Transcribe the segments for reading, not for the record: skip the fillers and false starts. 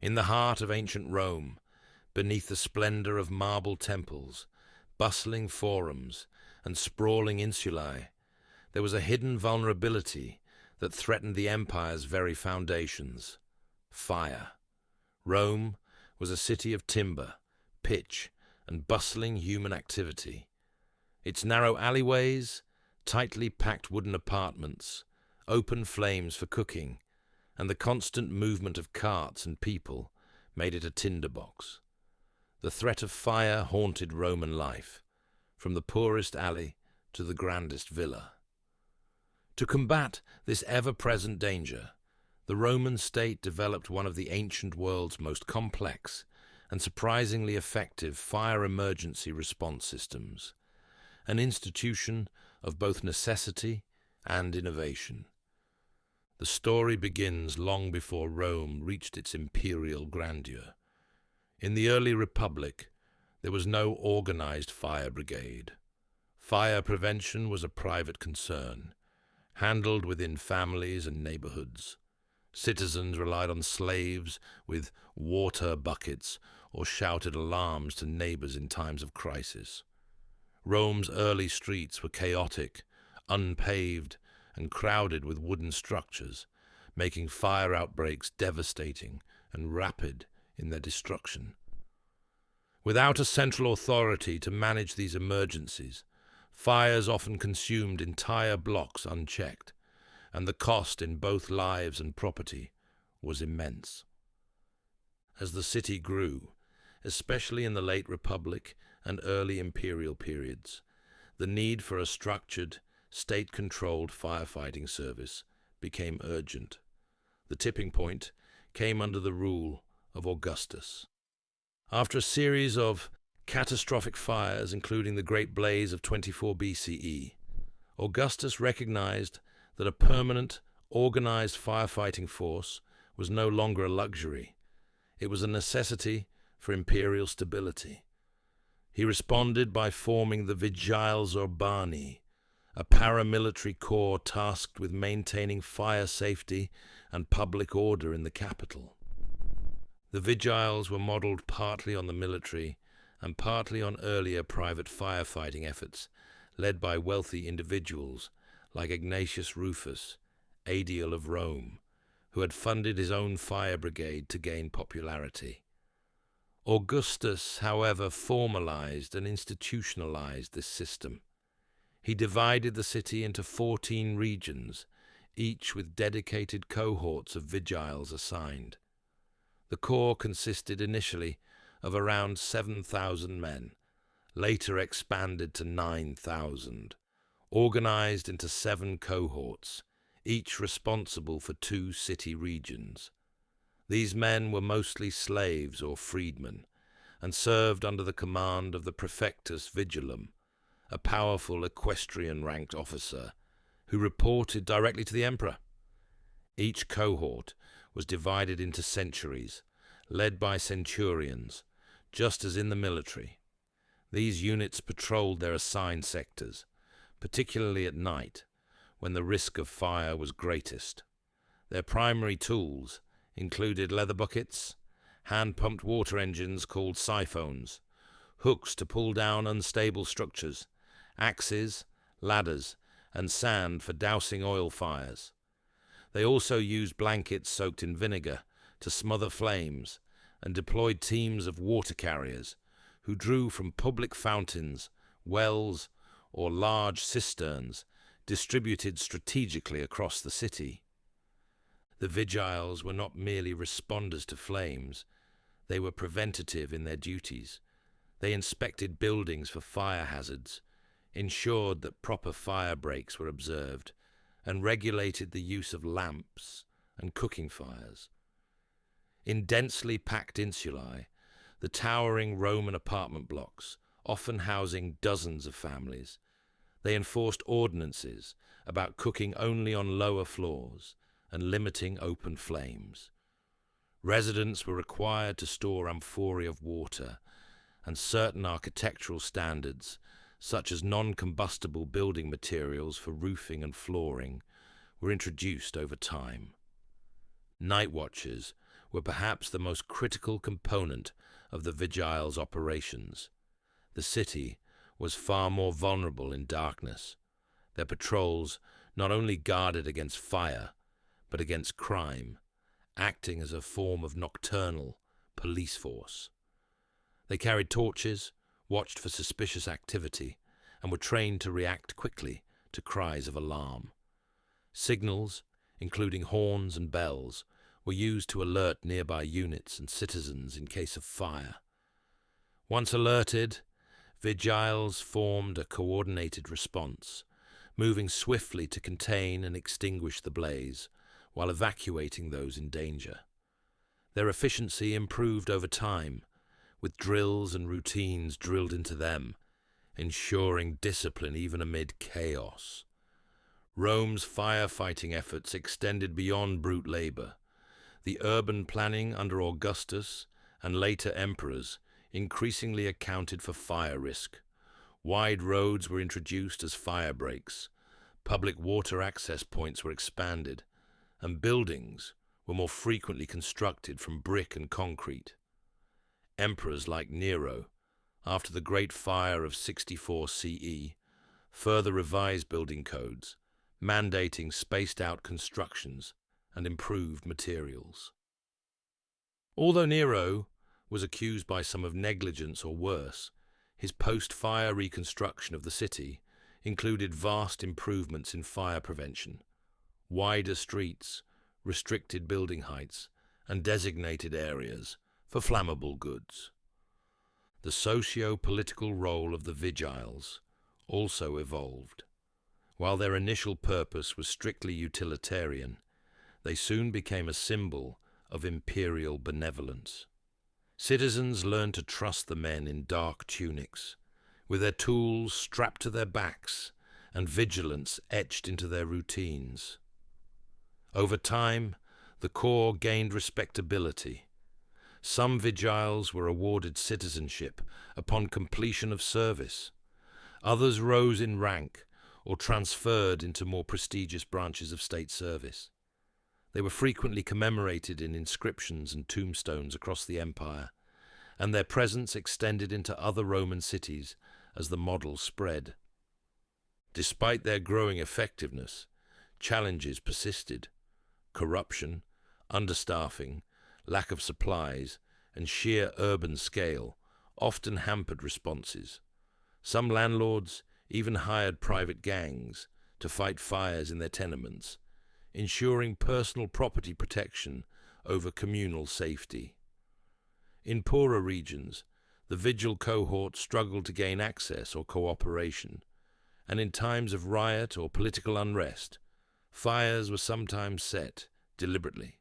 In the heart of ancient Rome, beneath the splendor of marble temples, bustling forums, and sprawling insulae, there was a hidden vulnerability that threatened the empire's very foundations: fire. Rome was a city of timber, pitch, and bustling human activity. Its narrow alleyways, tightly packed wooden apartments, open flames for cooking, and the constant movement of carts and people made it a tinderbox. The threat of fire haunted Roman life, from the poorest alley to the grandest villa. To combat this ever-present danger, the Roman state developed one of the ancient world's most complex and surprisingly effective fire emergency response systems, an institution of both necessity and innovation. The story begins long before Rome reached its imperial grandeur. In the early Republic, there was no organized fire brigade. Fire prevention was a private concern, handled within families and neighborhoods. Citizens relied on slaves with water buckets or shouted alarms to neighbors in times of crisis. Rome's early streets were chaotic, unpaved, and crowded with wooden structures, making fire outbreaks devastating and rapid in their destruction. Without a central authority to manage these emergencies, fires often consumed entire blocks unchecked, and the cost in both lives and property was immense. As the city grew, especially in the late Republic and early imperial periods, the need for a structured, state-controlled firefighting service became urgent. The tipping point came under the rule of Augustus. After a series of catastrophic fires, including the Great Blaze of 24 BCE, Augustus recognized that a permanent, organized firefighting force was no longer a luxury. It was a necessity for imperial stability. He responded by forming the Vigiles Urbani, a paramilitary corps tasked with maintaining fire safety and public order in the capital. The Vigiles were modeled partly on the military and partly on earlier private firefighting efforts led by wealthy individuals like Ignatius Rufus, aedile of Rome, who had funded his own fire brigade to gain popularity. Augustus, however, formalized and institutionalized this system. He divided the city into 14 regions, each with dedicated cohorts of Vigiles assigned. The corps consisted initially of around 7,000 men, later expanded to 9,000, organized into 7 cohorts, each responsible for 2 city regions. These men were mostly slaves or freedmen, and served under the command of the Praefectus Vigilum, a powerful equestrian-ranked officer who reported directly to the emperor. Each cohort was divided into centuries, led by centurions, just as in the military. These units patrolled their assigned sectors, particularly at night, when the risk of fire was greatest. Their primary tools included leather buckets, hand-pumped water engines called siphones, hooks to pull down unstable structures, axes, ladders, and sand for dousing oil fires. They also used blankets soaked in vinegar to smother flames and deployed teams of water carriers who drew from public fountains, wells, or large cisterns distributed strategically across the city. The Vigiles were not merely responders to flames, they were preventative in their duties. They inspected buildings for fire hazards, ensured that proper fire breaks were observed, and regulated the use of lamps and cooking fires. In densely packed insulae, the towering Roman apartment blocks, often housing dozens of families, they enforced ordinances about cooking only on lower floors and limiting open flames. Residents were required to store amphorae of water, and certain architectural standards, such as non-combustible building materials for roofing and flooring, were introduced over time. Night watches were perhaps the most critical component of the Vigiles' operations. The city was far more vulnerable in darkness. Their patrols not only guarded against fire, but against crime, acting as a form of nocturnal police force. They carried torches, watched for suspicious activity, and were trained to react quickly to cries of alarm. Signals, including horns and bells, were used to alert nearby units and citizens in case of fire. Once alerted, Vigiles formed a coordinated response, moving swiftly to contain and extinguish the blaze while evacuating those in danger. Their efficiency improved over time, with drills and routines drilled into them, ensuring discipline even amid chaos. Rome's firefighting efforts extended beyond brute labor. The urban planning under Augustus and later emperors increasingly accounted for fire risk. Wide roads were introduced as fire breaks, public water access points were expanded, and buildings were more frequently constructed from brick and concrete. Emperors like Nero, after the Great Fire of 64 CE, further revised building codes, mandating spaced-out constructions and improved materials. Although Nero was accused by some of negligence or worse, his post-fire reconstruction of the city included vast improvements in fire prevention, wider streets, restricted building heights, and designated areas for flammable goods. The socio-political role of the Vigiles also evolved. While their initial purpose was strictly utilitarian, they soon became a symbol of imperial benevolence. Citizens learned to trust the men in dark tunics, with their tools strapped to their backs and vigilance etched into their routines. Over time, the corps gained respectability. Some Vigiles were awarded citizenship upon completion of service. Others rose in rank or transferred into more prestigious branches of state service. They were frequently commemorated in inscriptions and tombstones across the empire, and their presence extended into other Roman cities as the model spread. Despite their growing effectiveness, challenges persisted. Corruption, understaffing, lack of supplies, and sheer urban scale often hampered responses. Some landlords even hired private gangs to fight fires in their tenements, ensuring personal property protection over communal safety. In poorer regions, the vigil cohort struggled to gain access or cooperation, and in times of riot or political unrest, fires were sometimes set deliberately.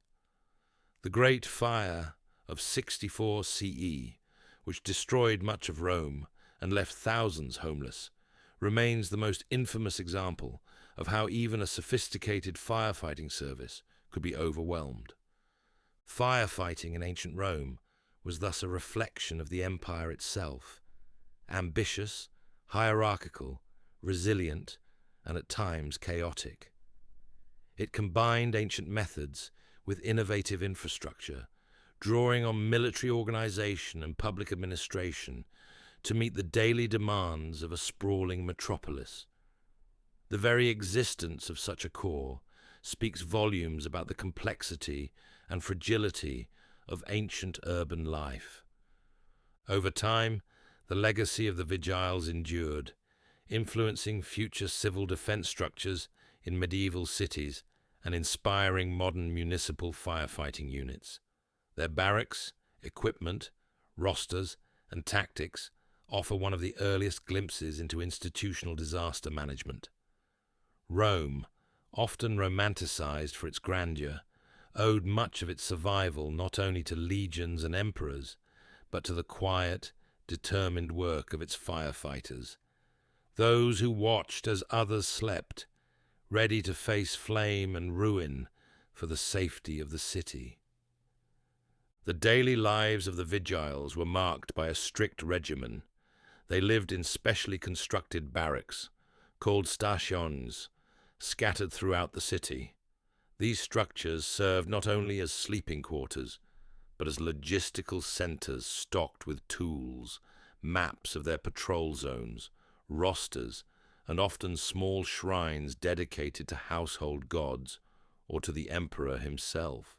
The Great Fire of 64 CE, which destroyed much of Rome and left thousands homeless, remains the most infamous example of how even a sophisticated firefighting service could be overwhelmed. Firefighting in ancient Rome was thus a reflection of the empire itself, ambitious, hierarchical, resilient, and at times chaotic. It combined ancient methods with innovative infrastructure, drawing on military organization and public administration to meet the daily demands of a sprawling metropolis. The very existence of such a corps speaks volumes about the complexity and fragility of ancient urban life. Over time, the legacy of the Vigiles endured, influencing future civil defense structures in medieval cities and inspiring modern municipal firefighting units. Their barracks, equipment, rosters, and tactics offer one of the earliest glimpses into institutional disaster management. Rome, often romanticized for its grandeur, owed much of its survival not only to legions and emperors, but to the quiet, determined work of its firefighters, those who watched as others slept, ready to face flame and ruin for the safety of the city. The daily lives of the Vigiles were marked by a strict regimen. They lived in specially constructed barracks, called stations, scattered throughout the city. These structures served not only as sleeping quarters, but as logistical centers stocked with tools, maps of their patrol zones, rosters, and often small shrines dedicated to household gods or to the emperor himself.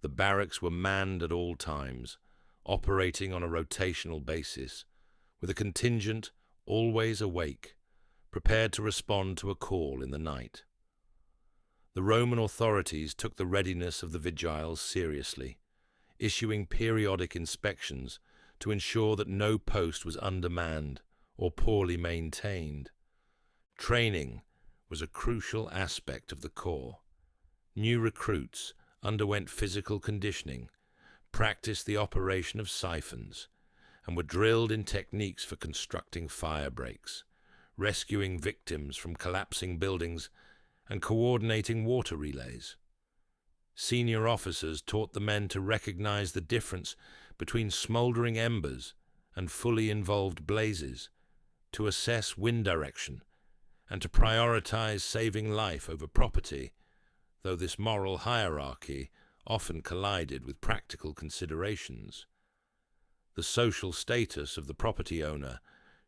The barracks were manned at all times, operating on a rotational basis, with a contingent always awake, prepared to respond to a call in the night. The Roman authorities took the readiness of the Vigiles seriously, issuing periodic inspections to ensure that no post was undermanned or poorly maintained. Training was a crucial aspect of the corps. New recruits underwent physical conditioning, practiced the operation of siphons, and were drilled in techniques for constructing fire breaks, rescuing victims from collapsing buildings, and coordinating water relays. Senior officers taught the men to recognize the difference between smoldering embers and fully involved blazes, to assess wind direction, and to prioritize saving life over property, though this moral hierarchy often collided with practical considerations. The social status of the property owner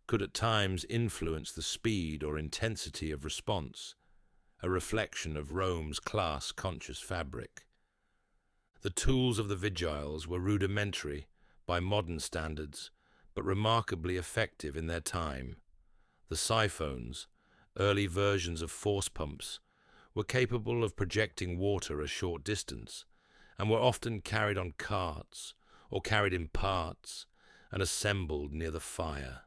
could at times influence the speed or intensity of response, a reflection of Rome's class-conscious fabric. The tools of the Vigiles were rudimentary by modern standards, but remarkably effective in their time. The siphones, early versions of force pumps, were capable of projecting water a short distance, and were often carried on carts or carried in parts and assembled near the fire.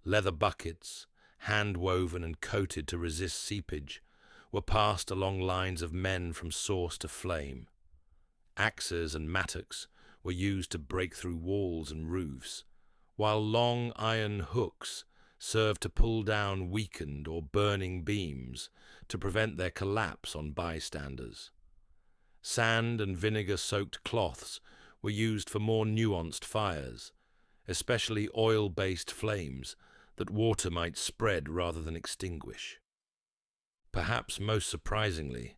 Leather buckets, hand-woven and coated to resist seepage, were passed along lines of men from source to flame. Axes and mattocks were used to break through walls and roofs, while long iron hooks served to pull down weakened or burning beams to prevent their collapse on bystanders. Sand and vinegar-soaked cloths were used for more nuanced fires, especially oil-based flames that water might spread rather than extinguish. Perhaps most surprisingly,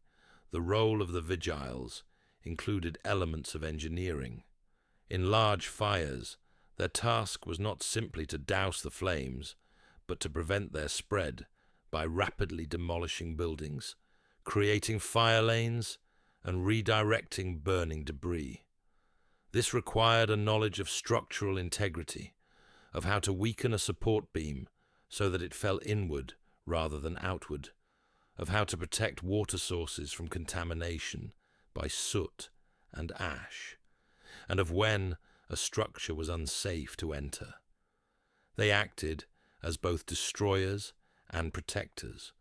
the role of the Vigiles included elements of engineering. In large fires, their task was not simply to douse the flames, but to prevent their spread by rapidly demolishing buildings, creating fire lanes, and redirecting burning debris. This required a knowledge of structural integrity, of how to weaken a support beam so that it fell inward rather than outward, of how to protect water sources from contamination by soot and ash, and of when a structure was unsafe to enter. They acted as both destroyers and protectors,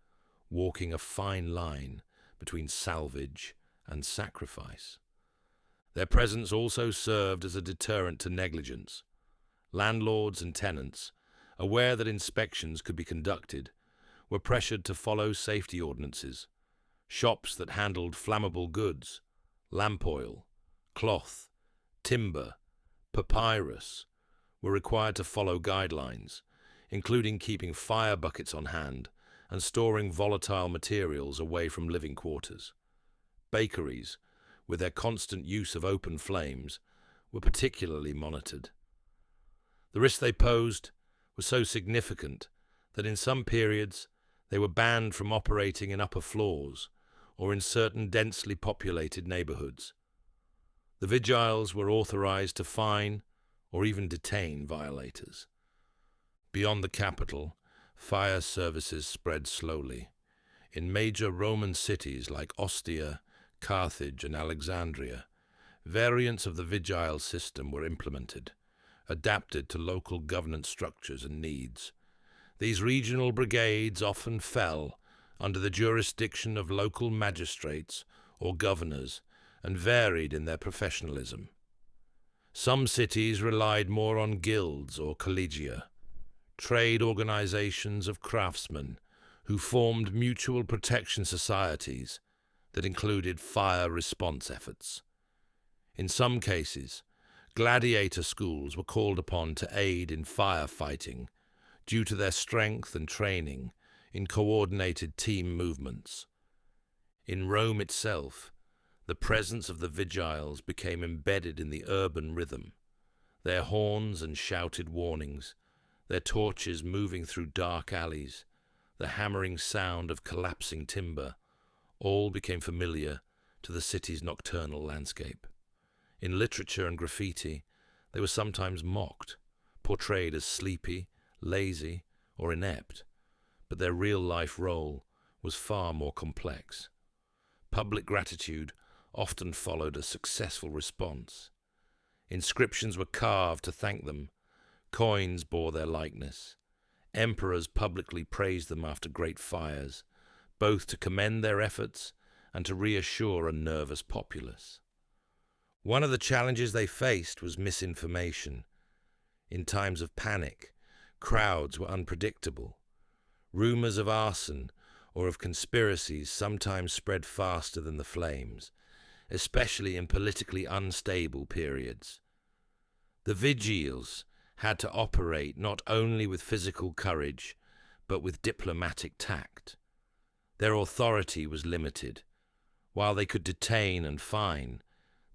walking a fine line between salvage and sacrifice. Their presence also served as a deterrent to negligence. Landlords and tenants, aware that inspections could be conducted, were pressured to follow safety ordinances. Shops that handled flammable goods, lamp oil, cloth, timber, papyrus, were required to follow guidelines, including keeping fire buckets on hand and storing volatile materials away from living quarters. Bakeries, with their constant use of open flames, were particularly monitored. The risk they posed was so significant that in some periods they were banned from operating in upper floors or in certain densely populated neighborhoods. The Vigiles were authorized to fine or even detain violators. Beyond the capital, fire services spread slowly. In major Roman cities like Ostia, Carthage, and Alexandria, variants of the Vigile system were implemented, adapted to local governance structures and needs. These regional brigades often fell under the jurisdiction of local magistrates or governors and varied in their professionalism. Some cities relied more on guilds or collegia, trade organizations of craftsmen who formed mutual protection societies that included fire response efforts. In some cases, gladiator schools were called upon to aid in firefighting due to their strength and training in coordinated team movements. In Rome itself, The presence of the Vigiles became embedded in the urban rhythm, their horns and shouted warnings, their torches moving through dark alleys, the hammering sound of collapsing timber, all became familiar to the city's nocturnal landscape. In literature and graffiti, they were sometimes mocked, portrayed as sleepy, lazy, or inept, but their real-life role was far more complex. Public gratitude often followed a successful response. Inscriptions were carved to thank them, coins bore their likeness. Emperors publicly praised them after great fires, both to commend their efforts and to reassure a nervous populace. One of the challenges they faced was misinformation. In times of panic, crowds were unpredictable. Rumors of arson or of conspiracies sometimes spread faster than the flames, especially in politically unstable periods. The Vigiles had to operate not only with physical courage, but with diplomatic tact. Their authority was limited. While they could detain and fine,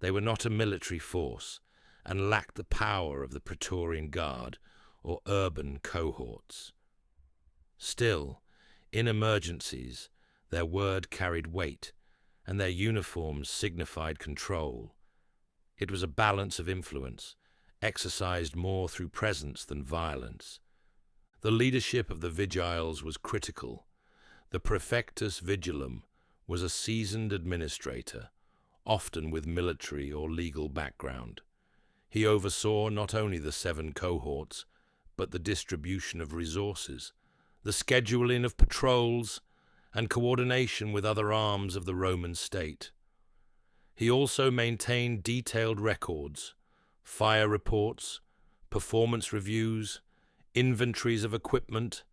they were not a military force and lacked the power of the Praetorian Guard or urban cohorts. Still, in emergencies, their word carried weight, and their uniforms signified control. It was a balance of influence, exercised more through presence than violence. The leadership of the Vigiles was critical. The Praefectus Vigilum was a seasoned administrator, often with military or legal background. He oversaw not only the 7 cohorts, but the distribution of resources, the scheduling of patrols, and coordination with other arms of the Roman state. He also maintained detailed records, fire reports, performance reviews, inventories of equipment,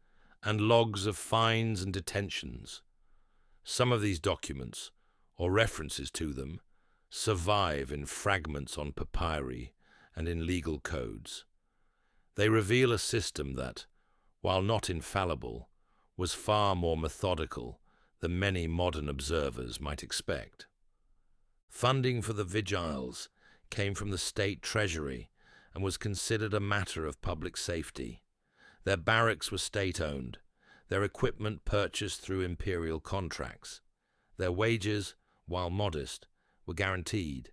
and logs of fines and detentions. Some of these documents, or references to them, survive in fragments on papyri and in legal codes. They reveal a system that, while not infallible, was far more methodical than many modern observers might expect. Funding for the Vigiles came from the state treasury and was considered a matter of public safety. Their barracks were state-owned, their equipment purchased through imperial contracts. Their wages, while modest, were guaranteed,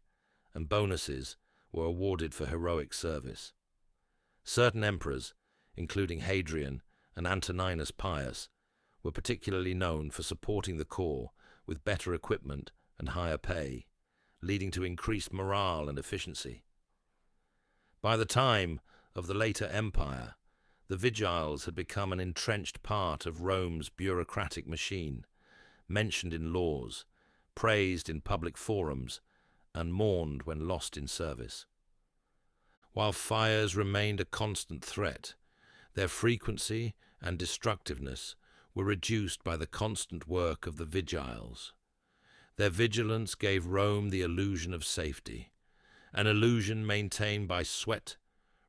and bonuses were awarded for heroic service. Certain emperors, including Hadrian and Antoninus Pius, were particularly known for supporting the corps with better equipment and higher pay, leading to increased morale and efficiency. By the time of the later empire, the Vigiles had become an entrenched part of Rome's bureaucratic machine, mentioned in laws, praised in public forums, and mourned when lost in service. While fires remained a constant threat, their frequency and destructiveness were reduced by the constant work of the Vigiles. Their vigilance gave Rome the illusion of safety, an illusion maintained by sweat,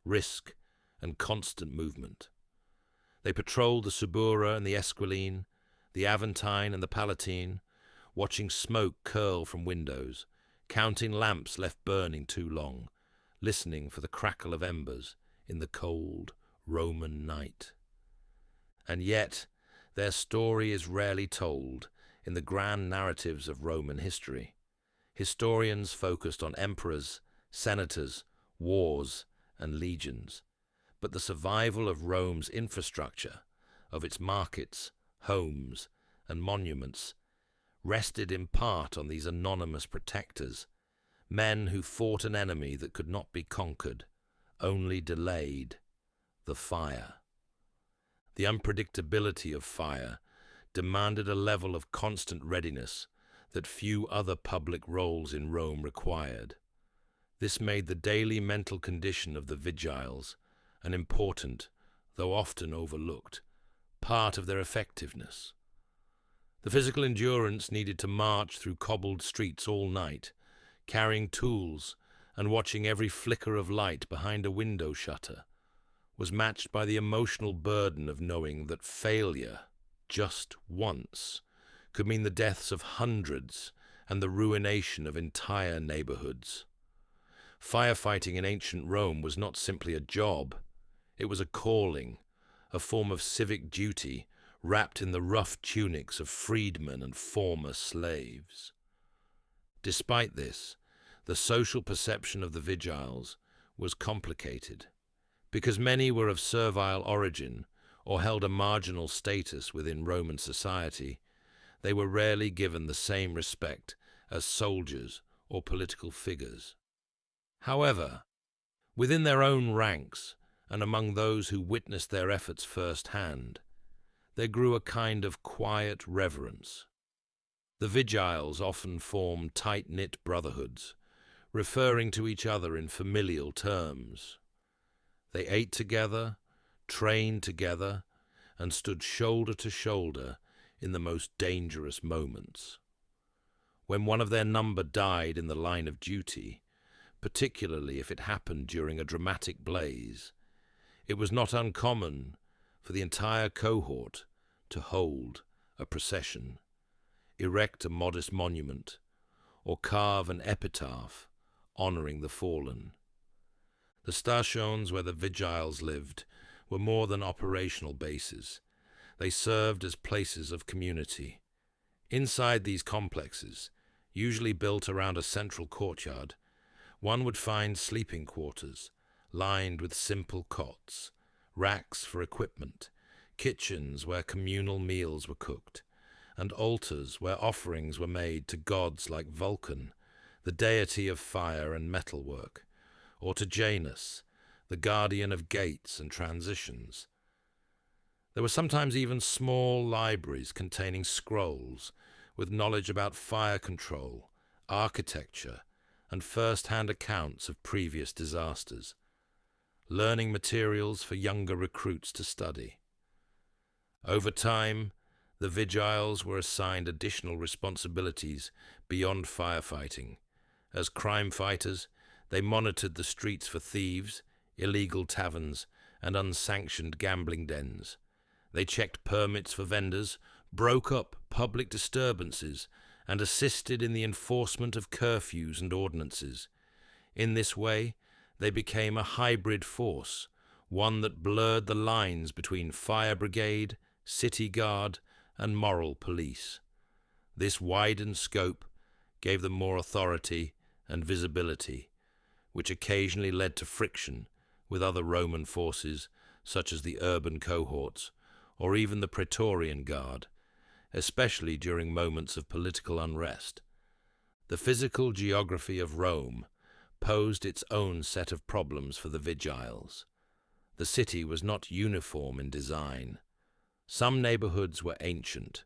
risk, and constant movement. They patrolled the Subura and the Esquiline, the Aventine and the Palatine, watching smoke curl from windows, counting lamps left burning too long, listening for the crackle of embers in the cold Roman night. And yet, their story is rarely told in the grand narratives of Roman history. Historians focused on emperors, senators, wars, and legions, but the survival of Rome's infrastructure, of its markets, homes, and monuments, rested in part on these anonymous protectors, men who fought an enemy that could not be conquered, only delayed: the fire. The unpredictability of fire demanded a level of constant readiness that few other public roles in Rome required. This made the daily mental condition of the Vigiles an important, though often overlooked, part of their effectiveness. The physical endurance needed to march through cobbled streets all night, carrying tools and watching every flicker of light behind a window shutter, was matched by the emotional burden of knowing that failure, just once, could mean the deaths of hundreds and the ruination of entire neighborhoods. Firefighting in ancient Rome was not simply a job, it was a calling, a form of civic duty wrapped in the rough tunics of freedmen and former slaves. Despite this, the social perception of the Vigiles was complicated, because many were of servile origin or held a marginal status within Roman society. They were rarely given the same respect as soldiers or political figures. However, within their own ranks and among those who witnessed their efforts firsthand, there grew a kind of quiet reverence. The Vigiles often formed tight-knit brotherhoods, referring to each other in familial terms. They ate together, trained together, and stood shoulder to shoulder in the most dangerous moments. When one of their number died in the line of duty, particularly if it happened during a dramatic blaze, it was not uncommon for the entire cohort to hold a procession, erect a modest monument, or carve an epitaph honoring the fallen. The stations where the Vigiles lived were more than operational bases. They served as places of community. Inside these complexes, usually built around a central courtyard, one would find sleeping quarters lined with simple cots, racks for equipment, kitchens where communal meals were cooked, and altars where offerings were made to gods like Vulcan, the deity of fire and metalwork, or to Janus, the guardian of gates and transitions. There were sometimes even small libraries containing scrolls with knowledge about fire control, architecture, and first-hand accounts of previous disasters, learning materials for younger recruits to study. Over time, the Vigiles were assigned additional responsibilities beyond firefighting. As crime fighters, they monitored the streets for thieves, illegal taverns, and unsanctioned gambling dens. They checked permits for vendors, broke up public disturbances, and assisted in the enforcement of curfews and ordinances. In this way, they became a hybrid force, one that blurred the lines between fire brigade, city guard, and moral police. This widened scope gave them more authority and visibility, which occasionally led to friction with other Roman forces such as the urban cohorts or even the Praetorian Guard, especially during moments of political unrest. The physical geography of Rome posed its own set of problems for the Vigiles. The city was not uniform in design. Some neighborhoods were ancient,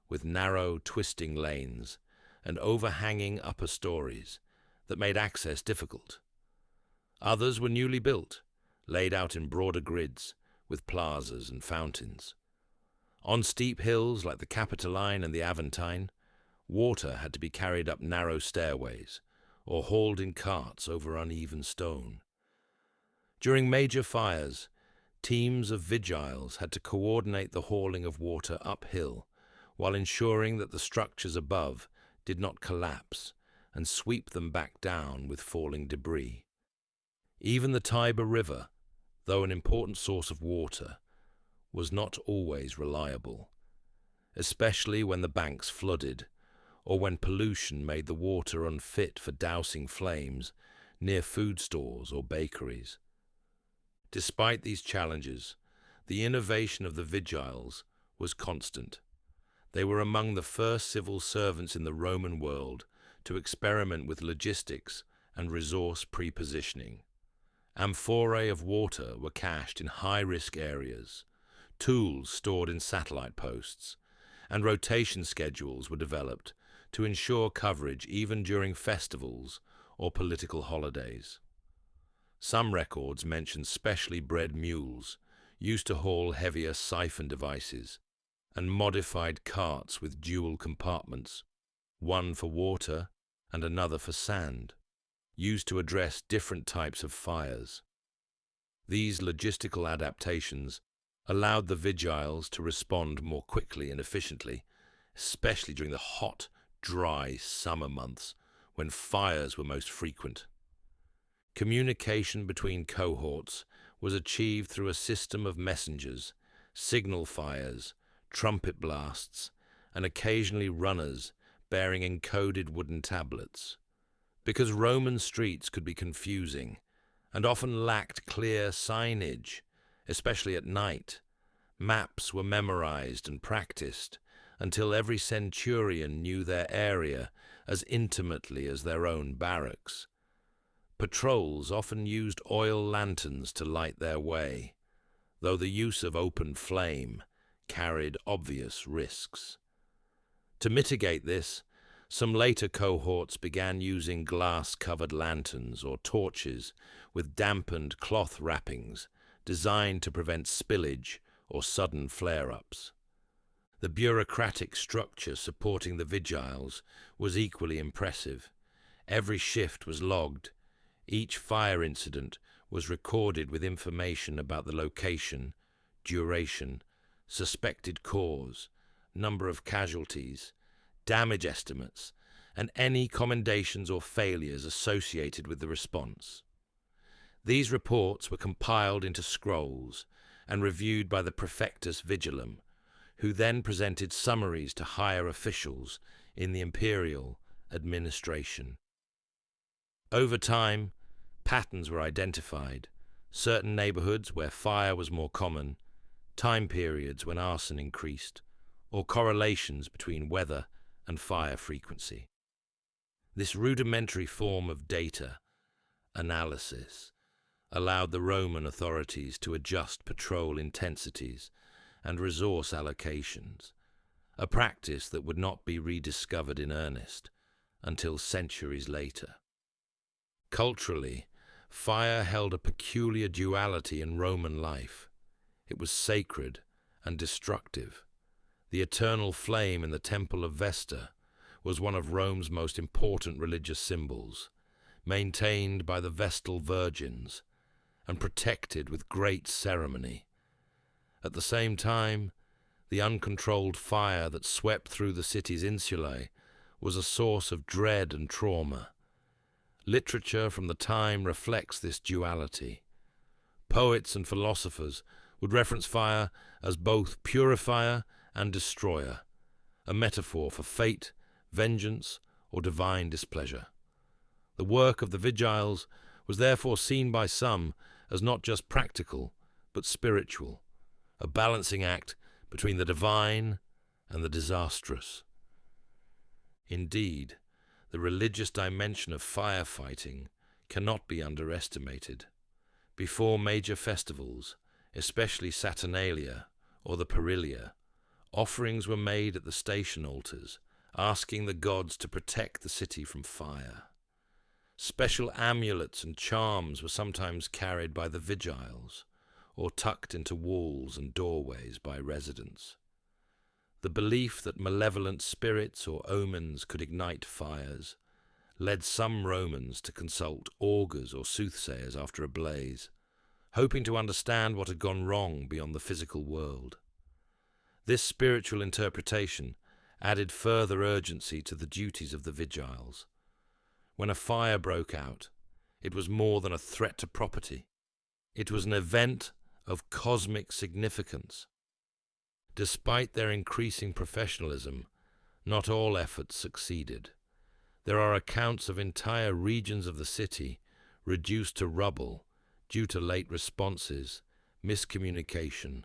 with narrow, twisting lanes and overhanging upper stories that made access difficult. Others were newly built, laid out in broader grids, with plazas and fountains. On steep hills like the Capitoline and the Aventine, water had to be carried up narrow stairways or hauled in carts over uneven stone. During major fires, teams of Vigiles had to coordinate the hauling of water uphill while ensuring that the structures above did not collapse and sweep them back down with falling debris. Even the Tiber River, though an important source of water, was not always reliable, especially when the banks flooded or when pollution made the water unfit for dousing flames near food stores or bakeries. Despite these challenges, the innovation of the Vigiles was constant. They were among the first civil servants in the Roman world to experiment with logistics and resource pre-positioning. Amphorae of water were cached in high-risk areas, tools stored in satellite posts, and rotation schedules were developed to ensure coverage even during festivals or political holidays. Some records mention specially bred mules used to haul heavier siphon devices and modified carts with dual compartments, one for water and another for sand, used to address different types of fires. These logistical adaptations allowed the Vigiles to respond more quickly and efficiently, especially during the hot, dry summer months when fires were most frequent. Communication between cohorts was achieved through a system of messengers, signal fires, trumpet blasts, and occasionally runners bearing encoded wooden tablets. Because Roman streets could be confusing and often lacked clear signage, especially at night, maps were memorized and practiced until every centurion knew their area as intimately as their own barracks. Patrols often used oil lanterns to light their way, though the use of open flame carried obvious risks. To mitigate this, some later cohorts began using glass-covered lanterns or torches with dampened cloth wrappings designed to prevent spillage or sudden flare-ups. The bureaucratic structure supporting the Vigiles was equally impressive. Every shift was logged. Each fire incident was recorded with information about the location, duration, suspected cause, number of casualties, damage estimates, and any commendations or failures associated with the response. These reports were compiled into scrolls and reviewed by the Prefectus Vigilum, who then presented summaries to higher officials in the imperial administration. Over time, patterns were identified, certain neighborhoods where fire was more common, time periods when arson increased, or correlations between weather and fire frequency. This rudimentary form of data analysis allowed the Roman authorities to adjust patrol intensities and resource allocations, a practice that would not be rediscovered in earnest until centuries later. Culturally, fire held a peculiar duality in Roman life. It was sacred and destructive. The eternal flame in the Temple of Vesta was one of Rome's most important religious symbols, maintained by the Vestal Virgins and protected with great ceremony. At the same time, the uncontrolled fire that swept through the city's insulae was a source of dread and trauma. Literature from the time reflects this duality. Poets and philosophers would reference fire as both purifier and destroyer, a metaphor for fate, vengeance, or divine displeasure. The work of the Vigiles was therefore seen by some as not just practical, but spiritual, a balancing act between the divine and the disastrous. Indeed, the religious dimension of firefighting cannot be underestimated. Before major festivals, especially Saturnalia or the Perilia, offerings were made at the station altars, asking the gods to protect the city from fire. Special amulets and charms were sometimes carried by the Vigiles, or tucked into walls and doorways by residents. The belief that malevolent spirits or omens could ignite fires led some Romans to consult augurs or soothsayers after a blaze, hoping to understand what had gone wrong beyond the physical world. This spiritual interpretation added further urgency to the duties of the Vigiles. When a fire broke out, it was more than a threat to property. It was an event of cosmic significance. Despite their increasing professionalism, not all efforts succeeded. There are accounts of entire regions of the city reduced to rubble due to late responses, miscommunication,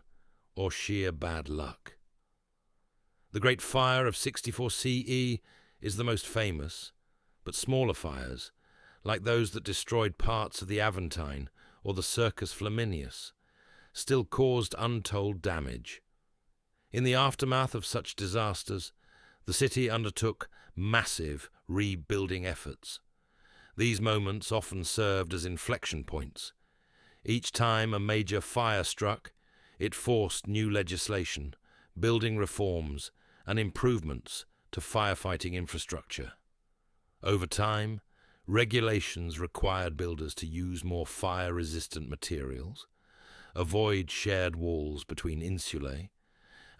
or sheer bad luck. The Great Fire of 64 CE is the most famous, but smaller fires, like those that destroyed parts of the Aventine or the Circus Flaminius, still caused untold damage. In the aftermath of such disasters, the city undertook massive rebuilding efforts. These moments often served as inflection points. Each time a major fire struck, it forced new legislation, building reforms, and improvements to firefighting infrastructure. Over time, regulations required builders to use more fire-resistant materials, avoid shared walls between insulae,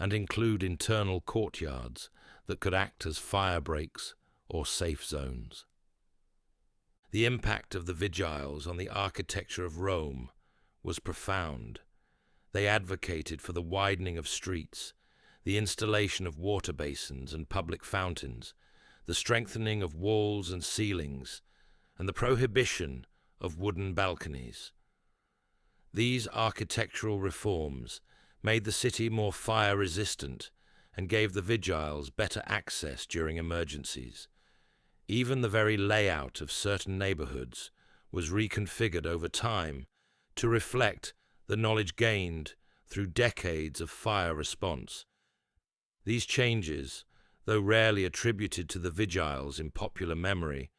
and include internal courtyards that could act as fire breaks or safe zones. The impact of the Vigiles on the architecture of Rome was profound. They advocated for the widening of streets, the installation of water basins and public fountains, the strengthening of walls and ceilings, and the prohibition of wooden balconies. These architectural reforms made the city more fire-resistant and gave the Vigiles better access during emergencies. Even the very layout of certain neighborhoods was reconfigured over time to reflect the knowledge gained through decades of fire response. These changes, though rarely attributed to the Vigiles in popular memory,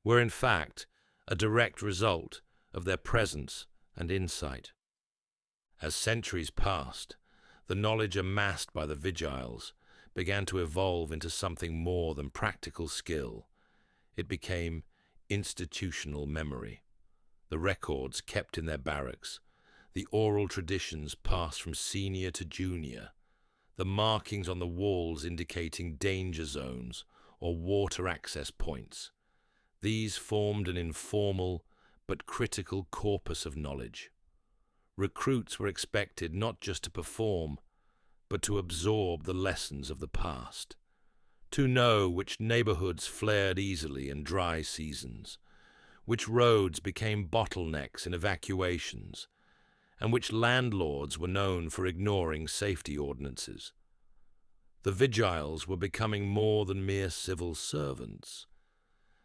were in fact a direct result of their presence and insight. As centuries passed, the knowledge amassed by the Vigiles began to evolve into something more than practical skill. It became institutional memory. The records kept in their barracks, the oral traditions passed from senior to junior, the markings on the walls indicating danger zones or water access points. These formed an informal but critical corpus of knowledge. Recruits were expected not just to perform, but to absorb the lessons of the past, to know which neighborhoods flared easily in dry seasons, which roads became bottlenecks in evacuations, and which landlords were known for ignoring safety ordinances. The Vigiles were becoming more than mere civil servants.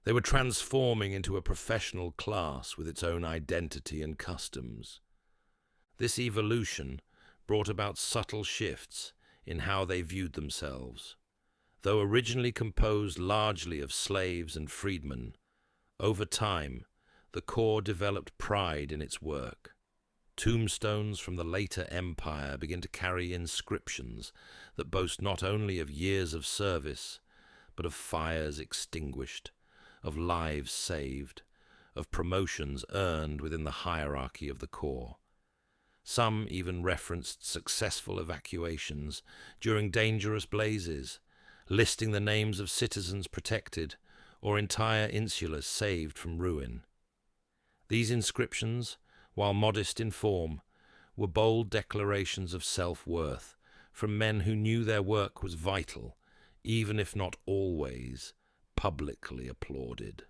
They were transforming into a professional class with its own identity and customs. This evolution brought about subtle shifts in how they viewed themselves. Though originally composed largely of slaves and freedmen, over time the Corps developed pride in its work. Tombstones from the later empire begin to carry inscriptions that boast not only of years of service, but of fires extinguished, of lives saved, of promotions earned within the hierarchy of the Corps. Some even referenced successful evacuations during dangerous blazes, listing the names of citizens protected or entire insulas saved from ruin. These inscriptions, while modest in form, were bold declarations of self-worth from men who knew their work was vital, even if not always publicly applauded.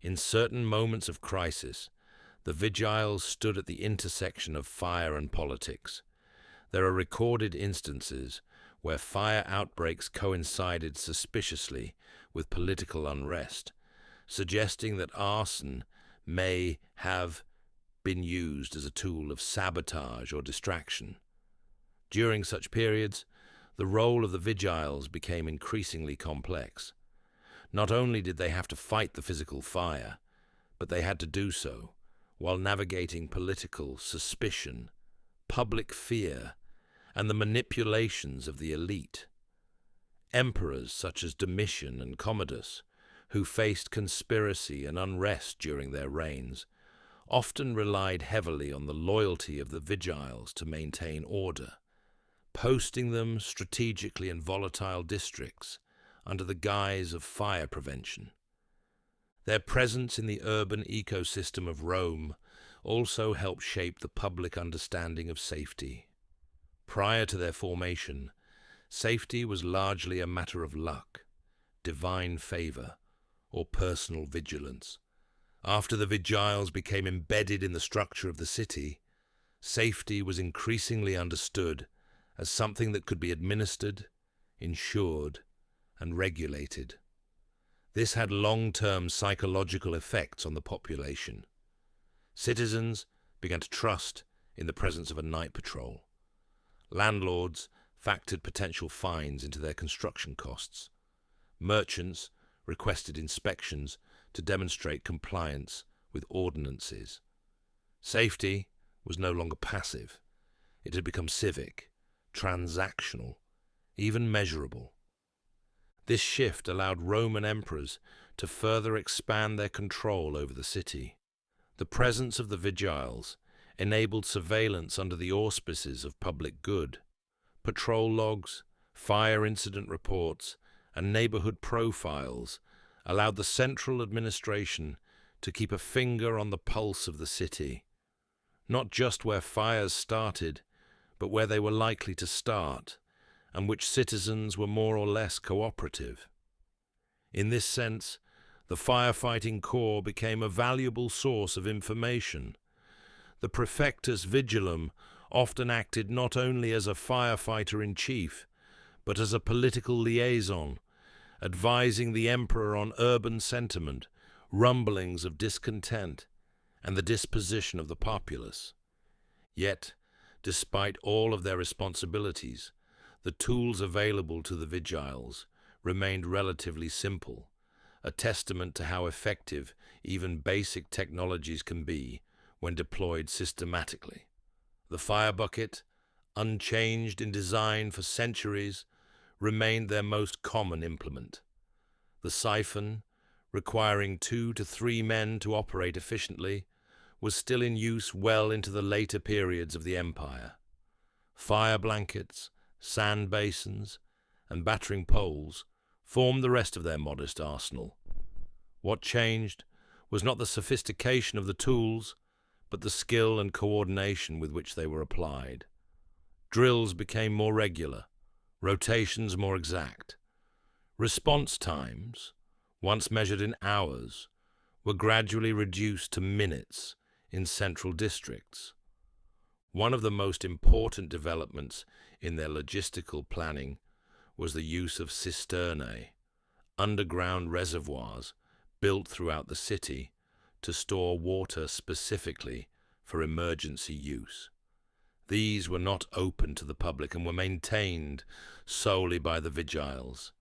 In certain moments of crisis, the Vigiles stood at the intersection of fire and politics. There are recorded instances where fire outbreaks coincided suspiciously with political unrest, suggesting that arson may have been used as a tool of sabotage or distraction. During such periods, the role of the Vigiles became increasingly complex. Not only did they have to fight the physical fire, but they had to do so while navigating political suspicion, public fear, and the manipulations of the elite. Emperors such as Domitian and Commodus, who faced conspiracy and unrest during their reigns, often relied heavily on the loyalty of the Vigiles to maintain order, posting them strategically in volatile districts under the guise of fire prevention. Their presence in the urban ecosystem of Rome also helped shape the public understanding of safety. Prior to their formation, safety was largely a matter of luck, divine favor, or personal vigilance. After the Vigiles became embedded in the structure of the city, safety was increasingly understood as something that could be administered, ensured, and regulated. This had long-term psychological effects on the population. Citizens began to trust in the presence of a night patrol. Landlords factored potential fines into their construction costs. Merchants requested inspections to demonstrate compliance with ordinances. Safety was no longer passive. It had become civic, transactional, even measurable. This shift allowed Roman emperors to further expand their control over the city. The presence of the Vigiles enabled surveillance under the auspices of public good, Patrol logs, fire incident reports, and neighborhood profiles allowed the central administration to keep a finger on the pulse of the city, not just where fires started, but where they were likely to start, and which citizens were more or less cooperative. In this sense, the firefighting corps became a valuable source of information. The praefectus vigilum often acted not only as a firefighter-in-chief, but as a political liaison, advising the emperor on urban sentiment, rumblings of discontent, and the disposition of the populace. Yet, despite all of their responsibilities, the tools available to the Vigiles remained relatively simple, a testament to how effective even basic technologies can be when deployed systematically. The fire bucket, unchanged in design for centuries, remained their most common implement. The siphon, requiring 2 to 3 men to operate efficiently, was still in use well into the later periods of the empire. Fire blankets, sand basins, and battering poles formed the rest of their modest arsenal. What changed was not the sophistication of the tools, but the skill and coordination with which they were applied. Drills became more regular, rotations more exact. Response times, once measured in hours, were gradually reduced to minutes in central districts. One of the most important developments in their logistical planning was the use of cisternae, underground reservoirs built throughout the city to store water specifically for emergency use. These were not open to the public and were maintained solely by the Vigiles.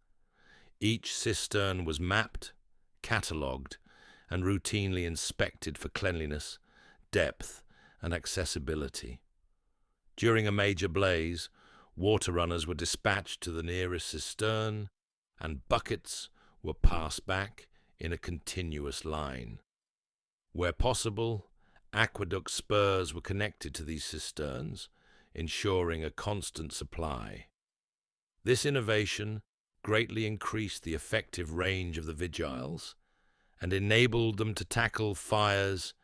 Each cistern was mapped, catalogued, and routinely inspected for cleanliness, depth, and accessibility. During a major blaze, water runners were dispatched to the nearest cistern, and buckets were passed back in a continuous line. Where possible, aqueduct spurs were connected to these cisterns, ensuring a constant supply. This innovation greatly increased the effective range of the Vigiles and enabled them to tackle fires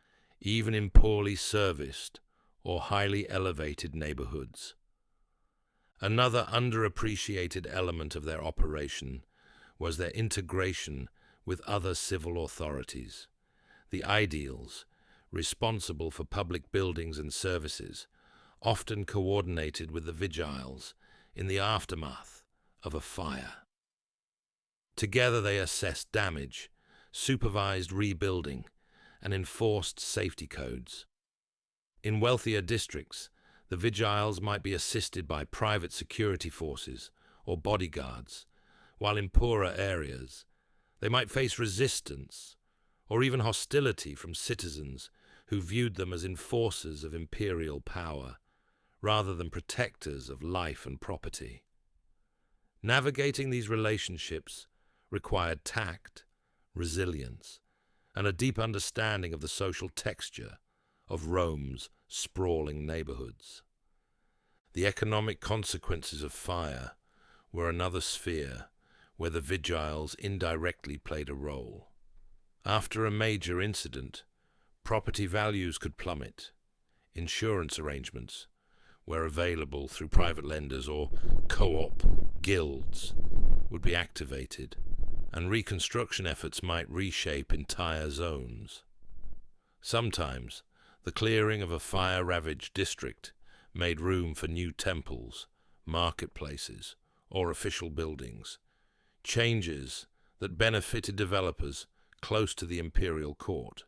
even in poorly serviced or highly elevated neighborhoods. Another underappreciated element of their operation was their integration with other civil authorities. The aediles, responsible for public buildings and services, often coordinated with the Vigiles in the aftermath of a fire. Together they assessed damage, supervised rebuilding, and enforced safety codes. In wealthier districts, the Vigiles might be assisted by private security forces or bodyguards, while in poorer areas, they might face resistance or even hostility from citizens who viewed them as enforcers of imperial power, rather than protectors of life and property. Navigating these relationships required tact, resilience, and a deep understanding of the social texture of Rome's sprawling neighborhoods. The economic consequences of fire were another sphere where the Vigiles indirectly played a role. After a major incident, property values could plummet. Insurance arrangements, where available through private lenders or co-op guilds, would be activated, and reconstruction efforts might reshape entire zones. Sometimes, the clearing of a fire-ravaged district made room for new temples, marketplaces, or official buildings, changes that benefited developers close to the imperial court.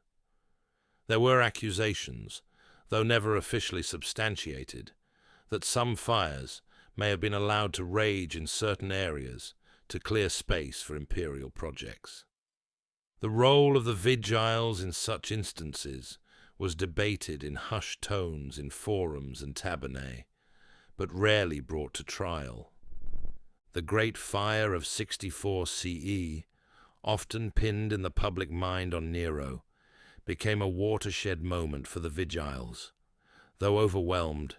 There were accusations, though never officially substantiated, that some fires may have been allowed to rage in certain areas to clear space for imperial projects. The role of the Vigiles in such instances was debated in hushed tones in forums and tabernae, but rarely brought to trial. The Great Fire of 64 CE, often pinned in the public mind on Nero, became a watershed moment for the Vigiles. Though overwhelmed,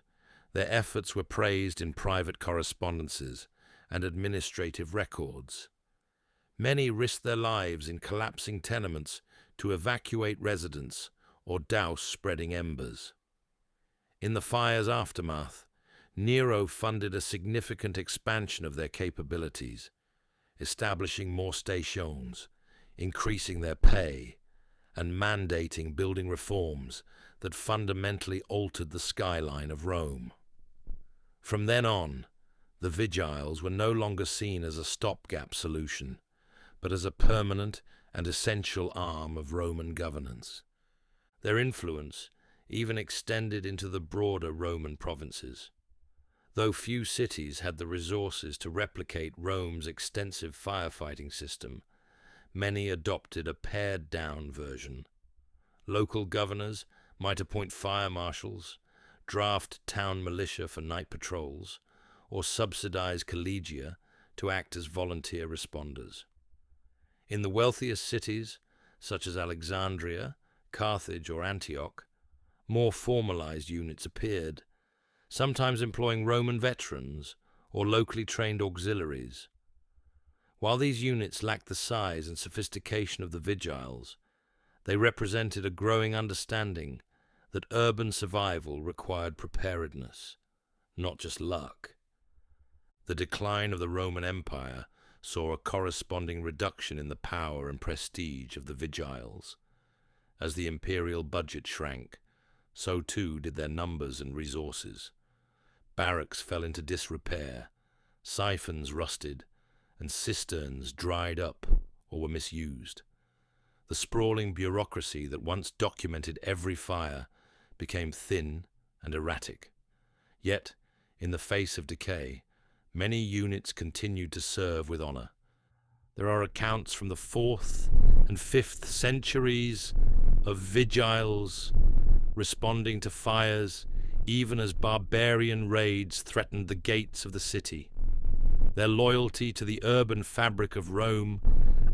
Their efforts were praised in private correspondences and administrative records. Many risked their lives in collapsing tenements to evacuate residents or douse spreading embers. In the fire's aftermath, Nero funded a significant expansion of their capabilities, establishing more stations, increasing their pay, and mandating building reforms that fundamentally altered the skyline of Rome. From then on, the Vigiles were no longer seen as a stopgap solution, but as a permanent and essential arm of Roman governance. Their influence even extended into the broader Roman provinces. Though few cities had the resources to replicate Rome's extensive firefighting system, many adopted a pared-down version. Local governors might appoint fire marshals, draft town militia for night patrols, or subsidize collegia to act as volunteer responders. In the wealthiest cities, such as Alexandria, Carthage, or Antioch, more formalized units appeared, sometimes employing Roman veterans or locally trained auxiliaries. While these units lacked the size and sophistication of the Vigiles, they represented a growing understanding that urban survival required preparedness, not just luck. The decline of the Roman Empire saw a corresponding reduction in the power and prestige of the Vigiles. As the imperial budget shrank, so too did their numbers and resources. Barracks fell into disrepair, siphons rusted, and cisterns dried up or were misused. The sprawling bureaucracy that once documented every fire became thin and erratic. Yet, in the face of decay, many units continued to serve with honor. There are accounts from the 4th and 5th centuries of Vigiles responding to fires even as barbarian raids threatened the gates of the city. Their loyalty to the urban fabric of Rome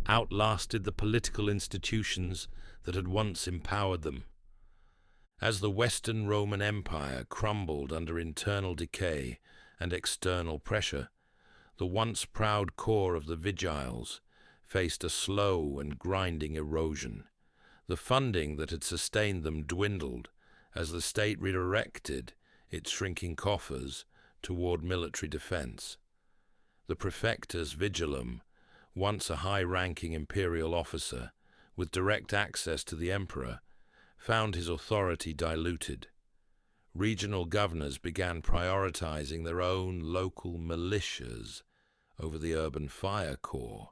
outlasted the political institutions that had once empowered them. As the Western Roman Empire crumbled under internal decay and external pressure, the once proud core of the Vigiles faced a slow and grinding erosion. The funding that had sustained them dwindled as the state redirected its shrinking coffers toward military defense. The praefectus vigilum, once a high-ranking imperial officer with direct access to the emperor, found his authority diluted. Regional governors began prioritizing their own local militias over the urban fire corps,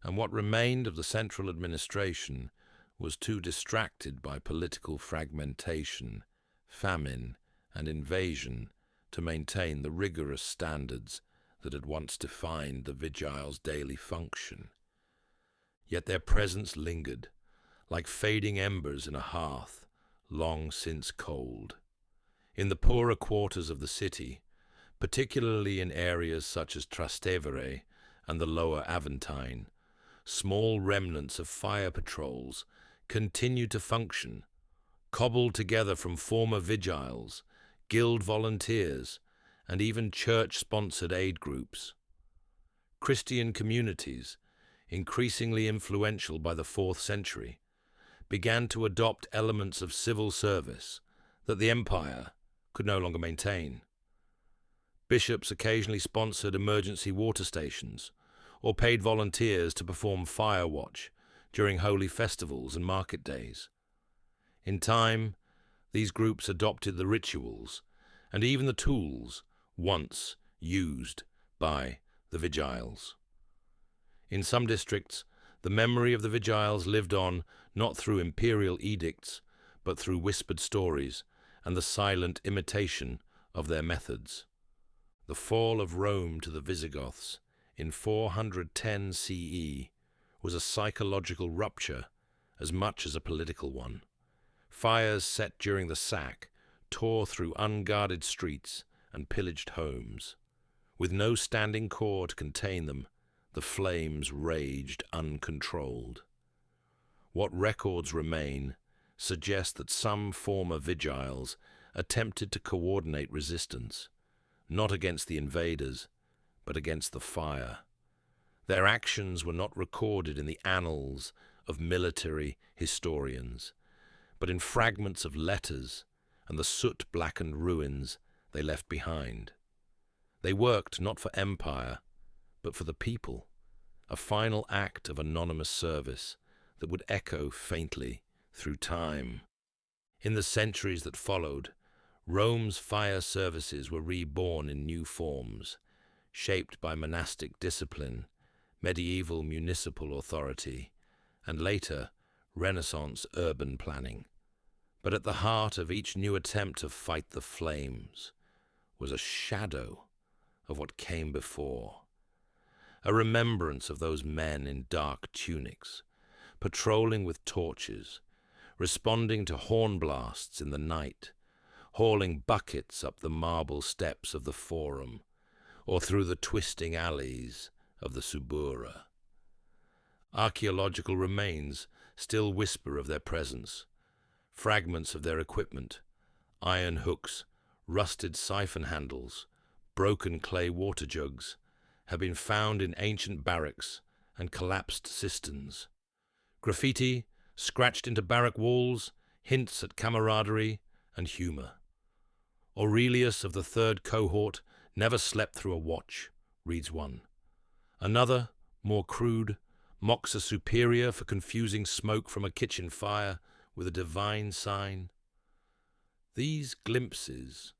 and what remained of the central administration was too distracted by political fragmentation, famine, and invasion to maintain the rigorous standards that had once defined the Vigiles' daily function. Yet their presence lingered, like fading embers in a hearth long since cold. In the poorer quarters of the city, particularly in areas such as Trastevere and the lower Aventine, small remnants of fire patrols continued to function, cobbled together from former Vigiles, guild volunteers, and even church-sponsored aid groups. Christian communities, increasingly influential by the 4th century, began to adopt elements of civil service that the empire could no longer maintain. Bishops occasionally sponsored emergency water stations or paid volunteers to perform fire watch during holy festivals and market days. In time, these groups adopted the rituals and even the tools once used by the Vigiles. In some districts, the memory of the Vigiles lived on not through imperial edicts, but through whispered stories and the silent imitation of their methods. The fall of Rome to the Visigoths in 410 CE was a psychological rupture as much as a political one. Fires set during the sack tore through unguarded streets and pillaged homes. With no standing core to contain them, the flames raged uncontrolled. What records remain suggest that some former Vigiles attempted to coordinate resistance, not against the invaders, but against the fire. Their actions were not recorded in the annals of military historians, but in fragments of letters and the soot-blackened ruins they left behind. They worked not for empire, but for the people, a final act of anonymous service that would echo faintly through time. In the centuries that followed, Rome's fire services were reborn in new forms, shaped by monastic discipline, medieval municipal authority, and later Renaissance urban planning. But at the heart of each new attempt to fight the flames was a shadow of what came before, a remembrance of those men in dark tunics, patrolling with torches, responding to horn blasts in the night, hauling buckets up the marble steps of the Forum, or through the twisting alleys of the Subura. Archaeological remains still whisper of their presence. Fragments of their equipment, iron hooks, rusted siphon handles, broken clay water jugs, have been found in ancient barracks and collapsed cisterns. Graffiti, scratched into barrack walls, hints at camaraderie and humour. Aurelius of the third cohort never slept through a watch, reads one. Another, more crude, mocks a superior for confusing smoke from a kitchen fire with a divine sign. These glimpses,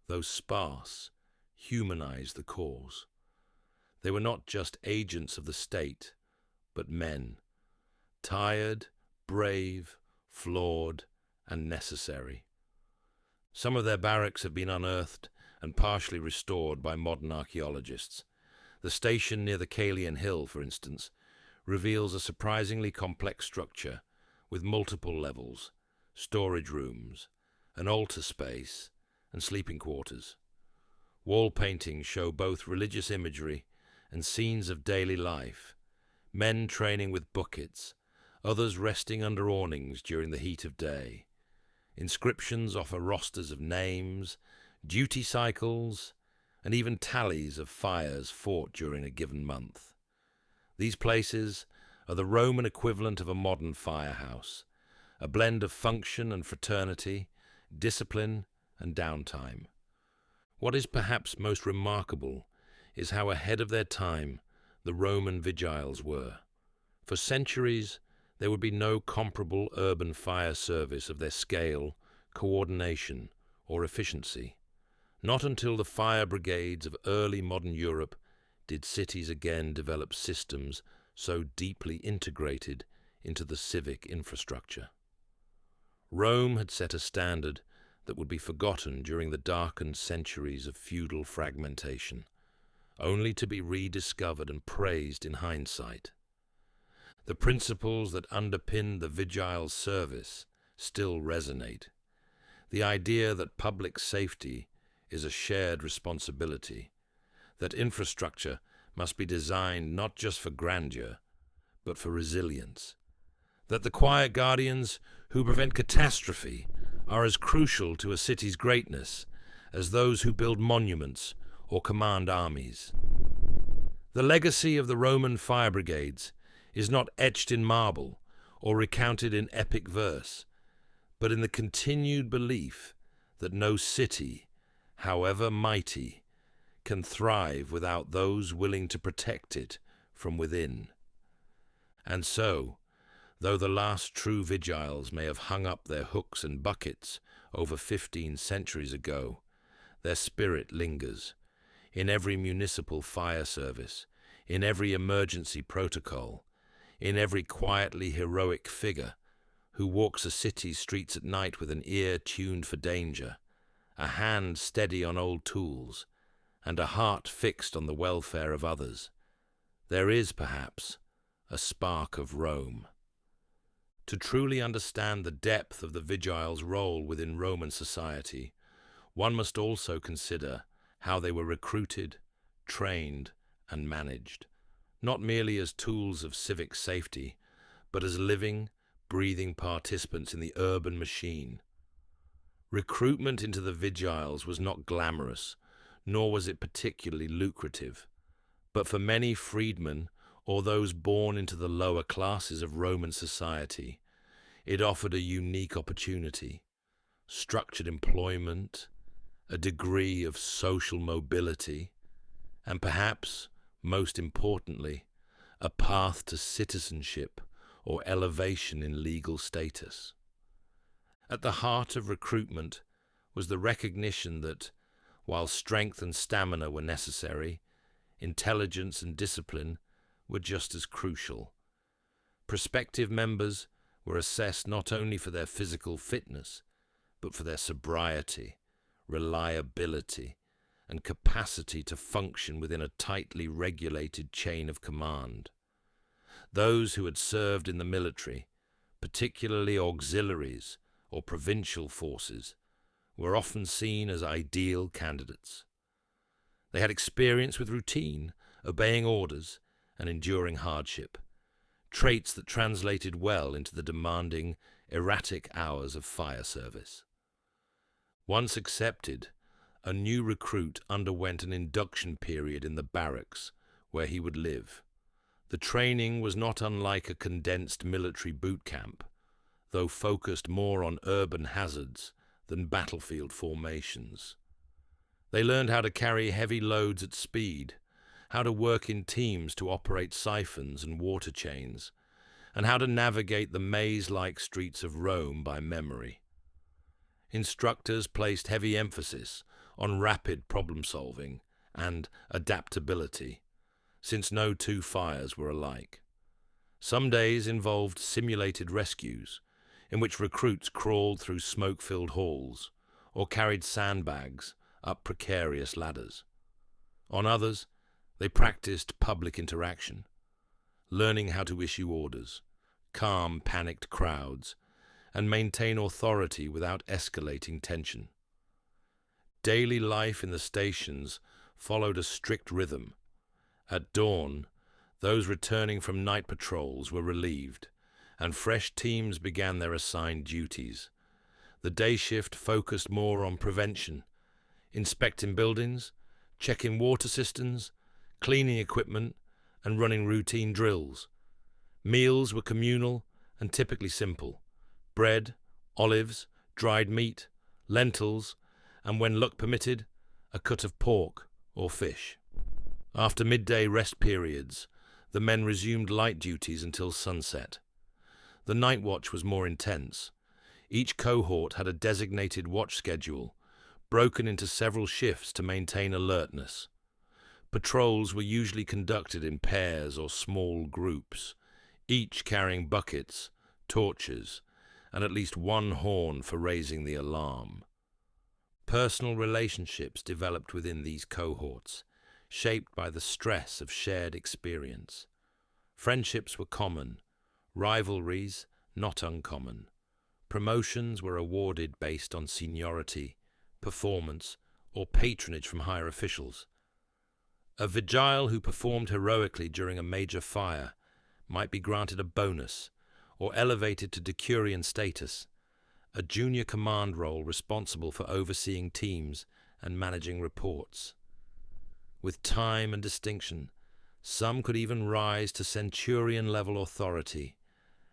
though sparse, humanize the cause. They were not just agents of the state, but men, tired, brave, flawed, and necessary. Some of their barracks have been unearthed and partially restored by modern archaeologists. The station near the Caelian Hill, for instance, reveals a surprisingly complex structure with multiple levels, storage rooms, an altar space, and sleeping quarters. Wall paintings show both religious imagery and scenes of daily life, men training with buckets, others resting under awnings during the heat of day. Inscriptions offer rosters of names, duty cycles, and even tallies of fires fought during a given month. These places are the Roman equivalent of a modern firehouse, a blend of function and fraternity, discipline and downtime. What is perhaps most remarkable is how ahead of their time the Roman Vigiles were. For centuries, there would be no comparable urban fire service of their scale, coordination, or efficiency. Not until the fire brigades of early modern Europe did cities again develop systems so deeply integrated into the civic infrastructure. Rome had set a standard that would be forgotten during the darkened centuries of feudal fragmentation, only to be rediscovered and praised in hindsight. The principles that underpin the Vigiles' service still resonate. The idea that public safety is a shared responsibility, that infrastructure must be designed not just for grandeur, but for resilience, that the quiet guardians who prevent catastrophe are as crucial to a city's greatness as those who build monuments or command armies. The legacy of the Roman fire brigades is not etched in marble or recounted in epic verse, but in the continued belief that no city, however mighty, can thrive without those willing to protect it from within. And so, though the last true Vigiles may have hung up their hooks and buckets over 15 centuries ago, their spirit lingers in every municipal fire service, in every emergency protocol, in every quietly heroic figure who walks a city's streets at night with an ear tuned for danger, a hand steady on old tools, and a heart fixed on the welfare of others. There is, perhaps, a spark of Rome. To truly understand the depth of the Vigiles' role within Roman society, one must also consider how they were recruited, trained, and managed, not merely as tools of civic safety, but as living, breathing participants in the urban machine. Recruitment into the Vigiles was not glamorous, nor was it particularly lucrative. But for many freedmen or those born into the lower classes of Roman society, it offered a unique opportunity, structured employment, a degree of social mobility, and perhaps, most importantly, a path to citizenship or elevation in legal status. At the heart of recruitment was the recognition that, while strength and stamina were necessary, intelligence and discipline were just as crucial. Prospective members were assessed not only for their physical fitness, but for their sobriety, reliability, and capacity to function within a tightly regulated chain of command. Those who had served in the military, particularly auxiliaries or provincial forces, were often seen as ideal candidates. They had experience with routine, obeying orders, and enduring hardship, traits that translated well into the demanding, erratic hours of fire service. Once accepted, a new recruit underwent an induction period in the barracks where he would live. The training was not unlike a condensed military boot camp, though focused more on urban hazards than battlefield formations. They learned how to carry heavy loads at speed, how to work in teams to operate siphons and water chains, and how to navigate the maze-like streets of Rome by memory. Instructors placed heavy emphasis on rapid problem-solving and adaptability, since no two fires were alike. Some days involved simulated rescues, in which recruits crawled through smoke-filled halls or carried sandbags up precarious ladders. On others, they practiced public interaction, learning how to issue orders, calm panicked crowds, and maintain authority without escalating tension. Daily life in the stations followed a strict rhythm. At dawn, those returning from night patrols were relieved, and fresh teams began their assigned duties. The day shift focused more on prevention, inspecting buildings, checking water cisterns, cleaning equipment, and running routine drills. Meals were communal and typically simple: bread, olives, dried meat, lentils, and when luck permitted, a cut of pork or fish. After midday rest periods, the men resumed light duties until sunset. The night watch was more intense. Each cohort had a designated watch schedule, broken into several shifts to maintain alertness. Patrols were usually conducted in pairs or small groups, each carrying buckets, torches, and at least one horn for raising the alarm. Personal relationships developed within these cohorts, shaped by the stress of shared experience. Friendships were common, rivalries not uncommon. Promotions were awarded based on seniority, performance, or patronage from higher officials. A Vigile who performed heroically during a major fire might be granted a bonus or elevated to decurion status, a junior command role responsible for overseeing teams and managing reports. With time and distinction, some could even rise to centurion-level authority,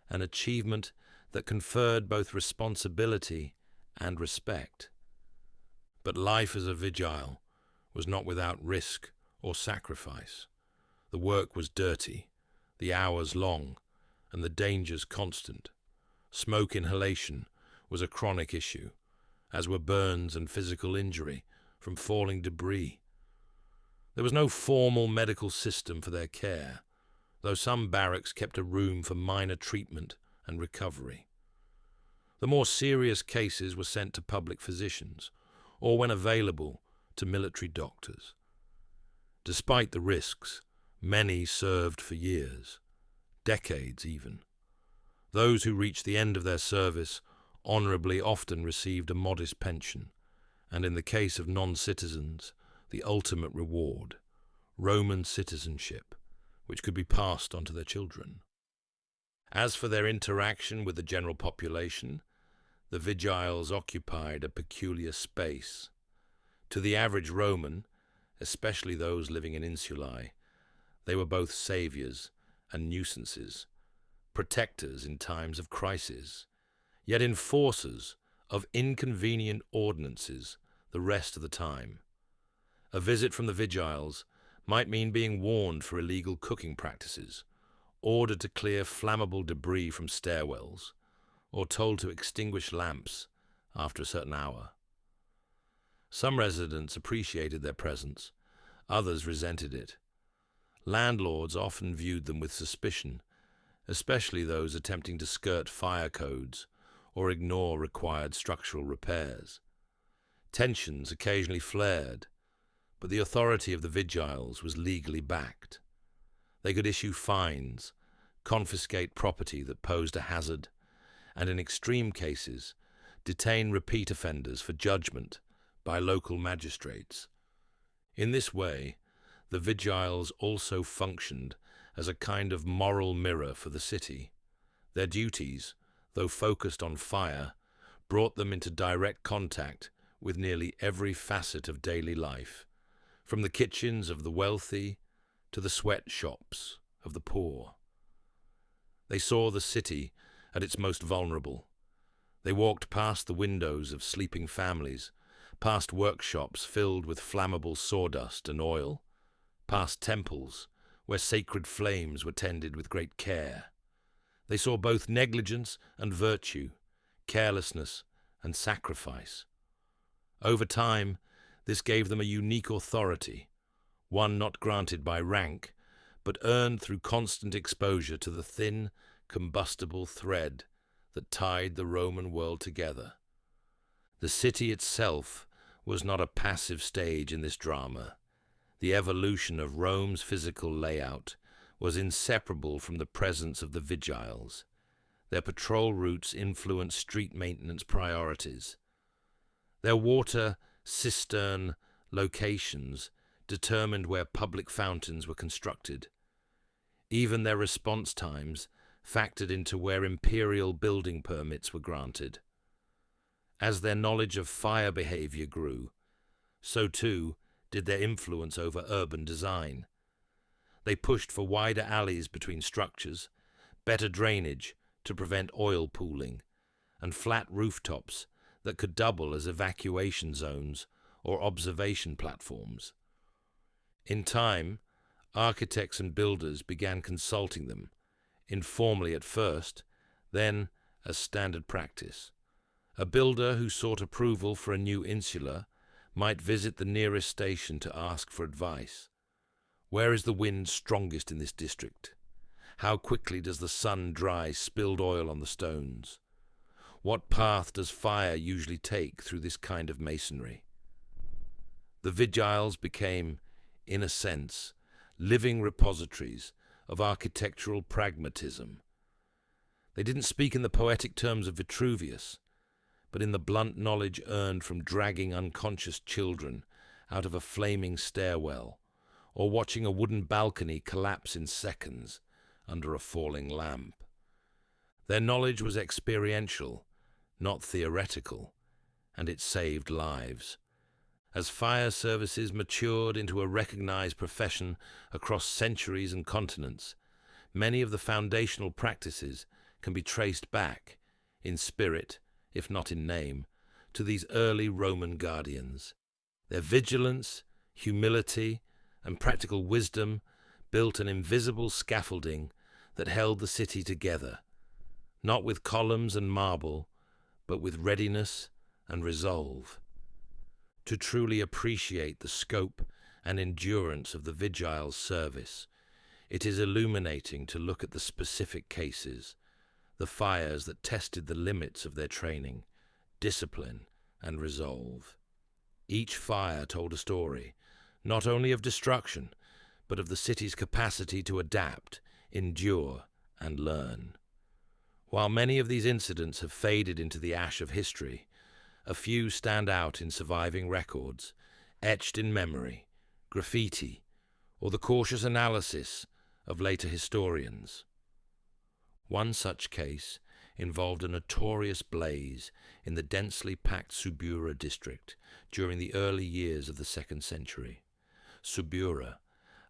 an achievement that conferred both responsibility and respect. But life as a Vigile was not without risk or sacrifice. The work was dirty, the hours long, and the dangers constant. Smoke inhalation was a chronic issue, as were burns and physical injury from falling debris. There was no formal medical system for their care, though some barracks kept a room for minor treatment and recovery. The more serious cases were sent to public physicians, or when available, to military doctors. Despite the risks, many served for years, decades even. Those who reached the end of their service honorably often received a modest pension, and in the case of non-citizens, the ultimate reward, Roman citizenship, which could be passed on to their children. As for their interaction with the general population, the Vigiles occupied a peculiar space. To the average Roman, especially those living in insulae, they were both saviors and nuisances, protectors in times of crisis, yet enforcers of inconvenient ordinances the rest of the time. A visit from the Vigiles might mean being warned for illegal cooking practices, ordered to clear flammable debris from stairwells, or told to extinguish lamps after a certain hour. Some residents appreciated their presence, others resented it. Landlords often viewed them with suspicion, especially those attempting to skirt fire codes or ignore required structural repairs. Tensions occasionally flared, but the authority of the Vigiles was legally backed. They could issue fines, confiscate property that posed a hazard, and in extreme cases, detain repeat offenders for judgment by local magistrates. In this way, the Vigiles also functioned as a kind of moral mirror for the city. Their duties, though focused on fire, brought them into direct contact with nearly every facet of daily life, from the kitchens of the wealthy to the sweatshops of the poor. They saw the city at its most vulnerable. They walked past the windows of sleeping families, past workshops filled with flammable sawdust and oil, past temples where sacred flames were tended with great care. They saw both negligence and virtue, carelessness and sacrifice. Over time, this gave them a unique authority, one not granted by rank, but earned through constant exposure to the thin, combustible thread that tied the Roman world together. The city itself was not a passive stage in this drama. The evolution of Rome's physical layout was inseparable from the presence of the Vigiles. Their patrol routes influenced street maintenance priorities. Their water cistern locations determined where public fountains were constructed. Even their response times factored into where imperial building permits were granted. As their knowledge of fire behavior grew, so too did their influence over urban design. They pushed for wider alleys between structures, better drainage to prevent oil pooling, and flat rooftops that could double as evacuation zones or observation platforms. In time, architects and builders began consulting them, informally at first, then as standard practice. A builder who sought approval for a new insula might visit the nearest station to ask for advice. Where is the wind strongest in this district? How quickly does the sun dry spilled oil on the stones? What path does fire usually take through this kind of masonry? The Vigiles became, in a sense, living repositories of architectural pragmatism. They didn't speak in the poetic terms of Vitruvius, but in the blunt knowledge earned from dragging unconscious children out of a flaming stairwell, or watching a wooden balcony collapse in seconds under a falling lamp. Their knowledge was experiential, not theoretical, and it saved lives. As fire services matured into a recognized profession across centuries and continents, many of the foundational practices can be traced back, in spirit, if not in name, to these early Roman guardians. Their vigilance, humility, and practical wisdom built an invisible scaffolding that held the city together, not with columns and marble, but with readiness and resolve. To truly appreciate the scope and endurance of the Vigiles' service, it is illuminating to look at the specific cases, the fires that tested the limits of their training, discipline, and resolve. Each fire told a story, not only of destruction, but of the city's capacity to adapt, endure, and learn. While many of these incidents have faded into the ash of history, a few stand out in surviving records, etched in memory, graffiti, or the cautious analysis of later historians. One such case involved a notorious blaze in the densely packed Subura district during the early years of the 2nd century. Subura,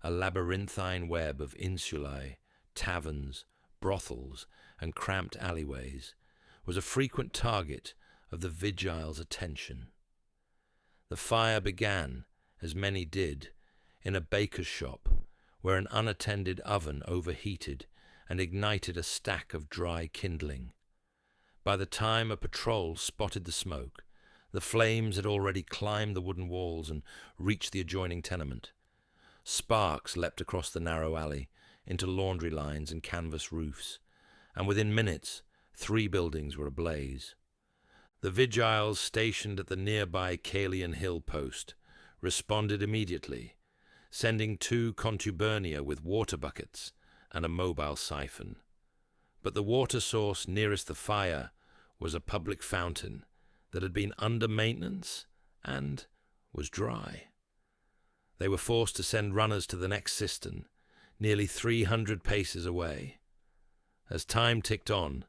a labyrinthine web of insulae, taverns, brothels, and cramped alleyways, was a frequent target of the Vigiles' attention. The fire began, as many did, in a baker's shop, where an unattended oven overheated and ignited a stack of dry kindling. By the time a patrol spotted the smoke, the flames had already climbed the wooden walls and reached the adjoining tenement. Sparks leapt across the narrow alley into laundry lines and canvas roofs, and within minutes 3 buildings were ablaze. The Vigiles stationed at the nearby Calian Hill post responded immediately, sending 2 contubernia with water buckets and a mobile siphon. But the water source nearest the fire was a public fountain that had been under maintenance and was dry. They were forced to send runners to the next cistern, nearly 300 paces away. As time ticked on,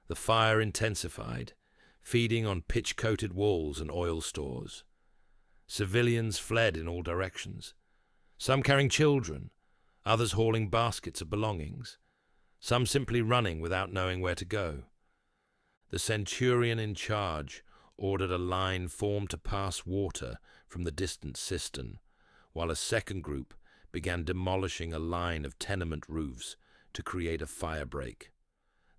the fire intensified, feeding on pitch-coated walls and oil stores. Civilians fled in all directions, some carrying children, others hauling baskets of belongings, some simply running without knowing where to go. The centurion in charge ordered a line formed to pass water from the distant cistern, while a second group began demolishing a line of tenement roofs to create a fire break.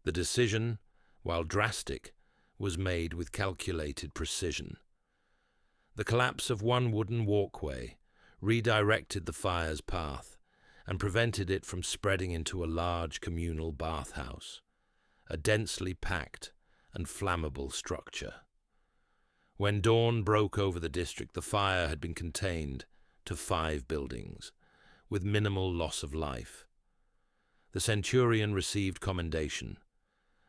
The decision, while drastic, was made with calculated precision. The collapse of one wooden walkway redirected the fire's path and prevented it from spreading into a large communal bathhouse, a densely packed and flammable structure. When dawn broke over the district, the fire had been contained to 5 buildings, with minimal loss of life. The centurion received commendation.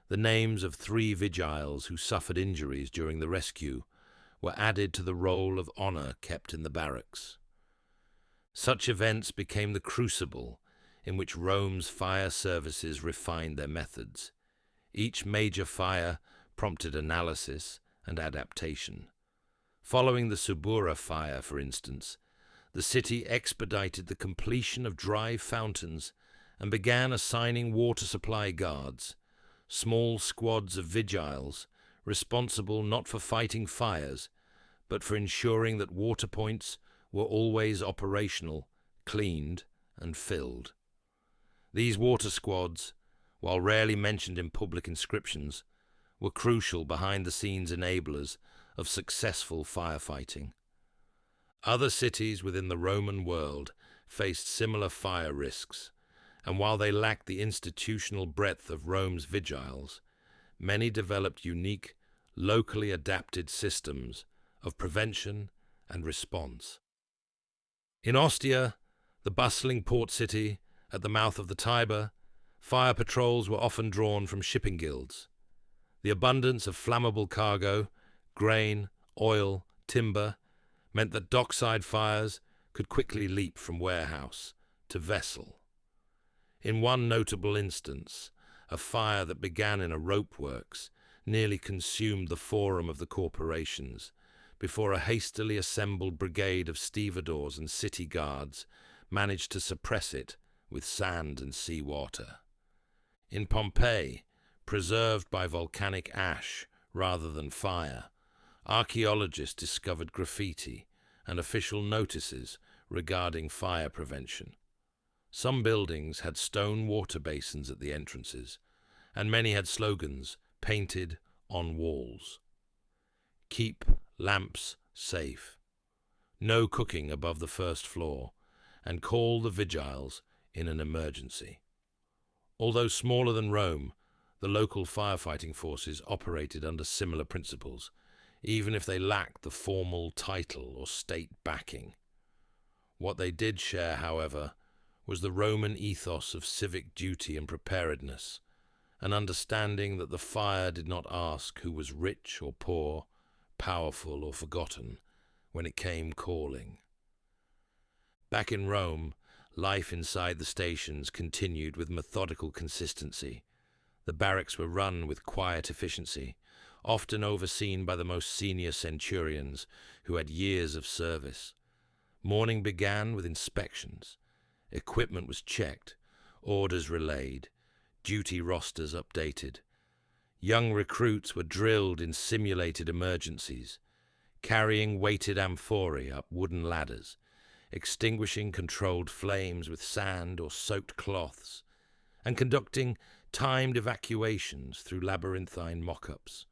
The names of 3 Vigiles who suffered injuries during the rescue were added to the roll of honor kept in the barracks. Such events became the crucible in which Rome's fire services refined their methods. Each major fire prompted analysis and adaptation. Following the Subura fire, for instance, the city expedited the completion of dry fountains and began assigning water supply guards, small squads of Vigiles responsible not for fighting fires, but for ensuring that water points were always operational, cleaned, and filled. These water squads, while rarely mentioned in public inscriptions, were crucial behind-the-scenes enablers of successful firefighting. Other cities within the Roman world faced similar fire risks, and while they lacked the institutional breadth of Rome's Vigiles, many developed unique, locally adapted systems of prevention and response. In Ostia, the bustling port city at the mouth of the Tiber, fire patrols were often drawn from shipping guilds. The abundance of flammable cargo, grain, oil, timber, meant that dockside fires could quickly leap from warehouse to vessel. In one notable instance, a fire that began in a rope works nearly consumed the forum of the corporations, before a hastily assembled brigade of stevedores and city guards managed to suppress it with sand and sea water. In Pompeii, preserved by volcanic ash rather than fire, archaeologists discovered graffiti and official notices regarding fire prevention. Some buildings had stone water basins at the entrances, and many had slogans painted on walls. Keep lamps safe. No cooking above the 1st floor, and call the Vigiles in an emergency. Although smaller than Rome, the local firefighting forces operated under similar principles, even if they lacked the formal title or state backing. What they did share, however, was the Roman ethos of civic duty and preparedness, an understanding that the fire did not ask who was rich or poor, powerful or forgotten, when it came calling. Back in Rome, life inside the stations continued with methodical consistency. The barracks were run with quiet efficiency, often overseen by the most senior centurions who had years of service. Morning began with inspections. Equipment was checked, orders relayed, duty rosters updated. Young recruits were drilled in simulated emergencies, carrying weighted amphorae up wooden ladders, extinguishing controlled flames with sand or soaked cloths, and conducting timed evacuations through labyrinthine mock-ups.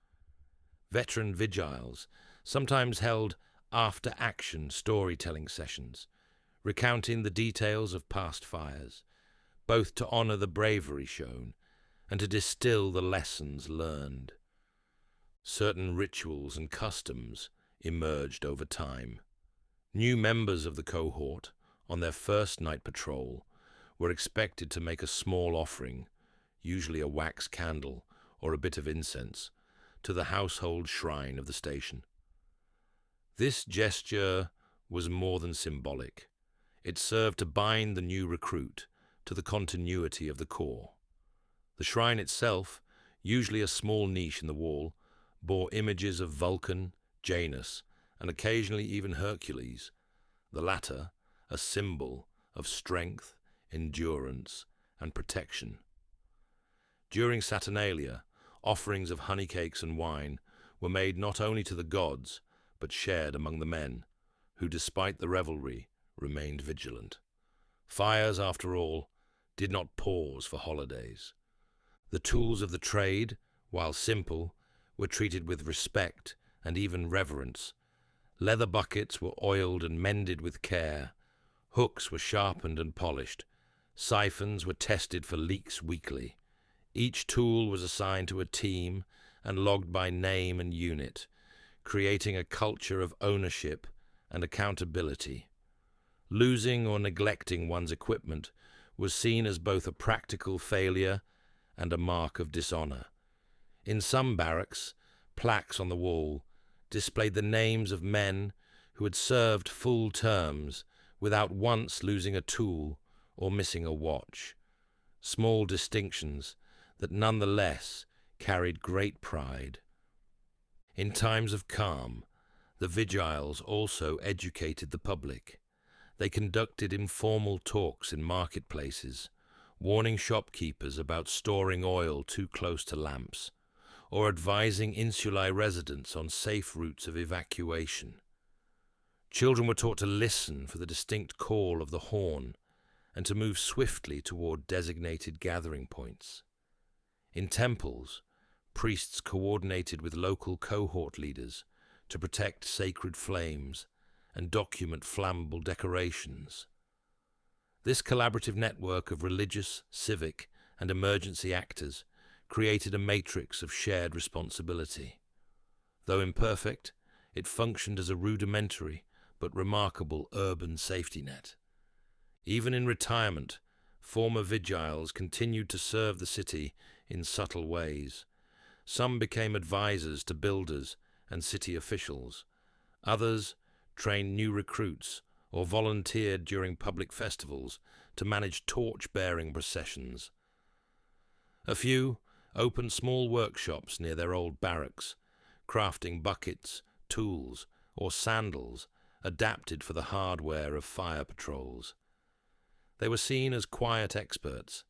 Veteran Vigiles sometimes held after-action storytelling sessions, recounting the details of past fires, both to honor the bravery shown and to distill the lessons learned. Certain rituals and customs emerged over time. New members of the cohort, on their first night patrol, were expected to make a small offering, usually a wax candle or a bit of incense, to the household shrine of the station. This gesture was more than symbolic. It served to bind the new recruit to the continuity of the Corps. The shrine itself, usually a small niche in the wall, bore images of Vulcan, Janus, and occasionally even Hercules, the latter a symbol of strength, endurance, and protection. During Saturnalia, offerings of honeycakes and wine were made not only to the gods, but shared among the men, who, despite the revelry, remained vigilant. Fires, after all, did not pause for holidays. The tools of the trade, while simple, were treated with respect and even reverence. Leather buckets were oiled and mended with care. Hooks were sharpened and polished. Siphons were tested for leaks weekly. Each tool was assigned to a team and logged by name and unit, creating a culture of ownership and accountability. Losing or neglecting one's equipment was seen as both a practical failure and a mark of dishonor. In some barracks, plaques on the wall displayed the names of men who had served full terms without once losing a tool or missing a watch. Small distinctions that nonetheless carried great pride. In times of calm, the Vigiles also educated the public. They conducted informal talks in marketplaces, warning shopkeepers about storing oil too close to lamps, or advising insulae residents on safe routes of evacuation. Children were taught to listen for the distinct call of the horn and to move swiftly toward designated gathering points. In temples, priests coordinated with local cohort leaders to protect sacred flames and document flammable decorations. This collaborative network of religious, civic, and emergency actors created a matrix of shared responsibility. Though imperfect, it functioned as a rudimentary but remarkable urban safety net. Even in retirement, former Vigiles continued to serve the city in subtle ways. Some became advisors to builders and city officials. Others trained new recruits or volunteered during public festivals to manage torch-bearing processions. A few opened small workshops near their old barracks, crafting buckets, tools, or sandals adapted for the hardware of fire patrols. They were seen as quiet experts,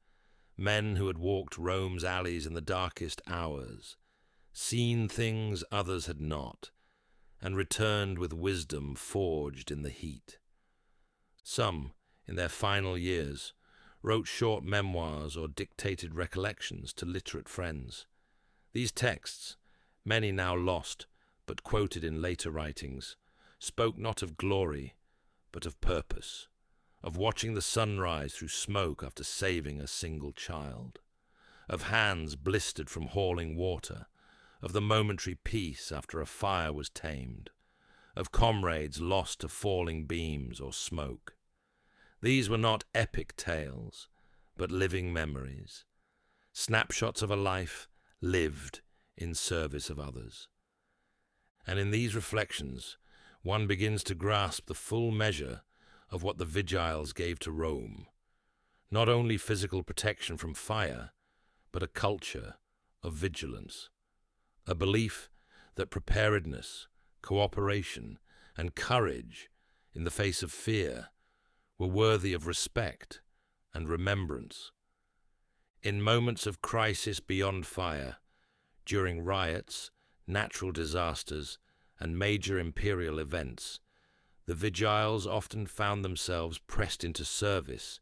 men who had walked Rome's alleys in the darkest hours, seen things others had not, and returned with wisdom forged in the heat. Some, in their final years, wrote short memoirs or dictated recollections to literate friends. These texts, many now lost but quoted in later writings, spoke not of glory, but of purpose, of watching the sun rise through smoke after saving a single child, of hands blistered from hauling water, of the momentary peace after a fire was tamed, of comrades lost to falling beams or smoke. These were not epic tales, but living memories, snapshots of a life lived in service of others. And in these reflections, one begins to grasp the full measure of what the Vigiles gave to Rome. Not only physical protection from fire, but a culture of vigilance, a belief that preparedness, cooperation, and courage in the face of fear were worthy of respect and remembrance. In moments of crisis beyond fire, during riots, natural disasters, and major imperial events, the Vigiles often found themselves pressed into service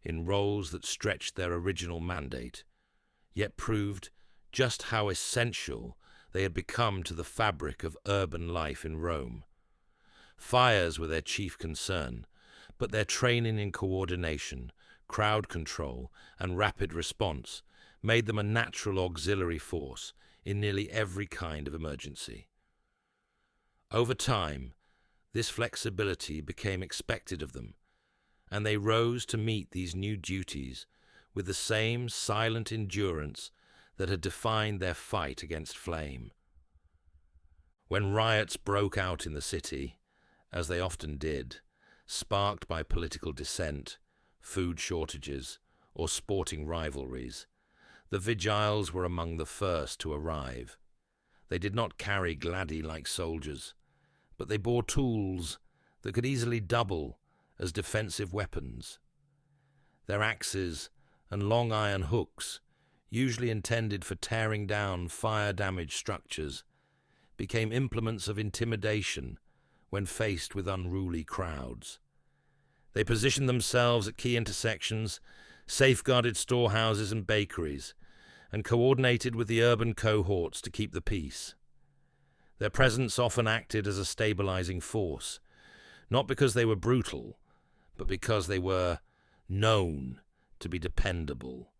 in roles that stretched their original mandate, yet proved just how essential they had become to the fabric of urban life in Rome. Fires were their chief concern, but their training in coordination, crowd control, and rapid response made them a natural auxiliary force in nearly every kind of emergency. Over time, this flexibility became expected of them, and they rose to meet these new duties with the same silent endurance that had defined their fight against flame. When riots broke out in the city, as they often did, sparked by political dissent, food shortages, or sporting rivalries, the Vigiles were among the first to arrive. They did not carry gladi like soldiers, but they bore tools that could easily double as defensive weapons. Their axes and long iron hooks, usually intended for tearing down fire-damaged structures, became implements of intimidation when faced with unruly crowds. They positioned themselves at key intersections, safeguarded storehouses and bakeries, and coordinated with the urban cohorts to keep the peace. Their presence often acted as a stabilizing force, not because they were brutal, but because they were known to be dependable,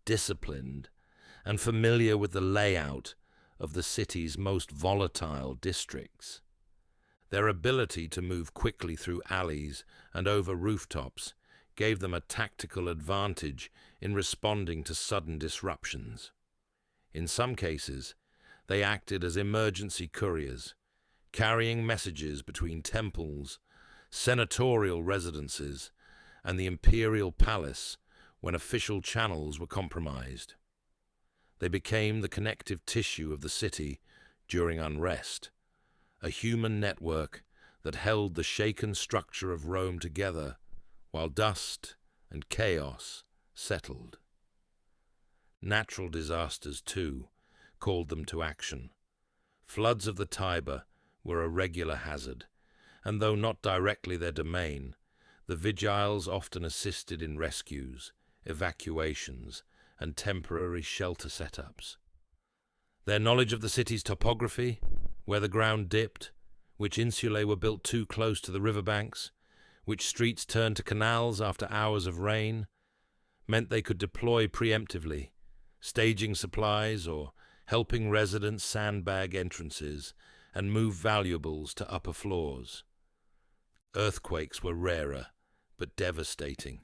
disciplined, and familiar with the layout of the city's most volatile districts. Their ability to move quickly through alleys and over rooftops gave them a tactical advantage in responding to sudden disruptions. In some cases, they acted as emergency couriers, carrying messages between temples, senatorial residences, and the imperial palace when official channels were compromised. They became the connective tissue of the city during unrest, a human network that held the shaken structure of Rome together while dust and chaos settled. Natural disasters, too, called them to action. Floods of the Tiber were a regular hazard, and though not directly their domain, the Vigiles often assisted in rescues, evacuations, and temporary shelter setups. Their knowledge of the city's topography, where the ground dipped, which insulae were built too close to the riverbanks, which streets turned to canals after hours of rain, meant they could deploy preemptively, staging supplies or helping residents sandbag entrances and move valuables to upper floors. Earthquakes were rarer, but devastating.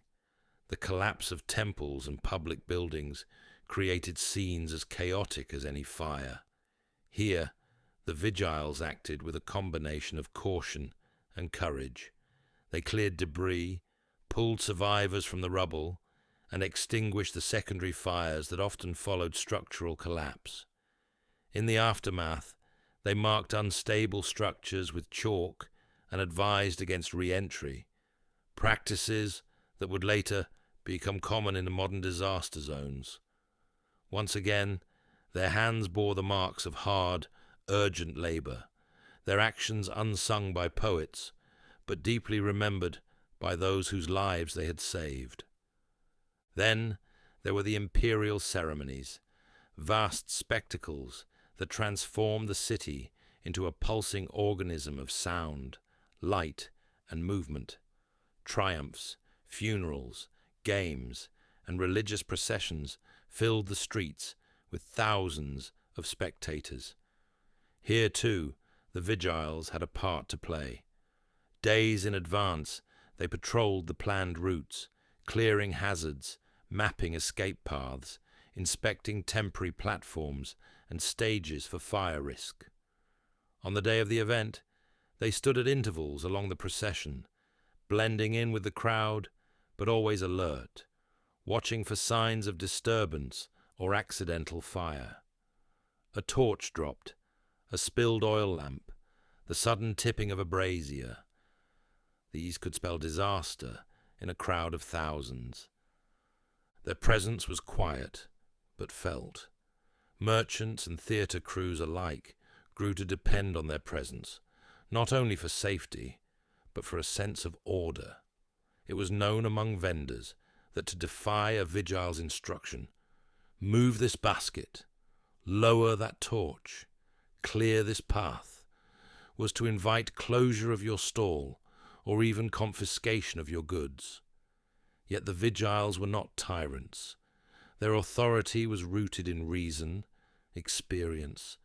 The collapse of temples and public buildings created scenes as chaotic as any fire. Here, the Vigiles acted with a combination of caution and courage. They cleared debris, pulled survivors from the rubble, and extinguished the secondary fires that often followed structural collapse. In the aftermath, they marked unstable structures with chalk and advised against re-entry, practices that would later become common in the modern disaster zones. Once again, their hands bore the marks of hard, urgent labor, their actions unsung by poets, but deeply remembered by those whose lives they had saved. Then there were the imperial ceremonies, vast spectacles that transformed the city into a pulsing organism of sound, light, and movement. Triumphs, funerals, games, and religious processions filled the streets with thousands of spectators. Here, too, the Vigiles had a part to play. Days in advance, they patrolled the planned routes, clearing hazards, mapping escape paths, inspecting temporary platforms and stages for fire risk. On the day of the event, they stood at intervals along the procession, blending in with the crowd, but always alert, watching for signs of disturbance or accidental fire. A torch dropped, a spilled oil lamp, the sudden tipping of a brazier. These could spell disaster in a crowd of thousands. Their presence was quiet, but felt. Merchants and theatre crews alike grew to depend on their presence, not only for safety, but for a sense of order. It was known among vendors that to defy a Vigile's instruction, move this basket, lower that torch, clear this path, was to invite closure of your stall or even confiscation of your goods. Yet the Vigiles were not tyrants. Their authority was rooted in reason, experience,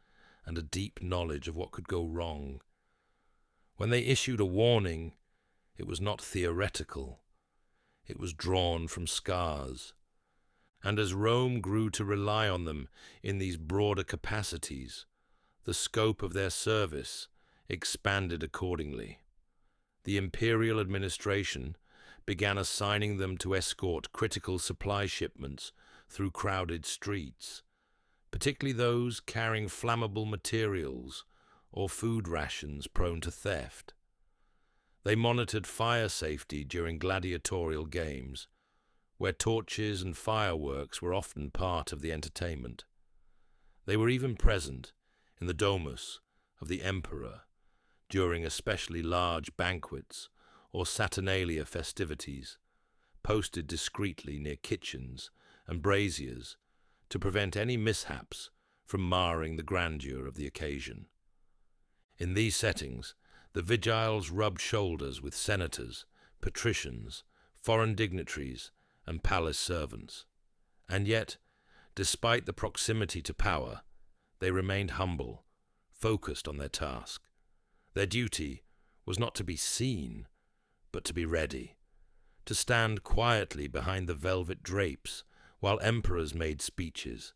and a deep knowledge of what could go wrong. When they issued a warning, it was not theoretical. It was drawn from scars. And as Rome grew to rely on them in these broader capacities, the scope of their service expanded accordingly. The imperial administration began assigning them to escort critical supply shipments through crowded streets, particularly those carrying flammable materials or food rations prone to theft. They monitored fire safety during gladiatorial games, where torches and fireworks were often part of the entertainment. They were even present in the domus of the emperor during especially large banquets or saturnalia festivities, posted discreetly near kitchens and braziers to prevent any mishaps from marring the grandeur of the occasion. In these settings, the Vigiles rubbed shoulders with senators, patricians, foreign dignitaries, and palace servants. And yet, despite the proximity to power, they remained humble, focused on their task. Their duty was not to be seen, but to be ready, to stand quietly behind the velvet drapes while emperors made speeches,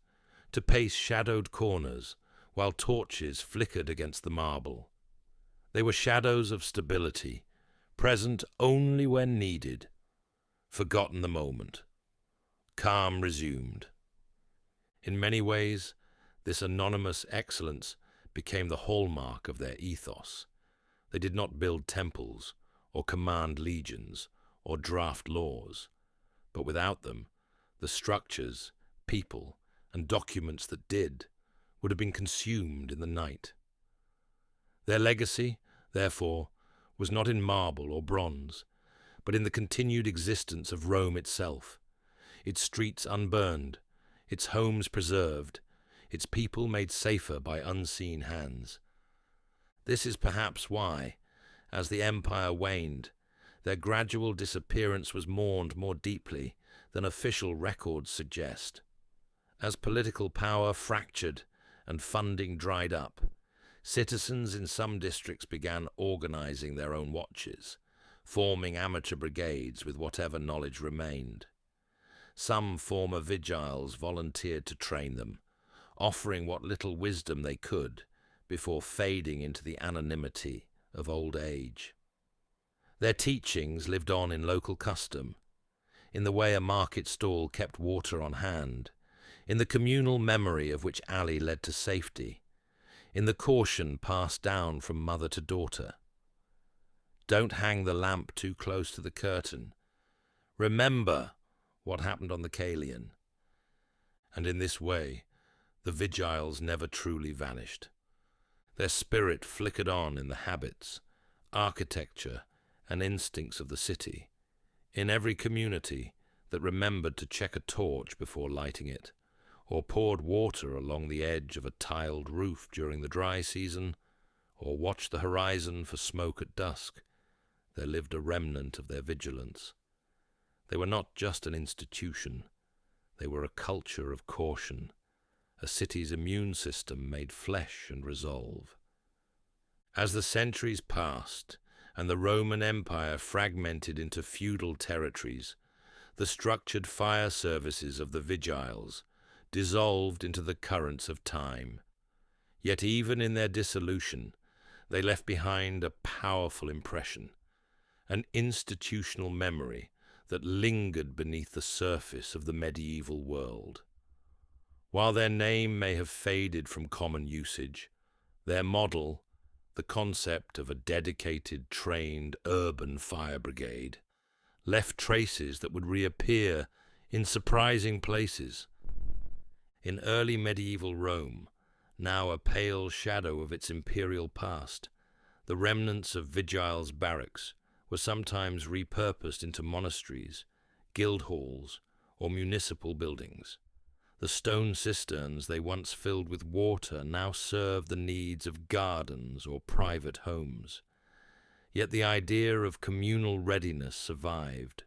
to pace shadowed corners while torches flickered against the marble. They were shadows of stability, present only when needed, forgotten the moment. Calm resumed. In many ways, this anonymous excellence became the hallmark of their ethos. They did not build temples or command legions or draft laws, but without them, the structures, people, and documents that did would have been consumed in the night. Their legacy, therefore, was not in marble or bronze, but in the continued existence of Rome itself, its streets unburned, its homes preserved, its people made safer by unseen hands. This is perhaps why, as the empire waned, their gradual disappearance was mourned more deeply than official records suggest. As political power fractured and funding dried up, citizens in some districts began organizing their own watches, forming amateur brigades with whatever knowledge remained. Some former Vigiles volunteered to train them, offering what little wisdom they could before fading into the anonymity of old age. Their teachings lived on in local custom, in the way a market stall kept water on hand, in the communal memory of which alley led to safety, in the caution passed down from mother to daughter. Don't hang the lamp too close to the curtain. Remember what happened on the Caelian. And in this way, the Vigiles never truly vanished. Their spirit flickered on in the habits, architecture, and instincts of the city, in every community that remembered to check a torch before lighting it, or poured water along the edge of a tiled roof during the dry season, or watched the horizon for smoke at dusk. There lived a remnant of their vigilance. They were not just an institution. They were a culture of caution, a city's immune system made flesh and resolve. As the centuries passed and the Roman Empire fragmented into feudal territories, the structured fire services of the Vigiles dissolved into the currents of time. Yet even in their dissolution, they left behind a powerful impression, an institutional memory that lingered beneath the surface of the medieval world. While their name may have faded from common usage, their model, the concept of a dedicated, trained, urban fire brigade, left traces that would reappear in surprising places. In early medieval Rome, now a pale shadow of its imperial past, the remnants of Vigiles barracks were sometimes repurposed into monasteries, guild halls, or municipal buildings. The stone cisterns they once filled with water now served the needs of gardens or private homes. Yet the idea of communal readiness survived.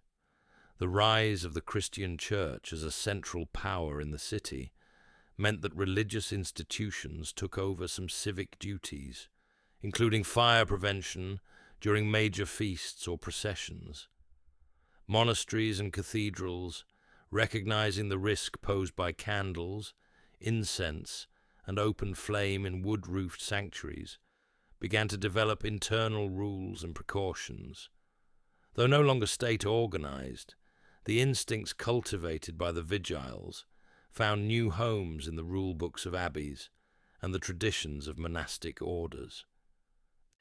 The rise of the Christian Church as a central power in the city meant that religious institutions took over some civic duties, including fire prevention during major feasts or processions. Monasteries and cathedrals, recognizing the risk posed by candles, incense, and open flame in wood-roofed sanctuaries, began to develop internal rules and precautions. Though no longer state-organized, the instincts cultivated by the Vigiles found new homes in the rule-books of abbeys and the traditions of monastic orders.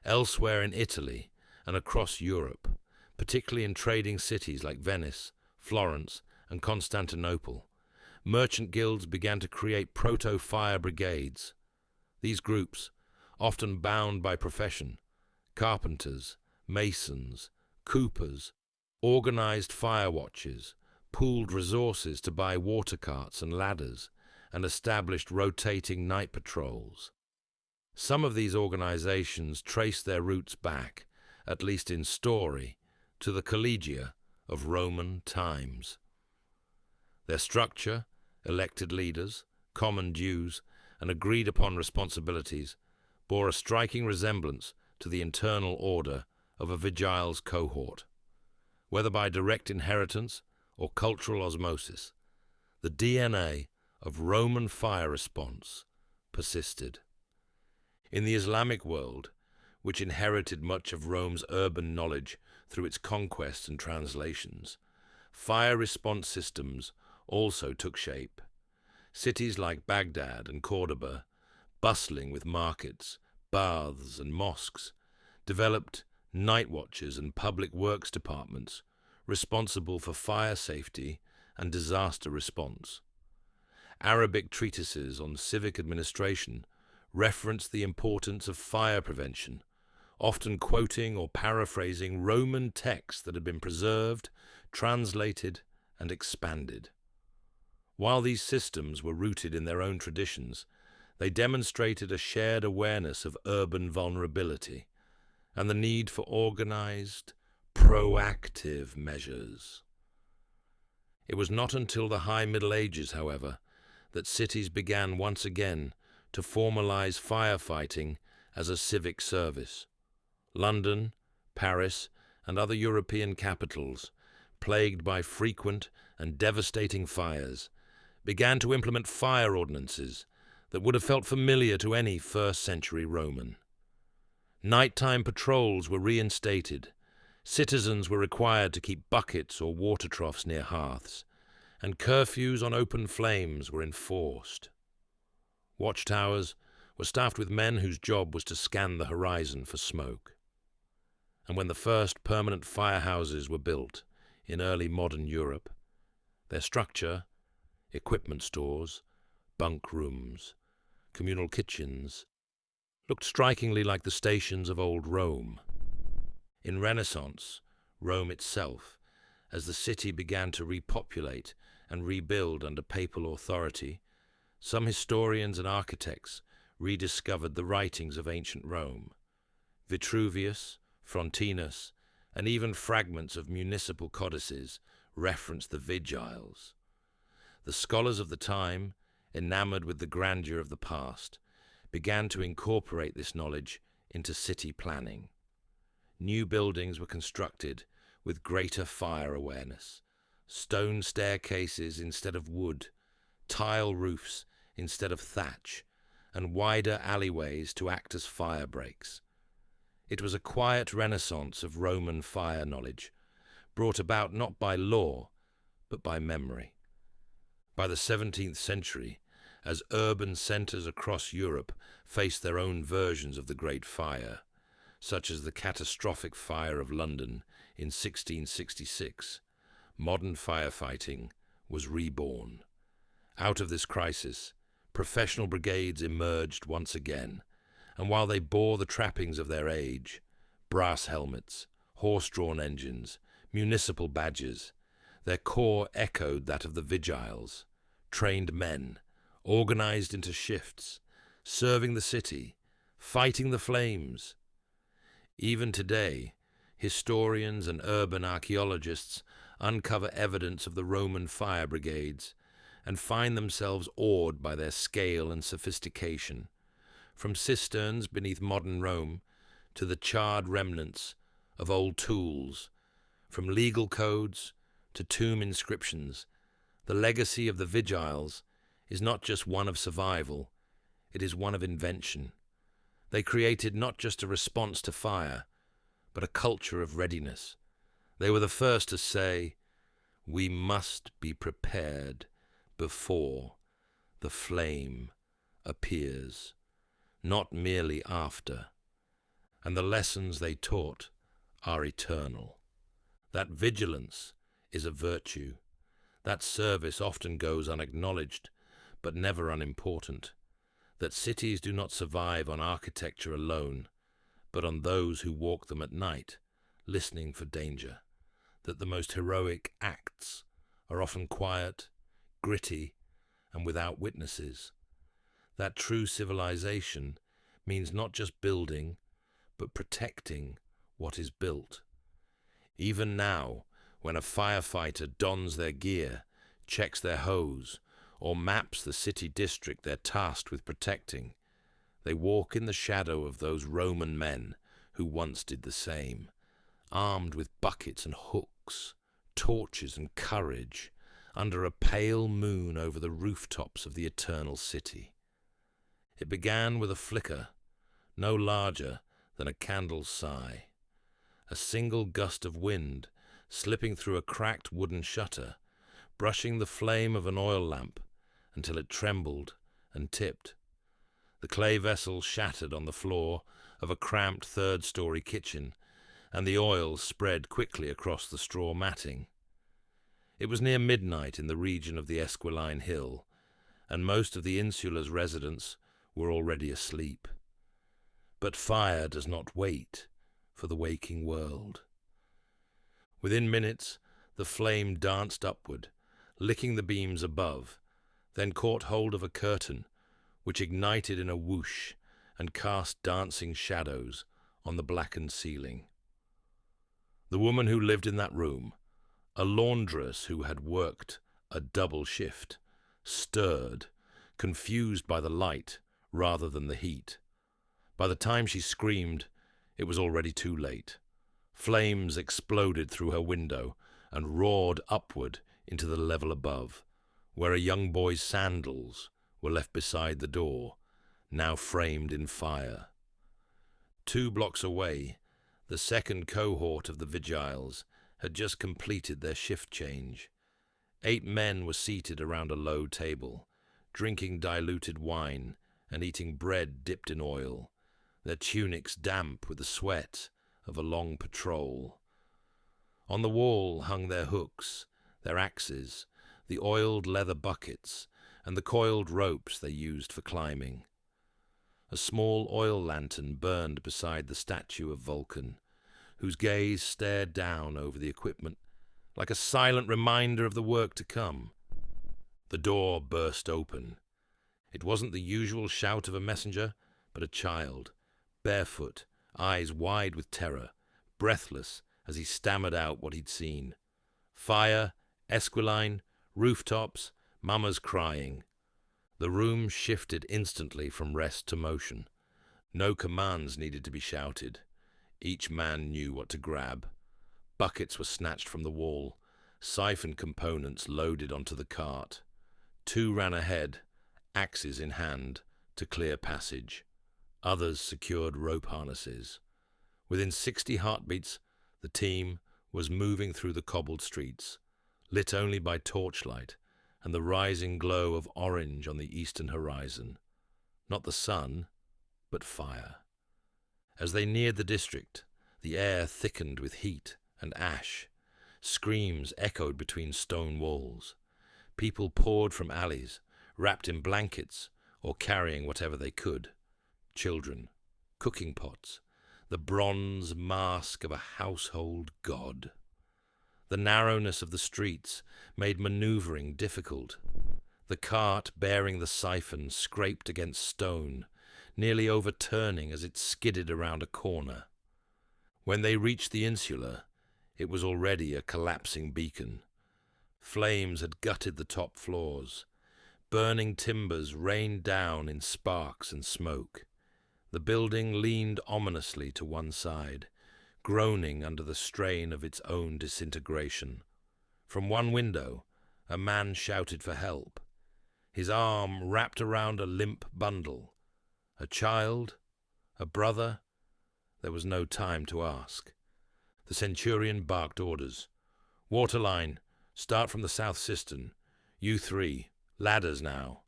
Elsewhere in Italy and across Europe, particularly in trading cities like Venice, Florence, and Constantinople, merchant guilds began to create proto-fire brigades. These groups, often bound by profession, carpenters, masons, coopers, organized fire watches, pooled resources to buy water carts and ladders, and established rotating night patrols. Some of these organizations traced their roots back, at least in story, to the collegia of Roman times. Their structure, elected leaders, common dues, and agreed-upon responsibilities bore a striking resemblance to the internal order of a Vigiles cohort. Whether by direct inheritance or cultural osmosis, the DNA of Roman fire response persisted. In the Islamic world, which inherited much of Rome's urban knowledge through its conquests and translations, fire response systems also took shape. Cities like Baghdad and Cordoba, bustling with markets, baths, and mosques, developed night watches and public works departments responsible for fire safety and disaster response. Arabic treatises on civic administration reference the importance of fire prevention, often quoting or paraphrasing Roman texts that had been preserved, translated, and expanded. While these systems were rooted in their own traditions, they demonstrated a shared awareness of urban vulnerability and the need for organized, proactive measures. It was not until the High Middle Ages, however, that cities began once again to formalize firefighting as a civic service. London, Paris, and other European capitals, plagued by frequent and devastating fires, began to implement fire ordinances that would have felt familiar to any first-century Roman. Nighttime patrols were reinstated, citizens were required to keep buckets or water troughs near hearths, and curfews on open flames were enforced. Watchtowers were staffed with men whose job was to scan the horizon for smoke. And when the first permanent firehouses were built in early modern Europe, their structure, equipment stores, bunk rooms, communal kitchens, looked strikingly like the stations of old Rome. In Renaissance, Rome itself, as the city began to repopulate and rebuild under papal authority, some historians and architects rediscovered the writings of ancient Rome. Vitruvius, Frontinus, and even fragments of municipal codices reference the Vigiles. The scholars of the time, enamored with the grandeur of the past, began to incorporate this knowledge into city planning. New buildings were constructed with greater fire awareness, stone staircases instead of wood, tile roofs instead of thatch, and wider alleyways to act as fire breaks. It was a quiet renaissance of Roman fire knowledge, brought about not by law, but by memory. By the 17th century, as urban centres across Europe faced their own versions of the Great Fire, such as the catastrophic fire of London in 1666, modern firefighting was reborn. Out of this crisis, professional brigades emerged once again, and while they bore the trappings of their age, brass helmets, horse-drawn engines, municipal badges, their core echoed that of the Vigiles, trained men, organized into shifts, serving the city, fighting the flames. Even today, historians and urban archaeologists uncover evidence of the Roman fire brigades and find themselves awed by their scale and sophistication, from cisterns beneath modern Rome to the charred remnants of old tools, from legal codes to tomb inscriptions. The legacy of the Vigiles is not just one of survival, it is one of invention. They created not just a response to fire, but a culture of readiness. They were the first to say, "We must be prepared before the flame appears, not merely after." And the lessons they taught are eternal. That vigilance is a virtue. That service often goes unacknowledged, but never unimportant. That cities do not survive on architecture alone, but on those who walk them at night, listening for danger. That the most heroic acts are often quiet, gritty, and without witnesses. That true civilization means not just building, but protecting what is built. Even now, when a firefighter dons their gear, checks their hose, or maps the city district they're tasked with protecting, they walk in the shadow of those Roman men who once did the same, armed with buckets and hooks, torches and courage, under a pale moon over the rooftops of the eternal city. It began with a flicker, no larger than a candle's sigh. A single gust of wind slipping through a cracked wooden shutter, brushing the flame of an oil lamp until it trembled and tipped. The clay vessel shattered on the floor of a cramped third-story kitchen, and the oil spread quickly across the straw matting. It was near midnight in the region of the Esquiline Hill, and most of the insula's residents were already asleep. But fire does not wait for the waking world. Within minutes, the flame danced upward, licking the beams above, then caught hold of a curtain, which ignited in a whoosh and cast dancing shadows on the blackened ceiling. The woman who lived in that room, a laundress who had worked a double shift, stirred, confused by the light rather than the heat. By the time she screamed, it was already too late. Flames exploded through her window and roared upward into the level above, where a young boy's sandals were left beside the door, now framed in fire. 2 blocks away, the second cohort of the Vigiles had just completed their shift change. 8 men were seated around a low table, drinking diluted wine and eating bread dipped in oil, their tunics damp with the sweat of a long patrol. On the wall hung their hooks, their axes, the oiled leather buckets, and the coiled ropes they used for climbing. A small oil lantern burned beside the statue of Vulcan, whose gaze stared down over the equipment like a silent reminder of the work to come. The door burst open. It wasn't the usual shout of a messenger, but a child, barefoot, eyes wide with terror, breathless as he stammered out what he'd seen. Fire, Esquiline, rooftops, mamas crying. The room shifted instantly from rest to motion. No commands needed to be shouted. Each man knew what to grab. Buckets were snatched from the wall, siphon components loaded onto the cart. 2 ran ahead, axes in hand, to clear passage. Others secured rope harnesses. Within 60 heartbeats, the team was moving through the cobbled streets, lit only by torchlight and the rising glow of orange on the eastern horizon. Not the sun, but fire. As they neared the district, the air thickened with heat and ash. Screams echoed between stone walls. People poured from alleys, wrapped in blankets or carrying whatever they could. Children, cooking pots, the bronze mask of a household god. The narrowness of the streets made maneuvering difficult. The cart bearing the siphon scraped against stone, nearly overturning as it skidded around a corner. When they reached the insula, it was already a collapsing beacon. Flames had gutted the top floors. Burning timbers rained down in sparks and smoke. The building leaned ominously to one side, groaning under the strain of its own disintegration. From one window, a man shouted for help. His arm wrapped around a limp bundle. A child? A brother? There was no time to ask. The centurion barked orders. Waterline, start from the south cistern. You three, ladders now.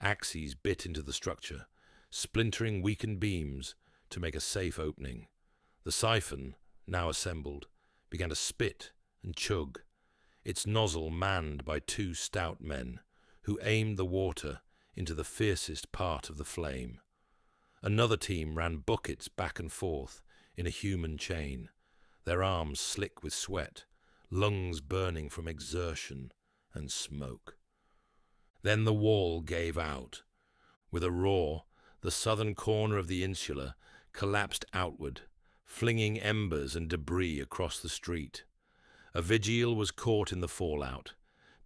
Axes bit into the structure, splintering weakened beams to make a safe opening. The siphon, now assembled, began to spit and chug, its nozzle manned by two stout men, who aimed the water into the fiercest part of the flame. Another team ran buckets back and forth in a human chain, their arms slick with sweat, lungs burning from exertion and smoke. Then the wall gave out. With a roar, the southern corner of the insula collapsed outward, flinging embers and debris across the street. A Vigile was caught in the fallout,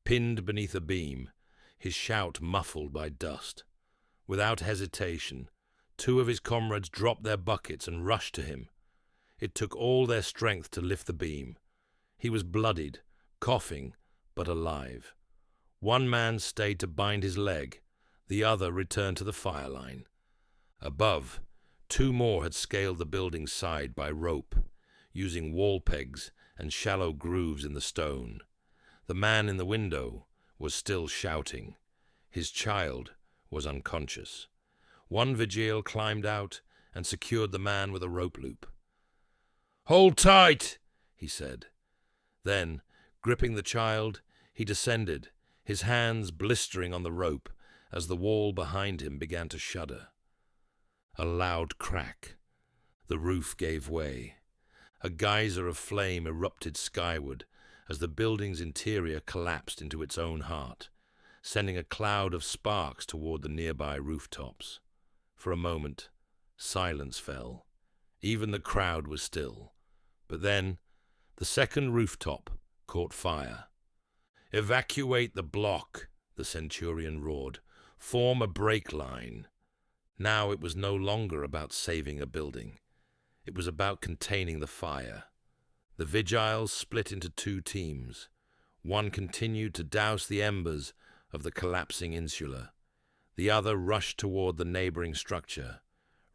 pinned beneath a beam, his shout muffled by dust. Without hesitation, two of his comrades dropped their buckets and rushed to him. It took all their strength to lift the beam. He was bloodied, coughing, but alive. One man stayed to bind his leg, the other returned to the fire line. Above, two more had scaled the building's side by rope, using wall pegs and shallow grooves in the stone. The man in the window was still shouting. His child was unconscious. One Vigile climbed out and secured the man with a rope loop. "Hold tight," he said. Then, gripping the child, he descended, his hands blistering on the rope as the wall behind him began to shudder. A loud crack. The roof gave way. A geyser of flame erupted skyward as the building's interior collapsed into its own heart, sending a cloud of sparks toward the nearby rooftops. For a moment, silence fell. Even the crowd was still. But then, the second rooftop caught fire. "Evacuate the block," the centurion roared. "Form a break line." Now it was no longer about saving a building. It was about containing the fire. The Vigiles split into two teams. One continued to douse the embers of the collapsing insula. The other rushed toward the neighboring structure,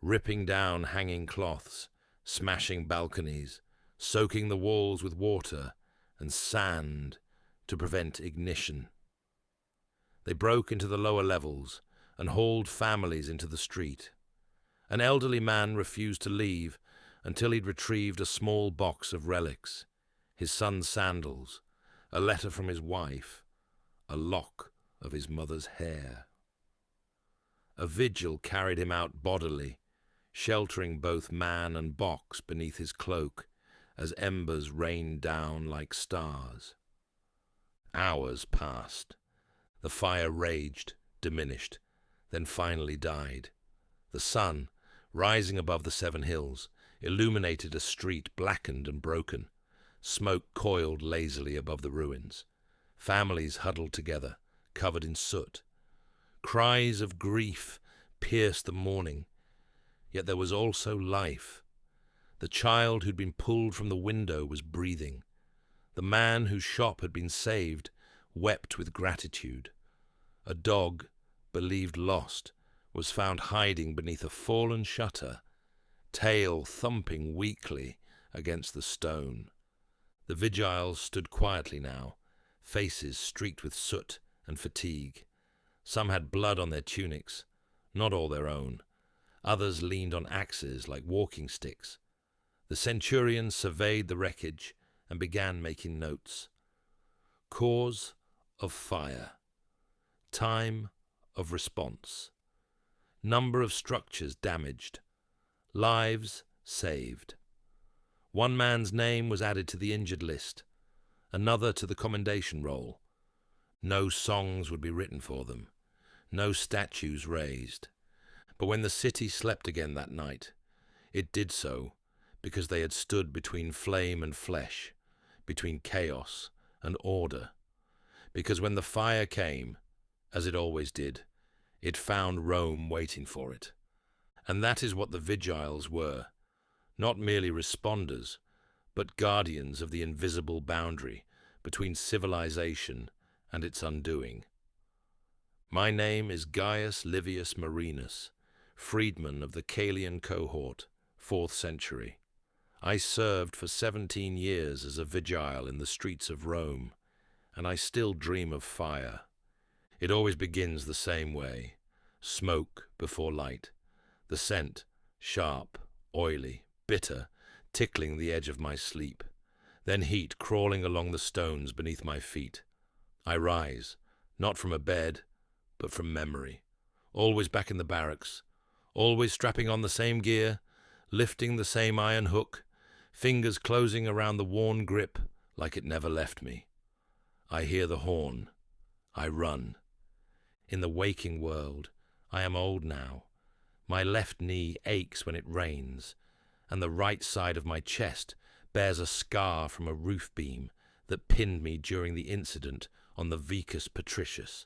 ripping down hanging cloths, smashing balconies, soaking the walls with water and sand to prevent ignition. They broke into the lower levels and hauled families into the street. An elderly man refused to leave until he'd retrieved a small box of relics, his son's sandals, a letter from his wife, a lock of his mother's hair. A vigil carried him out bodily, sheltering both man and box beneath his cloak as embers rained down like stars. Hours passed. The fire raged, diminished, then finally died. The sun, rising above the 7 hills, illuminated a street blackened and broken. Smoke coiled lazily above the ruins. Families huddled together, covered in soot. Cries of grief pierced the morning, yet there was also life. The child who'd been pulled from the window was breathing. The man whose shop had been saved wept with gratitude. A dog, believed lost, was found hiding beneath a fallen shutter, tail thumping weakly against the stone. The Vigiles stood quietly now, faces streaked with soot and fatigue. Some had blood on their tunics, not all their own. Others leaned on axes like walking sticks. The centurion surveyed the wreckage and began making notes. Cause of fire. Time of response. Number of structures damaged. Lives saved. One man's name was added to the injured list, another to the commendation roll. No songs would be written for them, no statues raised. But when the city slept again that night, it did so because they had stood between flame and flesh, between chaos and order. Because when the fire came, as it always did, it found Rome waiting for it. And that is what the Vigiles were, not merely responders, but guardians of the invisible boundary between civilization and its undoing. My name is Gaius Livius Marinus, freedman of the Calian cohort, 4th century. I served for 17 years as a Vigile in the streets of Rome, and I still dream of fire. It always begins the same way, smoke before light, the scent, sharp, oily, bitter, tickling the edge of my sleep, then heat crawling along the stones beneath my feet. I rise, not from a bed, but from memory, always back in the barracks, always strapping on the same gear, lifting the same iron hook, fingers closing around the worn grip like it never left me. I hear the horn. I run. In the waking world, I am old now. My left knee aches when it rains, and the right side of my chest bears a scar from a roof beam that pinned me during the incident on the Vicus Patricius.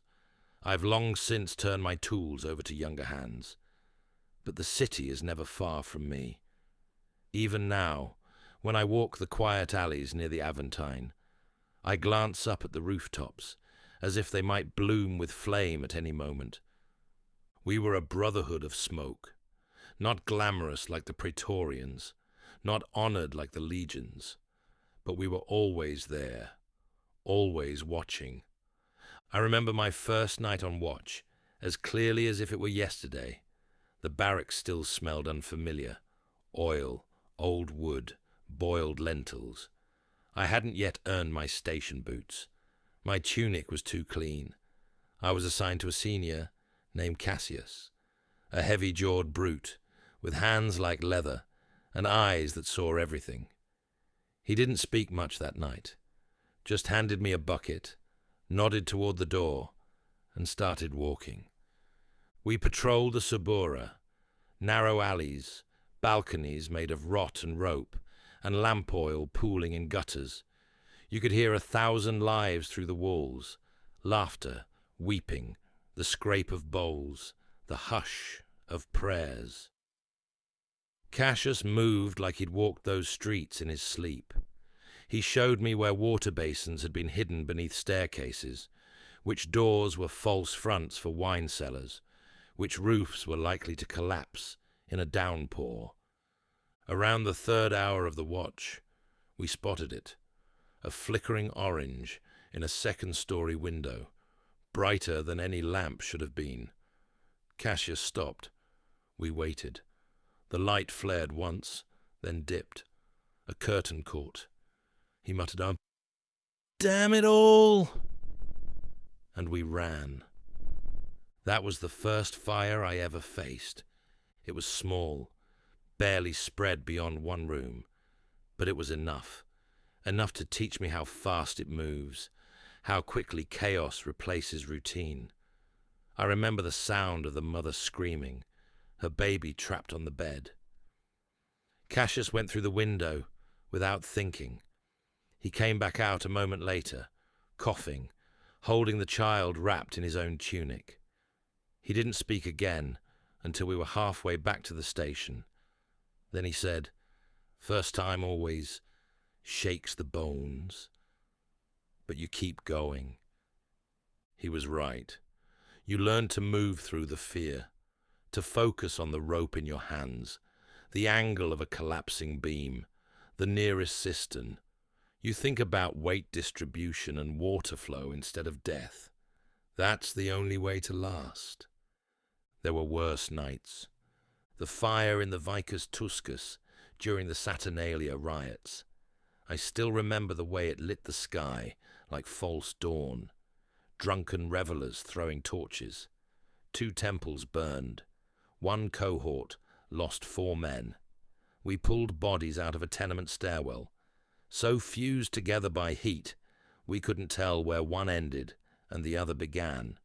I've long since turned my tools over to younger hands. But the city is never far from me. Even now, when I walk the quiet alleys near the Aventine, I glance up at the rooftops, as if they might bloom with flame at any moment. We were a brotherhood of smoke, not glamorous like the Praetorians, not honored like the legions, but we were always there, always watching. I remember my first night on watch, as clearly as if it were yesterday. The barracks still smelled unfamiliar. Oil, old wood, boiled lentils. I hadn't yet earned my station boots. My tunic was too clean. I was assigned to a senior named Cassius, a heavy-jawed brute, with hands like leather and eyes that saw everything. He didn't speak much that night, just handed me a bucket, nodded toward the door, and started walking. We patrolled the Subura, narrow alleys, balconies made of rot and rope, and lamp oil pooling in gutters. You could hear 1,000 lives through the walls, laughter, weeping, the scrape of bowls, the hush of prayers. Cassius moved like he'd walked those streets in his sleep. He showed me where water basins had been hidden beneath staircases, which doors were false fronts for wine cellars, which roofs were likely to collapse in a downpour. Around the 3rd hour of the watch, we spotted it, a flickering orange in a 2nd-story window, brighter than any lamp should have been. Cassius stopped. We waited. The light flared once, then dipped. A curtain caught. He muttered, "Damn it all!" And we ran. That was the first fire I ever faced. It was small, barely spread beyond one room, but it was enough to teach me how fast it moves, how quickly chaos replaces routine. I remember the sound of the mother screaming, her baby trapped on the bed. Cassius went through the window without thinking. He came back out a moment later, coughing, holding the child wrapped in his own tunic. He didn't speak again until we were halfway back to the station. Then he said, "First time always shakes the bones, but you keep going." He was right. You learn to move through the fear, to focus on the rope in your hands, the angle of a collapsing beam, the nearest cistern. You think about weight distribution and water flow instead of death. That's the only way to last. There were worse nights. The fire in the Vicus Tuscus during the Saturnalia riots. I still remember the way it lit the sky like false dawn. Drunken revelers throwing torches. 2 temples burned. 1 cohort lost 4 men. We pulled bodies out of a tenement stairwell, so fused together by heat we couldn't tell where one ended and the other began.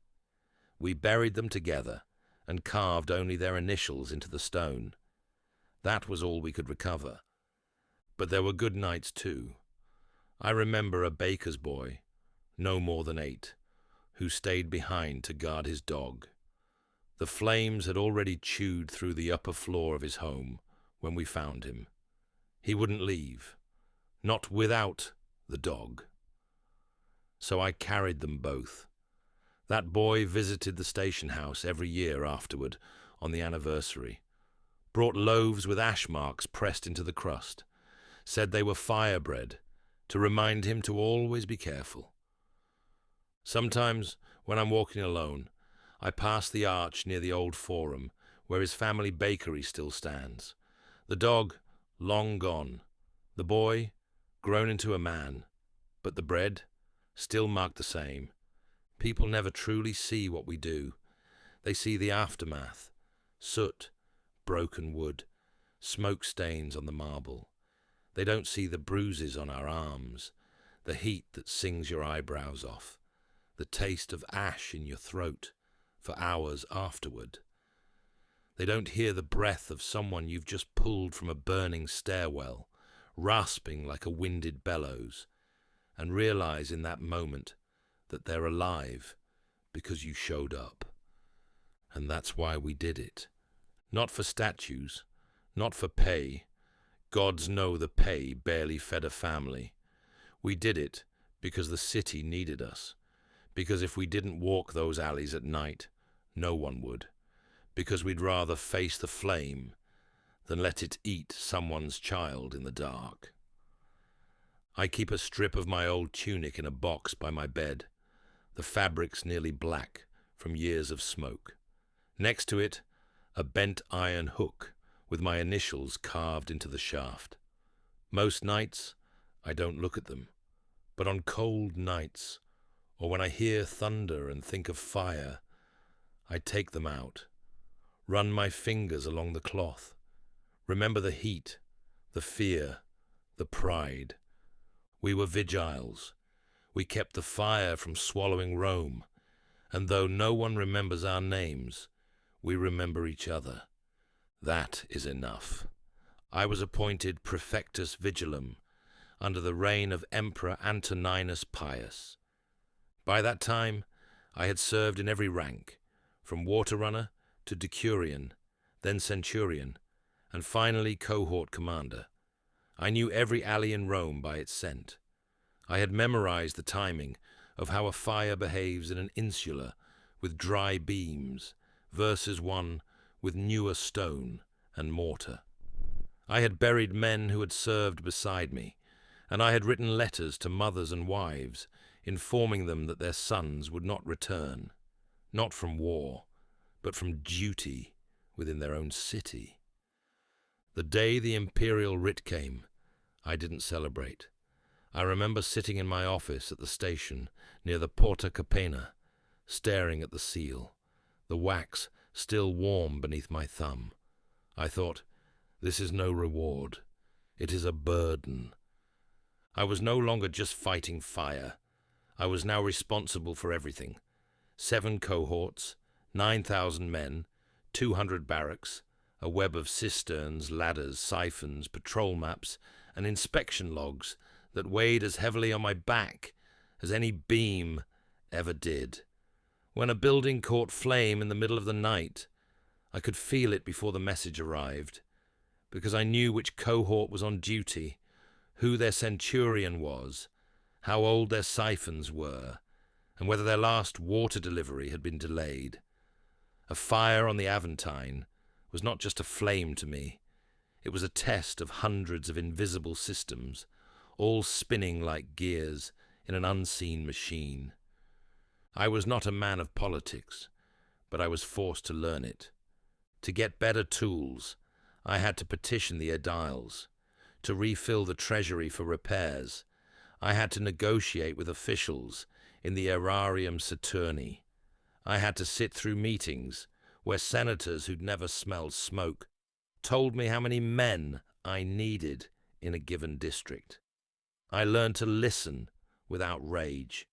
We buried them together and carved only their initials into the stone. That was all we could recover. But there were good nights too. I remember a baker's boy, no more than 8, who stayed behind to guard his dog. The flames had already chewed through the upper floor of his home when we found him. He wouldn't leave, not without the dog. So I carried them both. That boy visited the station house every year afterward on the anniversary, brought loaves with ash marks pressed into the crust, said they were fire bread, to remind him to always be careful. Sometimes, when I'm walking alone, I pass the arch near the old forum, where his family bakery still stands. The dog, long gone. The boy, grown into a man. But the bread, still marked the same. People never truly see what we do. They see the aftermath. Soot, broken wood, smoke stains on the marble. They don't see the bruises on our arms, the heat that sings your eyebrows off, the taste of ash in your throat for hours afterward. They don't hear the breath of someone you've just pulled from a burning stairwell, rasping like a winded bellows, and realize in that moment that they're alive because you showed up. And that's why we did it. Not for statues, not for pay. Gods know the pay barely fed a family. We did it because the city needed us. Because if we didn't walk those alleys at night, no one would. Because we'd rather face the flame than let it eat someone's child in the dark. I keep a strip of my old tunic in a box by my bed. The fabric's nearly black from years of smoke. Next to it, a bent iron hook with my initials carved into the shaft. Most nights, I don't look at them. But on cold nights, or when I hear thunder and think of fire, I take them out, run my fingers along the cloth, remember the heat, the fear, the pride. We were Vigiles. We kept the fire from swallowing Rome, and though no one remembers our names, we remember each other. That is enough. I was appointed Praefectus Vigilum under the reign of Emperor Antoninus Pius. By that time, I had served in every rank, from water runner to decurion, then centurion, and finally cohort commander. I knew every alley in Rome by its scent. I had memorized the timing of how a fire behaves in an insula with dry beams versus one with newer stone and mortar. I had buried men who had served beside me, and I had written letters to mothers and wives informing them that their sons would not return, not from war, but from duty within their own city. The day the imperial writ came, I didn't celebrate. I remember sitting in my office at the station near the Porta Capena, staring at the seal, the wax still warm beneath my thumb. I thought, this is no reward. It is a burden. I was no longer just fighting fire. I was now responsible for everything. 7 cohorts, 9,000 men, 200 barracks, a web of cisterns, ladders, siphons, patrol maps, and inspection logs that weighed as heavily on my back as any beam ever did. When a building caught flame in the middle of the night, I could feel it before the message arrived, because I knew which cohort was on duty, who their centurion was, how old their siphons were, and whether their last water delivery had been delayed. A fire on the Aventine was not just a flame to me. It was a test of hundreds of invisible systems, all spinning like gears in an unseen machine. I was not a man of politics, but I was forced to learn it. To get better tools, I had to petition the aediles. To refill the treasury for repairs, I had to negotiate with officials in the aerarium Saturni. I had to sit through meetings where senators who'd never smelled smoke told me how many men I needed in a given district. I learned to listen without rage.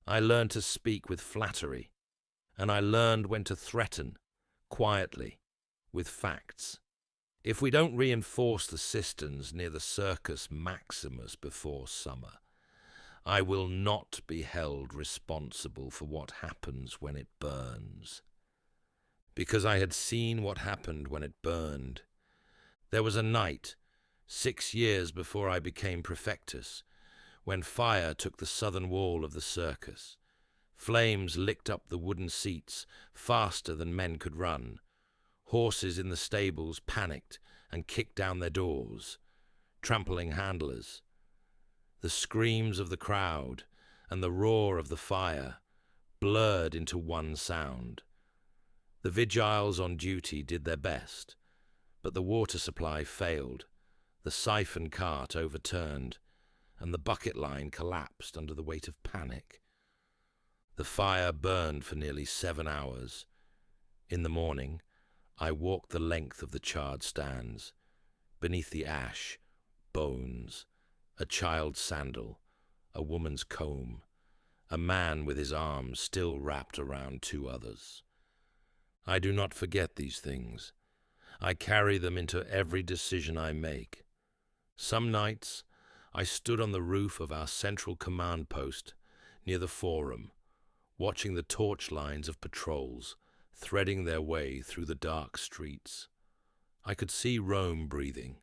I learned to speak with flattery. And I learned when to threaten, quietly, with facts. If we don't reinforce the cisterns near the Circus Maximus before summer, I will not be held responsible for what happens when it burns. Because I had seen what happened when it burned. There was a night, 6 years before I became prefectus, when fire took the southern wall of the circus. Flames licked up the wooden seats faster than men could run. Horses in the stables panicked and kicked down their doors, trampling handlers. The screams of the crowd and the roar of the fire blurred into one sound. The Vigiles on duty did their best, but the water supply failed, the siphon cart overturned, and the bucket line collapsed under the weight of panic. The fire burned for nearly 7 hours. In the morning, I walked the length of the charred stands. Beneath the ash, bones, a child's sandal, a woman's comb, a man with his arms still wrapped around 2 others. I do not forget these things. I carry them into every decision I make. Some nights, I stood on the roof of our central command post near the Forum, watching the torch lines of patrols threading their way through the dark streets. I could see Rome breathing,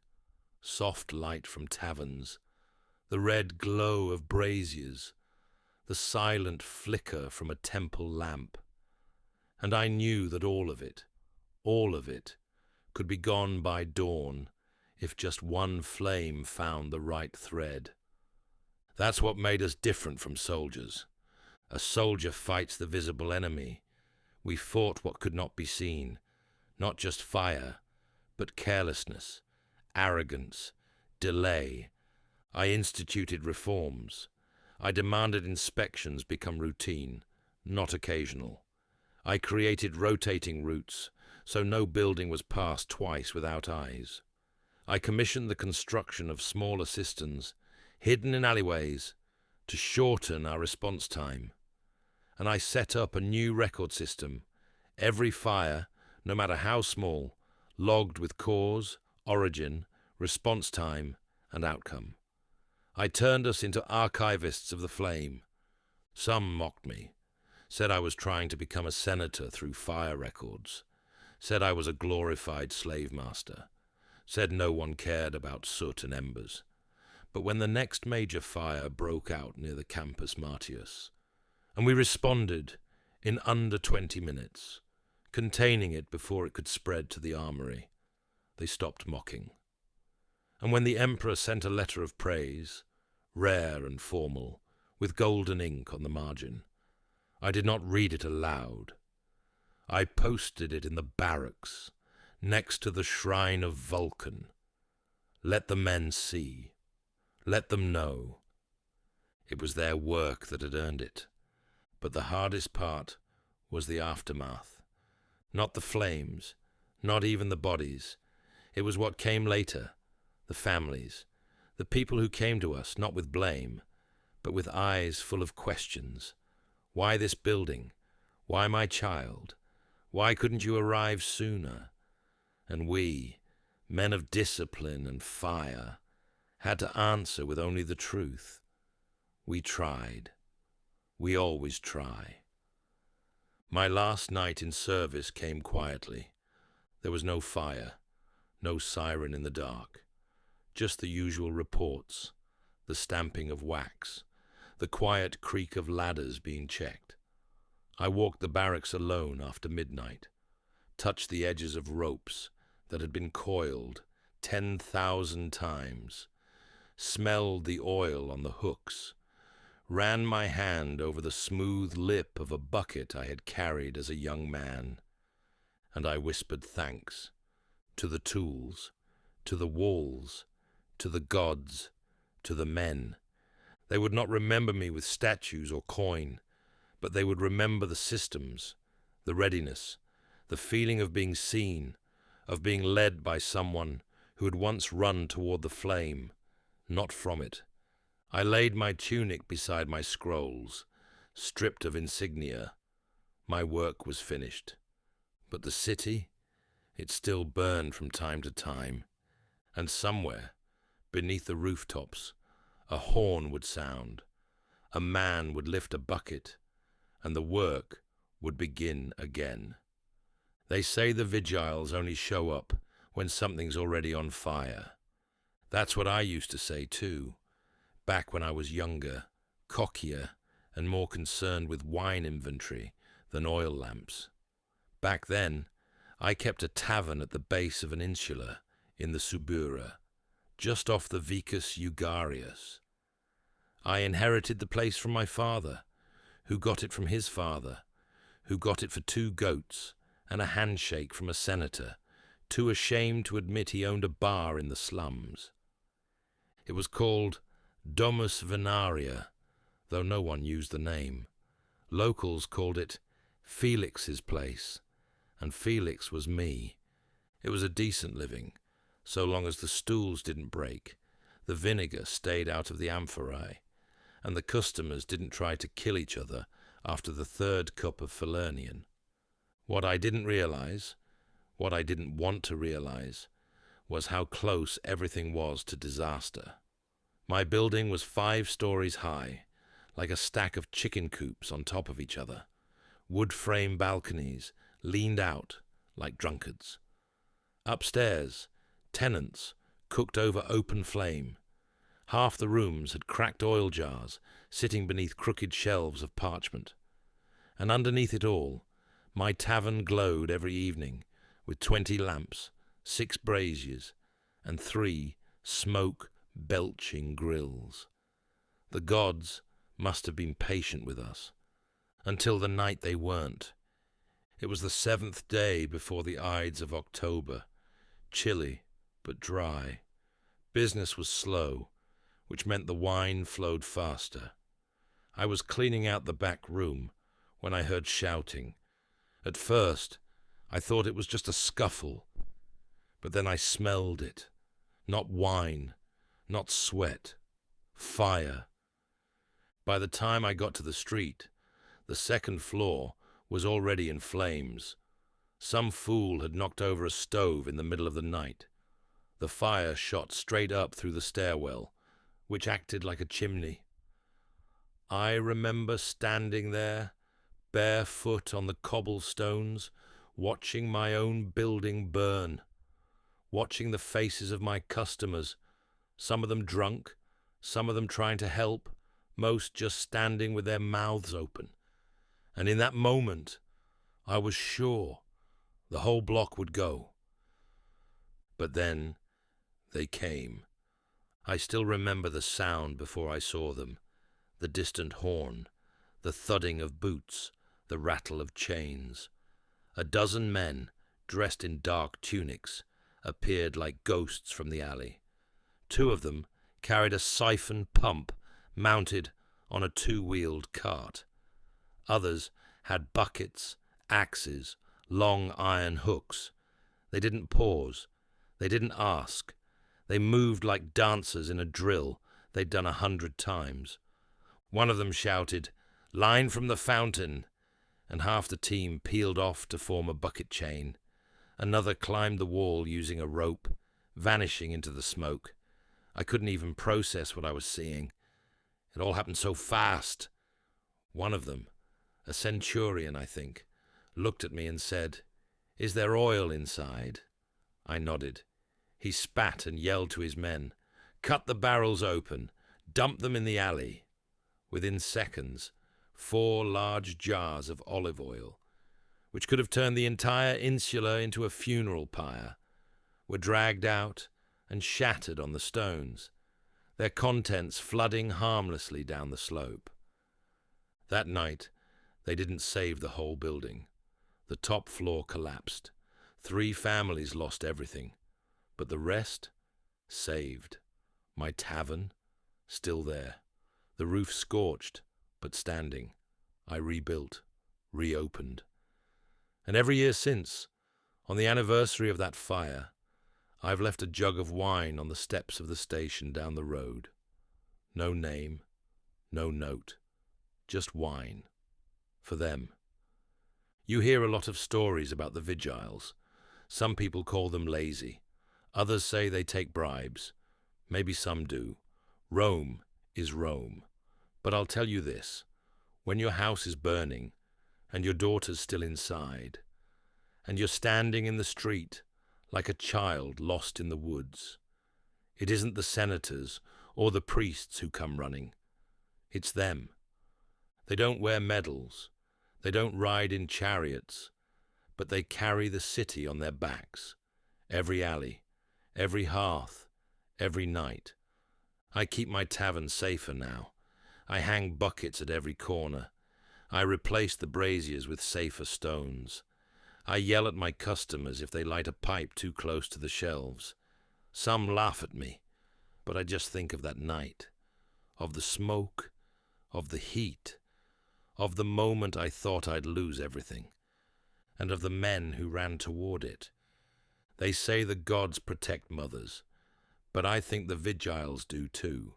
soft light from taverns, the red glow of braziers, the silent flicker from a temple lamp. And I knew that all of it, could be gone by dawn if just one flame found the right thread. That's what made us different from soldiers. A soldier fights the visible enemy. We fought what could not be seen, not just fire, but carelessness, arrogance, delay. I instituted reforms. I demanded inspections become routine, not occasional. I created rotating routes, so no building was passed twice without eyes. I commissioned the construction of smaller cisterns, hidden in alleyways, to shorten our response time. And I set up a new record system. Every fire, no matter how small, logged with cause, origin, response time, and outcome. I turned us into archivists of the flame. Some mocked me, said I was trying to become a senator through fire records, said I was a glorified slave master, said no one cared about soot and embers. But when the next major fire broke out near the Campus Martius, and we responded in under 20 minutes, containing it before it could spread to the armory, they stopped mocking. And when the emperor sent a letter of praise, rare and formal, with golden ink on the margin, I did not read it aloud. I posted it in the barracks, next to the shrine of Vulcan. Let the men see. Let them know. It was their work that had earned it. But the hardest part was the aftermath. Not the flames, not even the bodies. It was what came later, the families, the people who came to us not with blame, but with eyes full of questions. Why this building? Why my child? Why couldn't you arrive sooner? And we, men of discipline and fire, had to answer with only the truth. We tried. We always try. My last night in service came quietly. There was no fire, no siren in the dark, just the usual reports, the stamping of wax, the quiet creak of ladders being checked. I walked the barracks alone after midnight, touched the edges of ropes that had been coiled 10,000 times, smelled the oil on the hooks, ran my hand over the smooth lip of a bucket I had carried as a young man, and I whispered thanks to the tools, to the walls, to the gods, to the men. They would not remember me with statues or coin, but they would remember the systems, the readiness, the feeling of being seen, of being led by someone who had once run toward the flame, not from it. I laid my tunic beside my scrolls, stripped of insignia. My work was finished. But the city, it still burned from time to time, and somewhere, beneath the rooftops, a horn would sound, a man would lift a bucket, and the work would begin again. They say the Vigiles only show up when something's already on fire. That's what I used to say too, back when I was younger, cockier, and more concerned with wine inventory than oil lamps. Back then, I kept a tavern at the base of an insula in the Subura, just off the Vicus Eugarius. I inherited the place from my father, who got it from his father, who got it for 2 goats and a handshake from a senator, too ashamed to admit he owned a bar in the slums. It was called Domus Venaria, though no one used the name. Locals called it Felix's place, and Felix was me. It was a decent living, so long as the stools didn't break, the vinegar stayed out of the amphorae, and the customers didn't try to kill each other after the 3rd cup of Falernian. What I didn't realize, what I didn't want to realize, was how close everything was to disaster. My building was 5 stories high, like a stack of chicken coops on top of each other. Wood frame balconies leaned out like drunkards. Upstairs, tenants cooked over open flame. Half the rooms had cracked oil jars sitting beneath crooked shelves of parchment. And underneath it all, my tavern glowed every evening with 20 lamps, 6 braziers, and 3 smoke-belching grills. The gods must have been patient with us, until the night they weren't. It was the 7th day before the Ides of October, chilly but dry. Business was slow, which meant the wine flowed faster. I was cleaning out the back room when I heard shouting. At first, I thought it was just a scuffle, but then I smelled it. Not wine, not sweat, fire. By the time I got to the street, the 2nd floor was already in flames. Some fool had knocked over a stove in the middle of the night. The fire shot straight up through the stairwell, which acted like a chimney. I remember standing there, barefoot on the cobblestones, watching my own building burn, watching the faces of my customers, some of them drunk, some of them trying to help, most just standing with their mouths open. And in that moment, I was sure the whole block would go. But then they came. I still remember the sound before I saw them, the distant horn, the thudding of boots, the rattle of chains. A dozen men, dressed in dark tunics, appeared like ghosts from the alley. 2 of them carried a siphon pump mounted on a 2-wheeled cart. Others had buckets, axes, long iron hooks. They didn't pause. They didn't ask. They moved like dancers in a drill they'd done 100 times. One of them shouted, "Line from the fountain," and half the team peeled off to form a bucket chain. Another climbed the wall using a rope, vanishing into the smoke. I couldn't even process what I was seeing. It all happened so fast. One of them, a centurion, I think, looked at me and said, "Is there oil inside?" I nodded. He spat and yelled to his men, "Cut the barrels open, dump them in the alley." Within seconds, 4 large jars of olive oil, which could have turned the entire insula into a funeral pyre, were dragged out and shattered on the stones, their contents flooding harmlessly down the slope. That night, they didn't save the whole building. The top floor collapsed. 3 families lost everything, but the rest saved. My tavern, still there. The roof scorched, but standing. I rebuilt, reopened. And every year since, on the anniversary of that fire, I've left a jug of wine on the steps of the station down the road. No name, no note, just wine. For them. You hear a lot of stories about the Vigiles. Some people call them lazy. Others say they take bribes. Maybe some do. Rome is Rome. But I'll tell you this. When your house is burning, and your daughter's still inside, and you're standing in the street like a child lost in the woods, it isn't the senators or the priests who come running. It's them. They don't wear medals. They don't ride in chariots, but they carry the city on their backs, every alley, every hearth, every night. I keep my tavern safer now. I hang buckets at every corner. I replace the braziers with safer stones. I yell at my customers if they light a pipe too close to the shelves. Some laugh at me, but I just think of that night, of the smoke, of the heat, of the moment I thought I'd lose everything, and of the men who ran toward it. They say the gods protect mothers, but I think the Vigiles do too.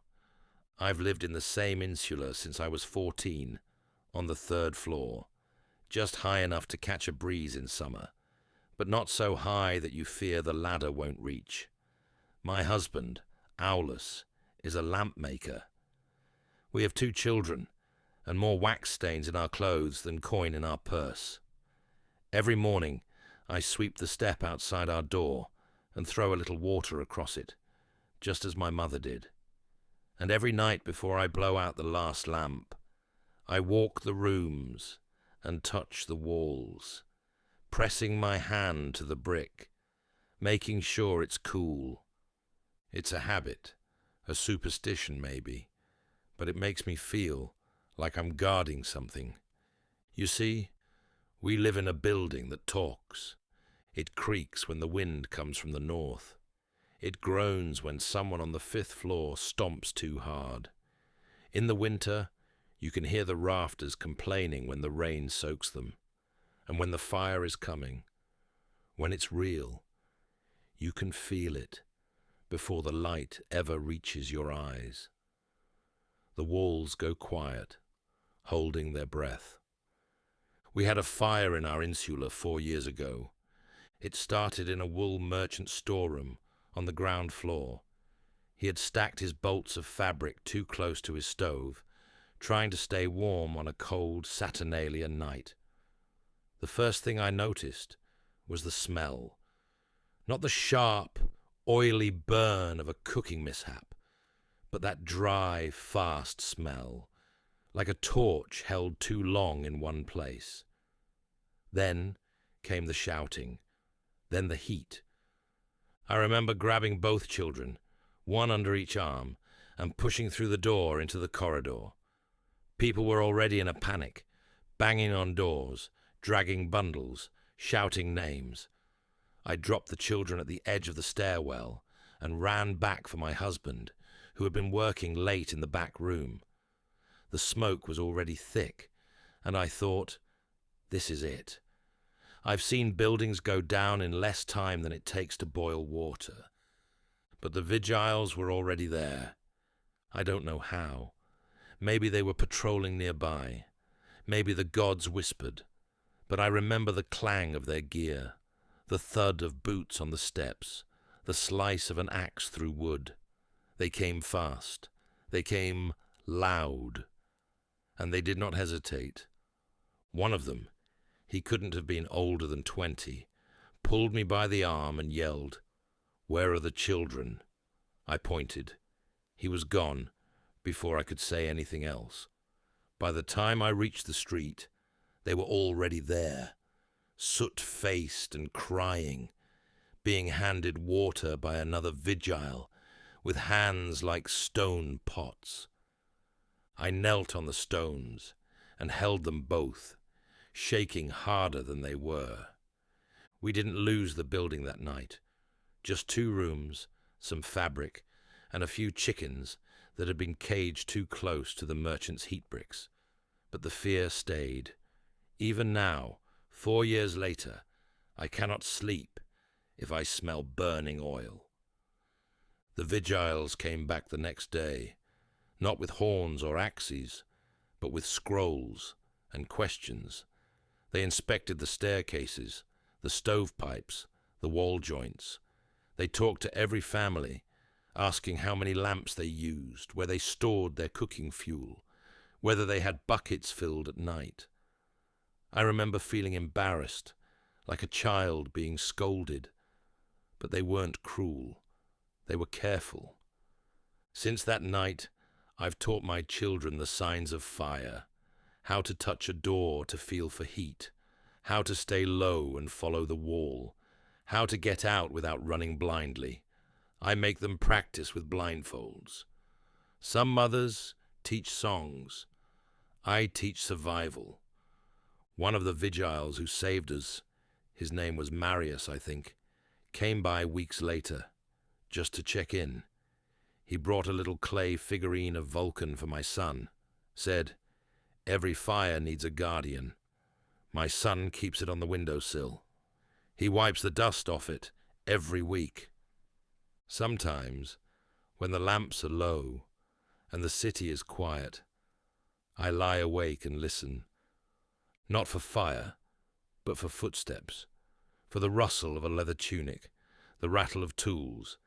I've lived in the same insula since I was 14, on the 3rd floor, just high enough to catch a breeze in summer, but not so high that you fear the ladder won't reach. My husband, Aulus, is a lamp maker. We have 2 children, and more wax stains in our clothes than coin in our purse. Every morning, I sweep the step outside our door and throw a little water across it, just as my mother did. And every night before I blow out the last lamp, I walk the rooms and touch the walls, pressing my hand to the brick, making sure it's cool. It's a habit, a superstition maybe, but it makes me feel like I'm guarding something. You see, we live in a building that talks. It creaks when the wind comes from the north. It groans when someone on the 5th floor stomps too hard. In the winter, you can hear the rafters complaining when the rain soaks them. And when the fire is coming, when it's real, you can feel it before the light ever reaches your eyes. The walls go quiet, holding their breath. We had a fire in our insula 4 years ago. It started in a wool merchant storeroom on the ground floor. He had stacked his bolts of fabric too close to his stove, trying to stay warm on a cold Saturnalia night. The first thing I noticed was the smell. Not the sharp, oily burn of a cooking mishap, but that dry, fast smell, like a torch held too long in one place. Then came the shouting, then the heat. I remember grabbing both children, one under each arm, and pushing through the door into the corridor. People were already in a panic, banging on doors, dragging bundles, shouting names. I dropped the children at the edge of the stairwell and ran back for my husband, who had been working late in the back room. The smoke was already thick, and I thought, this is it. I've seen buildings go down in less time than it takes to boil water. But the Vigiles were already there. I don't know how. Maybe they were patrolling nearby. Maybe the gods whispered. But I remember the clang of their gear, the thud of boots on the steps, the slice of an axe through wood. They came fast. They came loud. And they did not hesitate. One of them, he couldn't have been older than 20, pulled me by the arm and yelled, "Where are the children?" I pointed. He was gone before I could say anything else. By the time I reached the street, they were already there, soot-faced and crying, being handed water by another Vigile with hands like stone pots. I knelt on the stones and held them both, shaking harder than they were. We didn't lose the building that night. Just 2 rooms, some fabric, and a few chickens that had been caged too close to the merchant's heat bricks. But the fear stayed. Even now, 4 years later, I cannot sleep if I smell burning oil. The Vigiles came back the next day, not with horns or axes, but with scrolls and questions. They inspected the staircases, the stovepipes, the wall joints. They talked to every family, asking how many lamps they used, where they stored their cooking fuel, whether they had buckets filled at night. I remember feeling embarrassed, like a child being scolded. But they weren't cruel. They were careful. Since that night, I've taught my children the signs of fire, how to touch a door to feel for heat, how to stay low and follow the wall, how to get out without running blindly. I make them practice with blindfolds. Some mothers teach songs. I teach survival. One of the Vigiles who saved us, his name was Marius, I think, came by weeks later, just to check in. He brought a little clay figurine of Vulcan for my son, said, "Every fire needs a guardian. My son keeps it on the windowsill. He wipes the dust off it every week." Sometimes, when the lamps are low and the city is quiet, I lie awake and listen, not for fire, but for footsteps, for the rustle of a leather tunic, the rattle of tools,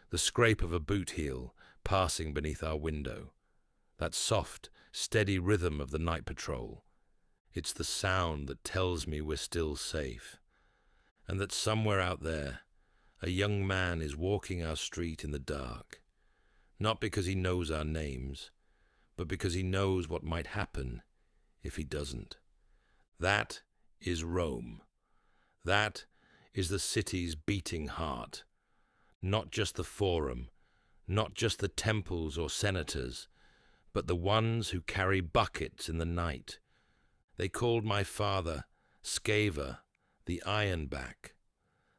the scrape of a boot heel passing beneath our window, that soft, steady rhythm of the night patrol. It's the sound that tells me we're still safe, and that somewhere out there, a young man is walking our street in the dark, not because he knows our names, but because he knows what might happen if he doesn't. That is Rome. That is the city's beating heart. Not just the forum, not just the temples or senators, but the ones who carry buckets in the night. They called my father Scaver, the Ironback.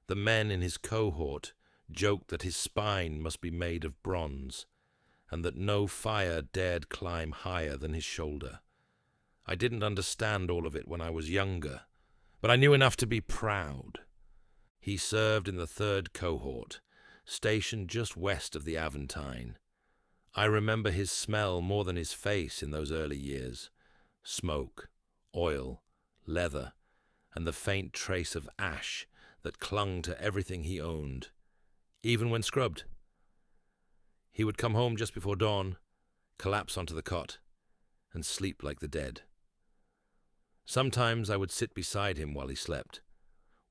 The men in his cohort joked that his spine must be made of bronze, and that no fire dared climb higher than his shoulder. I didn't understand all of it when I was younger, but I knew enough to be proud. He served in the 3rd cohort, stationed just west of the Aventine. I remember his smell more than his face in those early years. Smoke, oil, leather, and the faint trace of ash that clung to everything he owned, even when scrubbed. He would come home just before dawn, collapse onto the cot, and sleep like the dead. Sometimes I would sit beside him while he slept,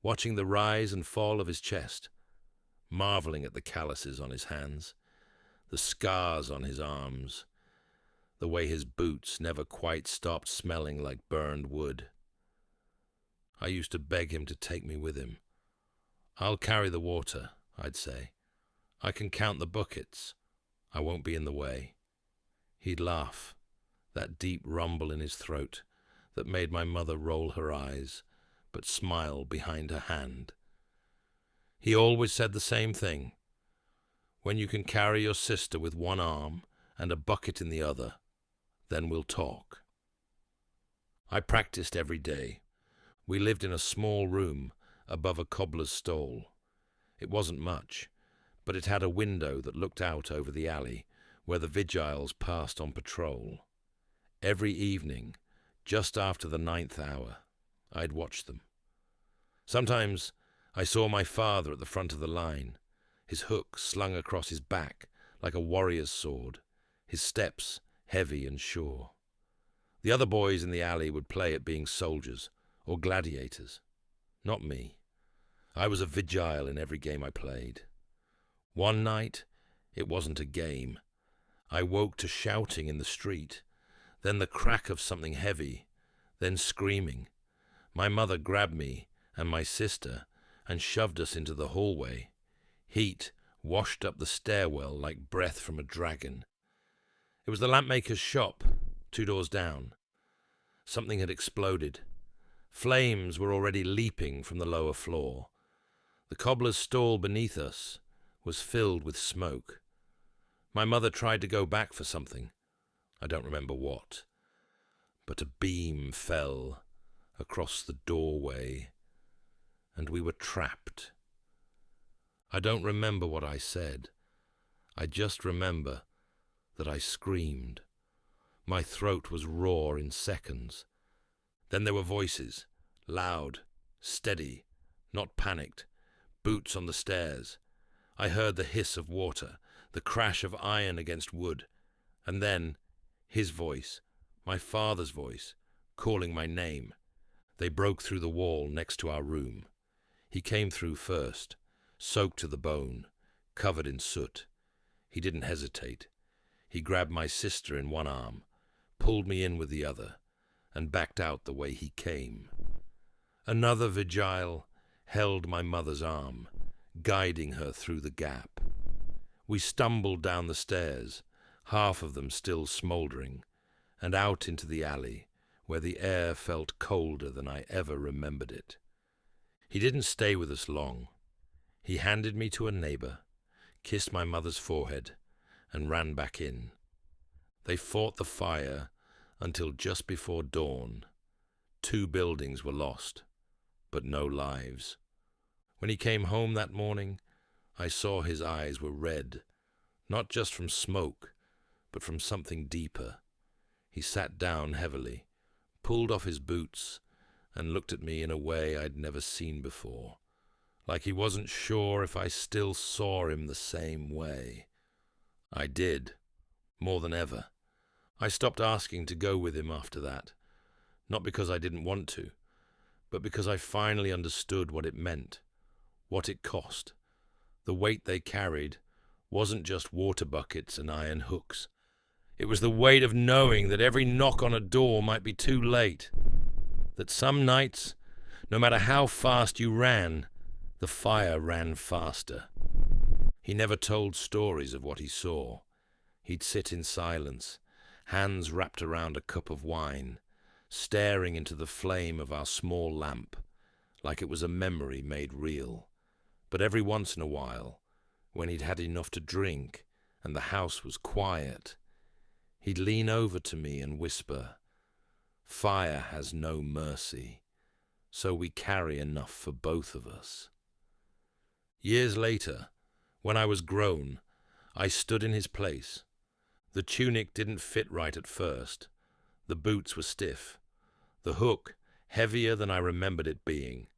watching the rise and fall of his chest, marveling at the calluses on his hands, the scars on his arms, the way his boots never quite stopped smelling like burned wood. I used to beg him to take me with him. "I'll carry the water," I'd say. "I can count the buckets. I won't be in the way." He'd laugh, that deep rumble in his throat that made my mother roll her eyes, but smile behind her hand. He always said the same thing. "When you can carry your sister with one arm and a bucket in the other, then we'll talk." I practiced every day. We lived in a small room above a cobbler's stall. It wasn't much, but it had a window that looked out over the alley where the Vigiles passed on patrol. Every evening, just after the 9th hour, I'd watch them. Sometimes I saw my father at the front of the line, his hook slung across his back like a warrior's sword, his steps heavy and sure. The other boys in the alley would play at being soldiers or gladiators. Not me. I was a Vigile in every game I played. One night, it wasn't a game. I woke to shouting in the street, then the crack of something heavy, then screaming. My mother grabbed me and my sister and shoved us into the hallway. Heat washed up the stairwell like breath from a dragon. It was the lampmaker's shop, 2 doors down. Something had exploded. Flames were already leaping from the lower floor. The cobbler's stall beneath us was filled with smoke. My mother tried to go back for something. I don't remember what. But a beam fell across the doorway, and we were trapped. I don't remember what I said. I just remember that I screamed. My throat was raw in seconds. Then there were voices, loud, steady, not panicked, boots on the stairs. I heard the hiss of water, the crash of iron against wood, and then his voice, my father's voice, calling my name. They broke through the wall next to our room. He came through first, soaked to the bone, covered in soot. He didn't hesitate. He grabbed my sister in one arm, pulled me in with the other, and backed out the way he came. Another Vigile held my mother's arm, guiding her through the gap. We stumbled down the stairs, half of them still smouldering, and out into the alley, where the air felt colder than I ever remembered it. He didn't stay with us long. He handed me to a neighbor, kissed my mother's forehead, and ran back in. They fought the fire until just before dawn. 2 buildings were lost, but no lives. When he came home that morning, I saw his eyes were red, not just from smoke, but from something deeper. He sat down heavily, pulled off his boots, and looked at me in a way I'd never seen before, like he wasn't sure if I still saw him the same way. I did, more than ever. I stopped asking to go with him after that, not because I didn't want to, but because I finally understood what it meant, what it cost. The weight they carried wasn't just water buckets and iron hooks. It was the weight of knowing that every knock on a door might be too late, that some nights, no matter how fast you ran, the fire ran faster. He never told stories of what he saw. He'd sit in silence, hands wrapped around a cup of wine, staring into the flame of our small lamp, like it was a memory made real. But every once in a while, when he'd had enough to drink and the house was quiet, he'd lean over to me and whisper, "Fire has no mercy, so we carry enough for both of us." Years later, when I was grown, I stood in his place. The tunic didn't fit right at first. The boots were stiff. The hook heavier than I remembered it being.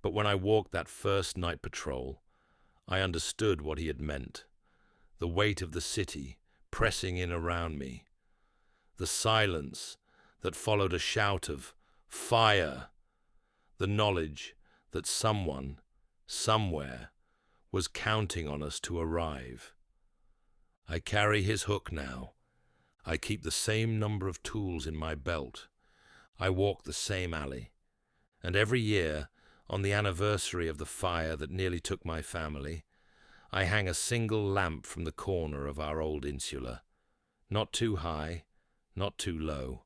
But when I walked that first night patrol, I understood what he had meant. The weight of the city pressing in around me. The silence that followed a shout of "Fire!" The knowledge that someone, somewhere, was counting on us to arrive. I carry his hook now. I keep the same number of tools in my belt. I walk the same alley. And every year, on the anniversary of the fire that nearly took my family, I hang a single lamp from the corner of our old insula. Not too high, not too low.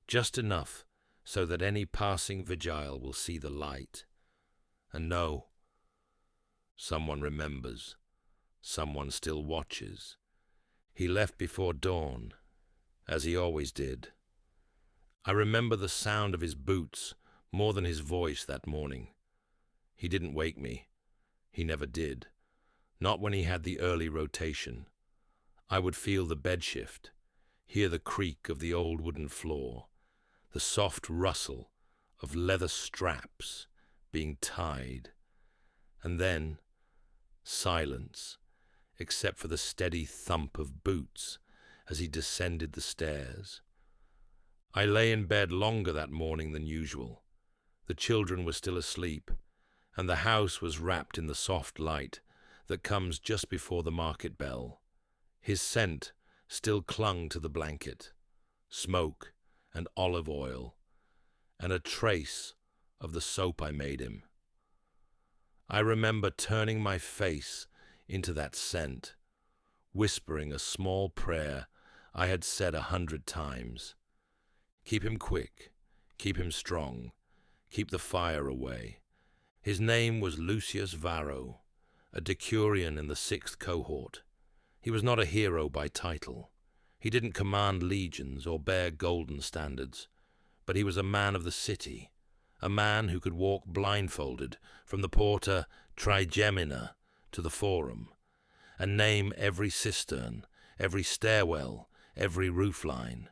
Just enough so that any passing Vigile will see the light. And know, someone remembers. Someone still watches. He left before dawn, as he always did. I remember the sound of his boots more than his voice that morning. He didn't wake me. He never did. Not when he had the early rotation. I would feel the bed shift, hear the creak of the old wooden floor, the soft rustle of leather straps being tied, and then silence, except for the steady thump of boots as he descended the stairs. I lay in bed longer that morning than usual. The children were still asleep, and the house was wrapped in the soft light that comes just before the market bell. His scent still clung to the blanket, smoke and olive oil, and a trace of the soap I made him. I remember turning my face into that scent, whispering a small prayer I had said 100 times. Keep him quick, keep him strong, keep the fire away. His name was Lucius Varro, a decurion in the 6th cohort. He was not a hero by title. He didn't command legions or bear golden standards, but he was a man of the city, a man who could walk blindfolded from the Porta Trigemina to the Forum, and name every cistern, every stairwell, every roofline.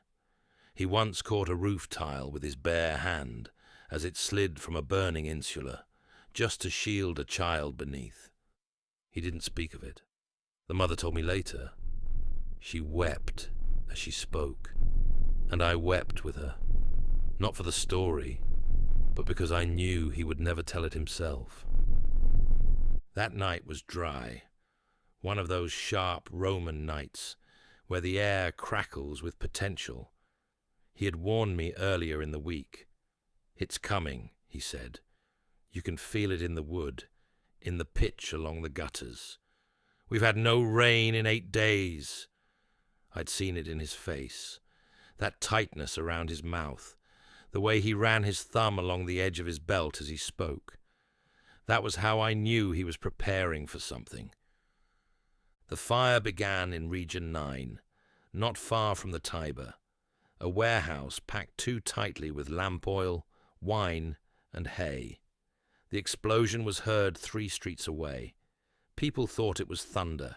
He once caught a roof tile with his bare hand as it slid from a burning insula, just to shield a child beneath. He didn't speak of it. The mother told me later. She wept as she spoke, and I wept with her, not for the story, but because I knew he would never tell it himself. That night was dry, one of those sharp Roman nights where the air crackles with potential. He had warned me earlier in the week. "It's coming," he said. "You can feel it in the wood, in the pitch along the gutters. We've had no rain in 8 days. I'd seen it in his face, that tightness around his mouth, the way he ran his thumb along the edge of his belt as he spoke. That was how I knew he was preparing for something. The fire began in Region 9, not far from the Tiber, a warehouse packed too tightly with lamp oil, wine, and hay. The explosion was heard 3 streets away. People thought it was thunder.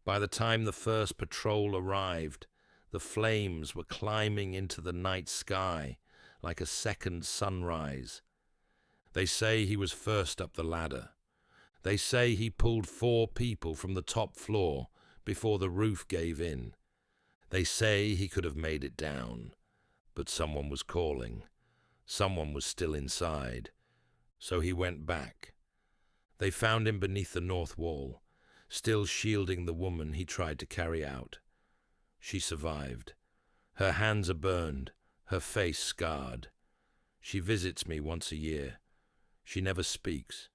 By the time the first patrol arrived, the flames were climbing into the night sky like a second sunrise. They say he was first up the ladder. They say he pulled 4 people from the top floor before the roof gave in. They say he could have made it down, but someone was calling. Someone was still inside. So he went back. They found him beneath the north wall, still shielding the woman he tried to carry out. She survived. Her hands are burned, her face scarred. She visits me once a year. She never speaks.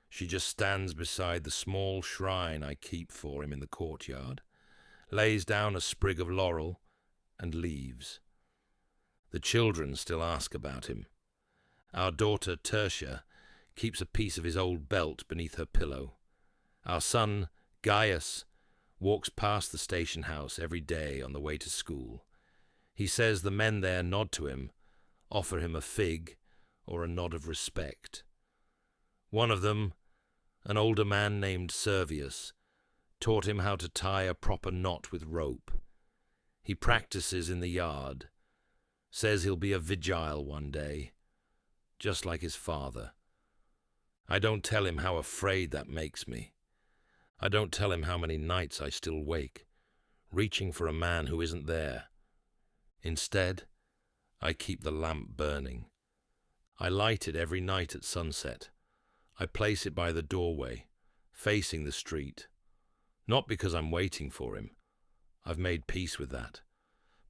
She just stands beside the small shrine I keep for him in the courtyard, lays down a sprig of laurel, and leaves. The children still ask about him. Our daughter Tertia keeps a piece of his old belt beneath her pillow. Our son, Gaius, walks past the station house every day on the way to school. He says the men there nod to him, offer him a fig or a nod of respect. One of them, an older man named Servius, taught him how to tie a proper knot with rope. He practices in the yard, says he'll be a Vigile one day, just like his father. I don't tell him how afraid that makes me. I don't tell him how many nights I still wake, reaching for a man who isn't there. Instead, I keep the lamp burning. I light it every night at sunset. I place it by the doorway, facing the street. Not because I'm waiting for him. I've made peace with that.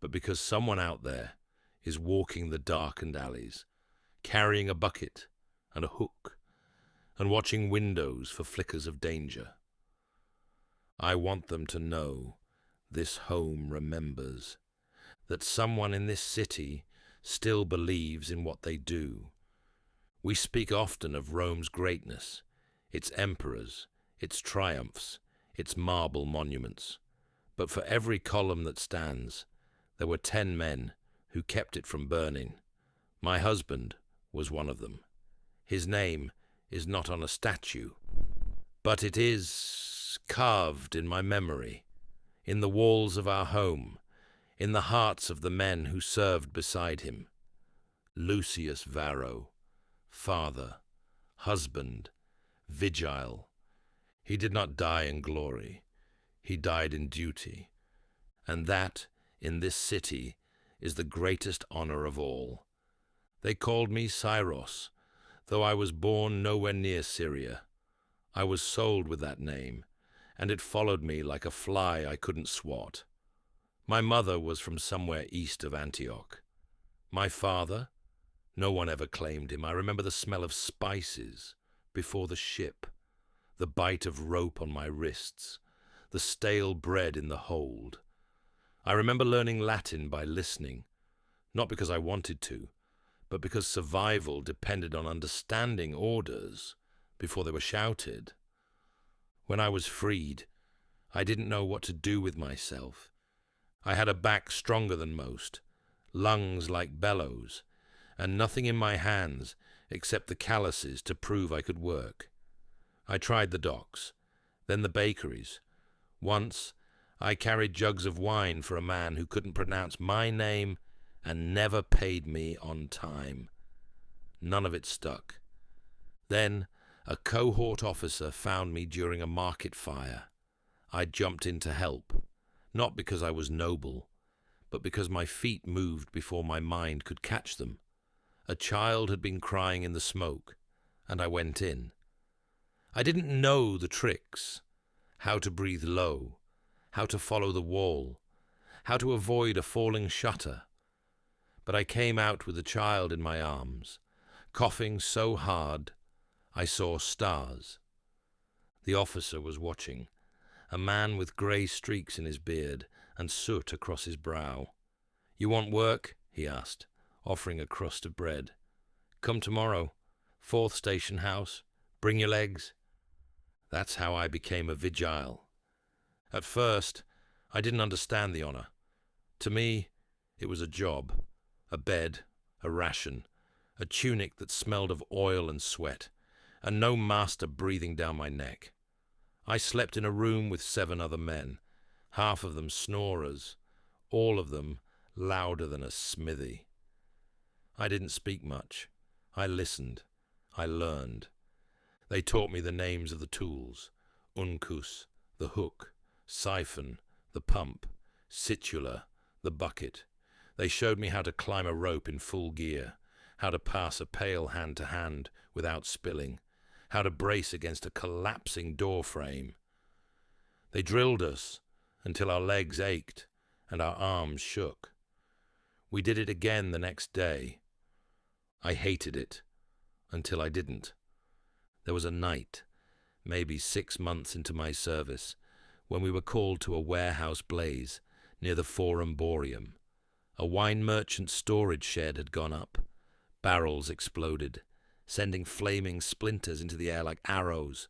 But because someone out there is walking the darkened alleys, carrying a bucket and a hook, and watching windows for flickers of danger. I want them to know this home remembers, that someone in this city still believes in what they do. We speak often of Rome's greatness, its emperors, its triumphs, its marble monuments. But for every column that stands, there were 10 men who kept it from burning. My husband was one of them. His name is not on a statue, but it is carved in my memory, in the walls of our home, in the hearts of the men who served beside him. Lucius Varro, father, husband, Vigile. He did not die in glory. He died in duty. And that, in this city, is the greatest honor of all. They called me Syros, though I was born nowhere near Syria. I was sold with that name, and it followed me like a fly I couldn't swat. My mother was from somewhere east of Antioch. My father? No one ever claimed him. I remember the smell of spices before the ship, the bite of rope on my wrists, the stale bread in the hold. I remember learning Latin by listening, not because I wanted to, but because survival depended on understanding orders before they were shouted. When I was freed, I didn't know what to do with myself. I had a back stronger than most, lungs like bellows, and nothing in my hands except the calluses to prove I could work. I tried the docks, then the bakeries. Once, I carried jugs of wine for a man who couldn't pronounce my name and never paid me on time. None of it stuck. Then, a cohort officer found me during a market fire. I jumped in to help, not because I was noble, but because my feet moved before my mind could catch them. A child had been crying in the smoke, and I went in. I didn't know the tricks, how to breathe low, how to follow the wall, how to avoid a falling shutter. But I came out with the child in my arms, coughing so hard I saw stars. The officer was watching, a man with grey streaks in his beard and soot across his brow. "You want work?" he asked, offering a crust of bread. "Come tomorrow, 4th station house. Bring your legs." That's how I became a Vigile. At first, I didn't understand the honor. To me, it was a job, a bed, a ration, a tunic that smelled of oil and sweat, and no master breathing down my neck. I slept in a room with 7 other men, half of them snorers, all of them louder than a smithy. I didn't speak much. I listened. I learned. They taught me the names of the tools: uncus, the hook; siphon, the pump; situla, the bucket. They showed me how to climb a rope in full gear, how to pass a pail hand to hand without spilling, how to brace against a collapsing door frame. They drilled us until our legs ached and our arms shook. We did it again the next day. I hated it until I didn't. There was a night, maybe 6 months into my service, when we were called to a warehouse blaze near the Forum Boreum. A wine merchant's storage shed had gone up. Barrels exploded, sending flaming splinters into the air like arrows.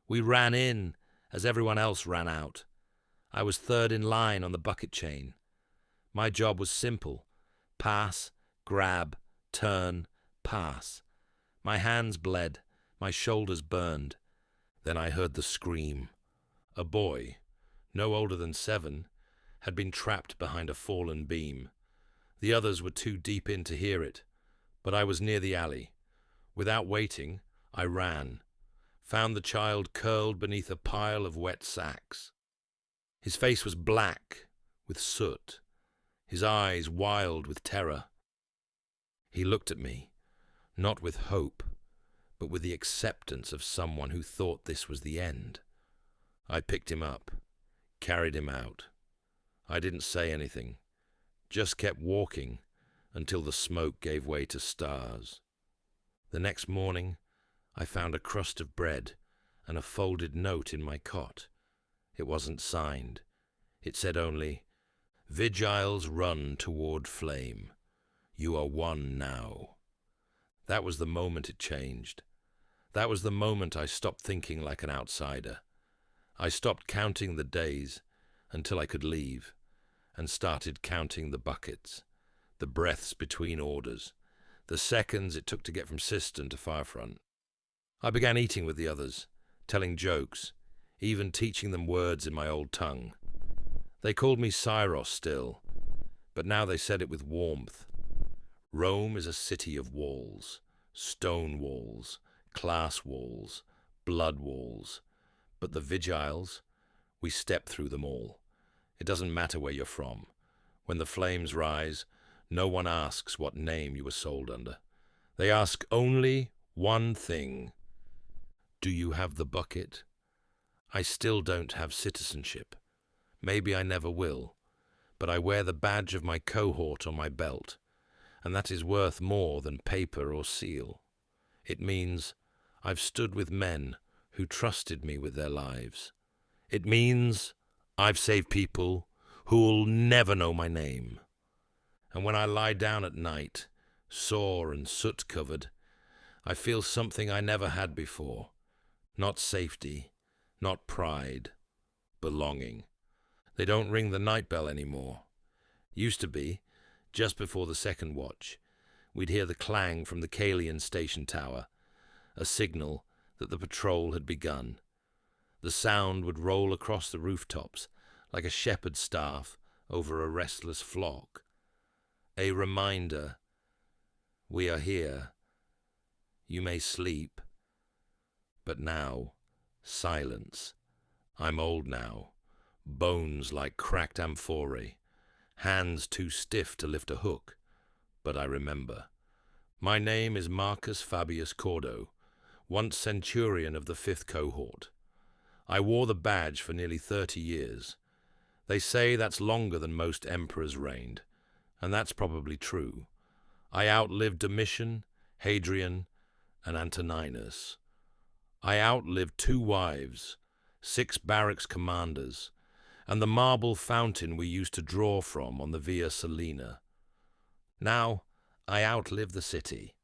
We ran in as everyone else ran out. I was third in line on the bucket chain. My job was simple: pass, grab, turn, pass. My hands bled, my shoulders burned. Then I heard the scream. A boy, no older than 7, had been trapped behind a fallen beam. The others were too deep in to hear it, but I was near the alley. Without waiting, I ran, found the child curled beneath a pile of wet sacks. His face was black with soot, his eyes wild with terror. He looked at me, not with hope, but with the acceptance of someone who thought this was the end. I picked him up, carried him out. I didn't say anything, just kept walking until the smoke gave way to stars. The next morning, I found a crust of bread and a folded note in my cot. It wasn't signed. It said only, "Vigiles run toward flame. You are one now." That was the moment it changed. That was the moment I stopped thinking like an outsider. I stopped counting the days until I could leave, and started counting the buckets, the breaths between orders, the seconds it took to get from cistern to firefront. I began eating with the others, telling jokes, even teaching them words in my old tongue. They called me Syros still, but now they said it with warmth. Rome is a city of walls, stone walls, class walls, blood walls. But the Vigiles, we step through them all. It doesn't matter where you're from. When the flames rise, no one asks what name you were sold under. They ask only one thing: do you have the bucket? I still don't have citizenship. Maybe I never will. But I wear the badge of my cohort on my belt, and that is worth more than paper or seal. It means I've stood with men who trusted me with their lives. It means I've saved people who'll never know my name. And when I lie down at night, sore and soot-covered, I feel something I never had before. Not safety, not pride, belonging. They don't ring the night bell anymore. Used to be, just before the second watch, we'd hear the clang from the Kalian station tower, a signal that the patrol had begun. The sound would roll across the rooftops like a shepherd's staff over a restless flock. A reminder, we are here. You may sleep. But now, silence. I'm old now, bones like cracked amphorae, hands too stiff to lift a hook. But I remember. My name is Marcus Fabius Cordo, once centurion of the 5th cohort. I wore the badge for nearly 30 years. They say that's longer than most emperors reigned, and that's probably true. I outlived Domitian, Hadrian, and Antoninus. I outlived 2 wives, 6 barracks commanders, and the marble fountain we used to draw from on the Via Salina. Now, I outlive the city.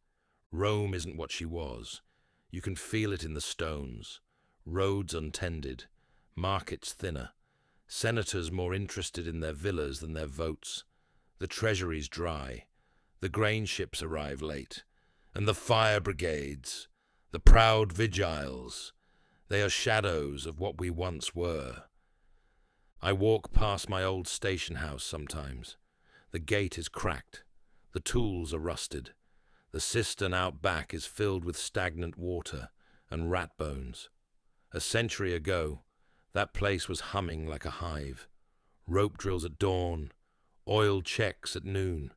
Rome isn't what she was. You can feel it in the stones. Roads untended, markets thinner, senators more interested in their villas than their votes, the treasuries dry, the grain ships arrive late, and the fire brigades, the proud Vigiles, they are shadows of what we once were. I walk past my old station house sometimes. The gate is cracked, the tools are rusted, the cistern out back is filled with stagnant water and rat bones. A century ago, that place was humming like a hive. Rope drills at dawn, oil checks at noon,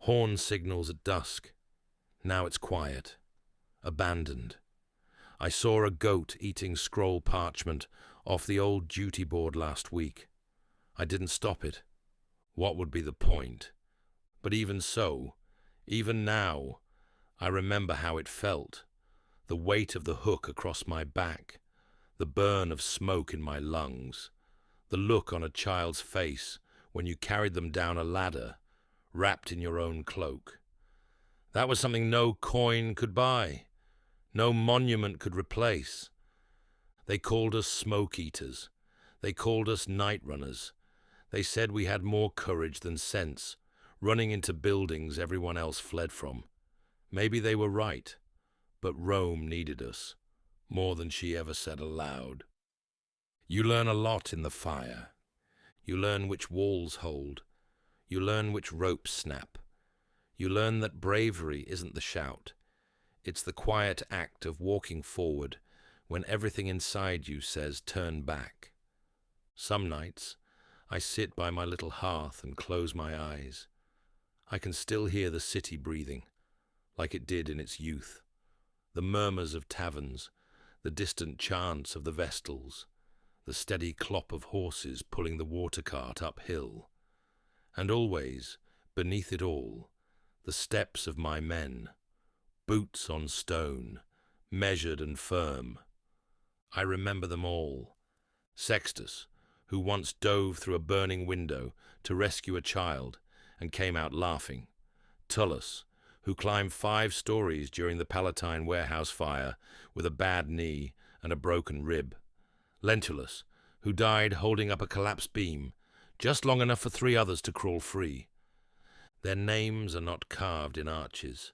horn signals at dusk. Now it's quiet, abandoned. I saw a goat eating scroll parchment off the old duty board last week. I didn't stop it. What would be the point? But even so, even now, I remember how it felt. The weight of the hook across my back, the burn of smoke in my lungs, the look on a child's face when you carried them down a ladder, wrapped in your own cloak. That was something no coin could buy, no monument could replace. They called us smoke eaters. They called us night runners. They said we had more courage than sense, running into buildings everyone else fled from. Maybe they were right, but Rome needed us, more than she ever said aloud. You learn a lot in the fire. You learn which walls hold. You learn which ropes snap. You learn that bravery isn't the shout. It's the quiet act of walking forward when everything inside you says turn back. Some nights, I sit by my little hearth and close my eyes. I can still hear the city breathing, like it did in its youth. The murmurs of taverns, the distant chants of the vestals, the steady clop of horses pulling the water cart uphill. And always, beneath it all, the steps of my men, boots on stone, measured and firm. I remember them all. Sextus, who once dove through a burning window to rescue a child and came out laughing. Tullus, who climbed 5 stories during the Palatine warehouse fire with a bad knee and a broken rib. Lentulus, who died holding up a collapsed beam, just long enough for 3 others to crawl free. Their names are not carved in arches,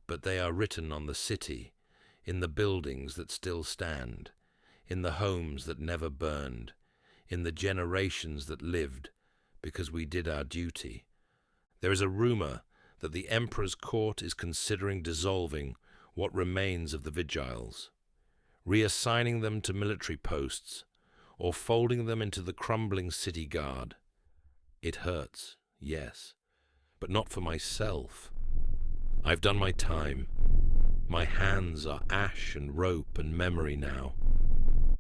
but they are written on the city, in the buildings that still stand, in the homes that never burned, in the generations that lived because we did our duty. There is a rumor that the Emperor's court is considering dissolving what remains of the Vigiles, reassigning them to military posts, or folding them into the crumbling city guard. It hurts, yes, but not for myself. I've done my time. My hands are ash and rope and memory now.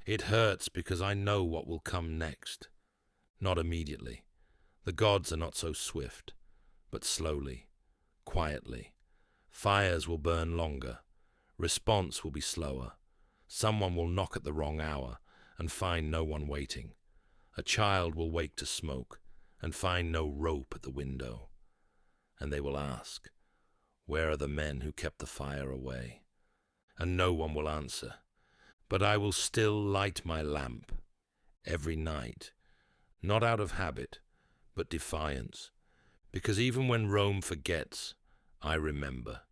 It hurts because I know what will come next. Not immediately. The gods are not so swift, but slowly, quietly. Fires will burn longer. Response will be slower. Someone will knock at the wrong hour and find no one waiting. A child will wake to smoke and find no rope at the window. and they will ask, "Where are the men who kept the fire away?" And no one will answer. But I will still light my lamp every night, not out of habit, but defiance, because even when Rome forgets, I remember.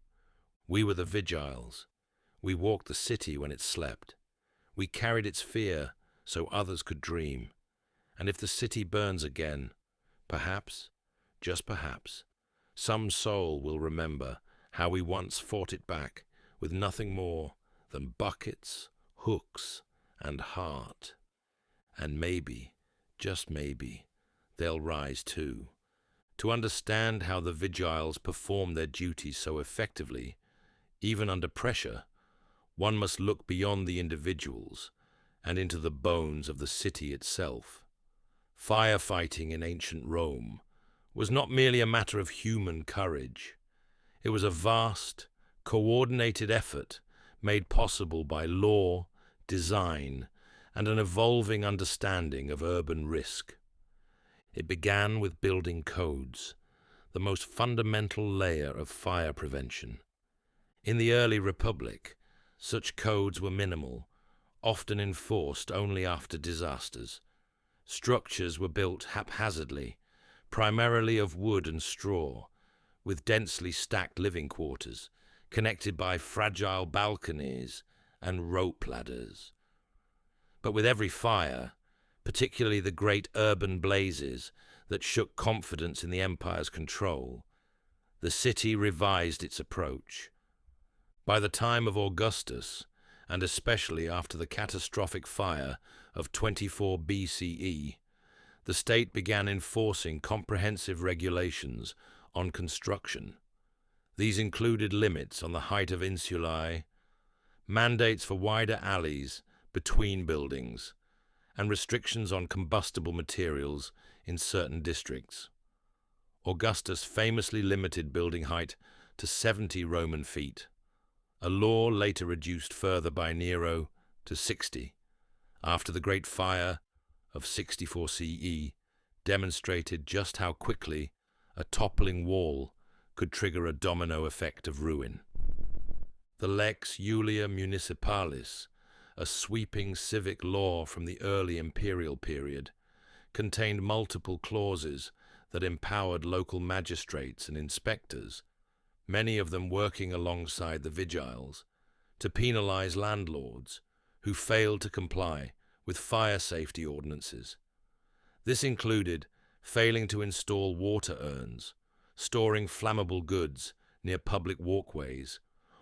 We were the Vigiles. We walked the city when it slept. We carried its fear so others could dream. And if the city burns again, perhaps, just perhaps, some soul will remember how we once fought it back with nothing more than buckets, hooks, and heart. And maybe, just maybe, they'll rise too. To understand how the Vigiles perform their duties so effectively, even under pressure, one must look beyond the individuals and into the bones of the city itself. Firefighting in ancient Rome was not merely a matter of human courage. It was a vast, coordinated effort made possible by law, design, and an evolving understanding of urban risk. It began with building codes, the most fundamental layer of fire prevention. In the early Republic, such codes were minimal, often enforced only after disasters. Structures were built haphazardly, primarily of wood and straw, with densely stacked living quarters, connected by fragile balconies and rope ladders. But with every fire, particularly the great urban blazes that shook confidence in the empire's control, the city revised its approach. By the time of Augustus, and especially after the catastrophic fire of 24 BCE, the state began enforcing comprehensive regulations on construction. These included limits on the height of insulae, mandates for wider alleys between buildings, and restrictions on combustible materials in certain districts. Augustus famously limited building height to 70 Roman feet, a law later reduced further by Nero to 60, after the Great Fire of 64 CE demonstrated just how quickly a toppling wall could trigger a domino effect of ruin. The Lex Iulia Municipalis, a sweeping civic law from the early imperial period, contained multiple clauses that empowered local magistrates and inspectors, many of them working alongside the Vigiles, to penalize landlords who failed to comply with fire safety ordinances. This included failing to install water urns, storing flammable goods near public walkways,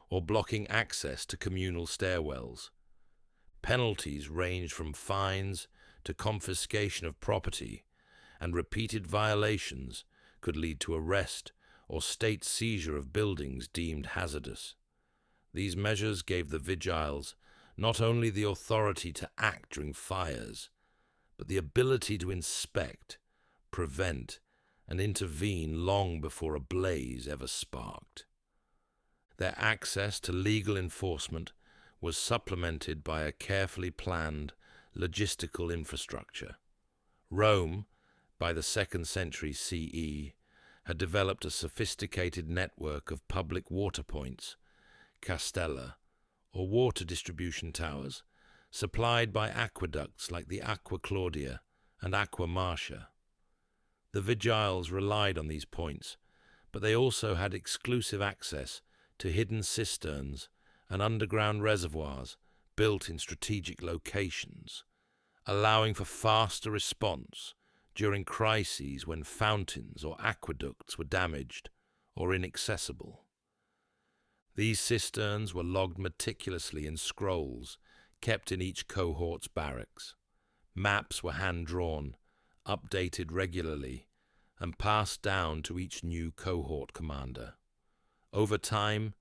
or blocking access to communal stairwells. Penalties ranged from fines to confiscation of property, and repeated violations could lead to arrest or state seizure of buildings deemed hazardous. These measures gave the Vigiles not only the authority to act during fires, but the ability to inspect, prevent, and intervene long before a blaze ever sparked. Their access to legal enforcement was supplemented by a carefully planned logistical infrastructure. Rome, by the 2nd century CE, had developed a sophisticated network of public water points, castella, or water distribution towers, supplied by aqueducts like the Aqua Claudia and Aqua Marcia. The Vigiles relied on these points, but they also had exclusive access to hidden cisterns and underground reservoirs built in strategic locations, allowing for faster response during crises when fountains or aqueducts were damaged or inaccessible. These cisterns were logged meticulously in scrolls kept in each cohort's barracks. Maps were hand-drawn, updated regularly, and passed down to each new cohort commander. Over time,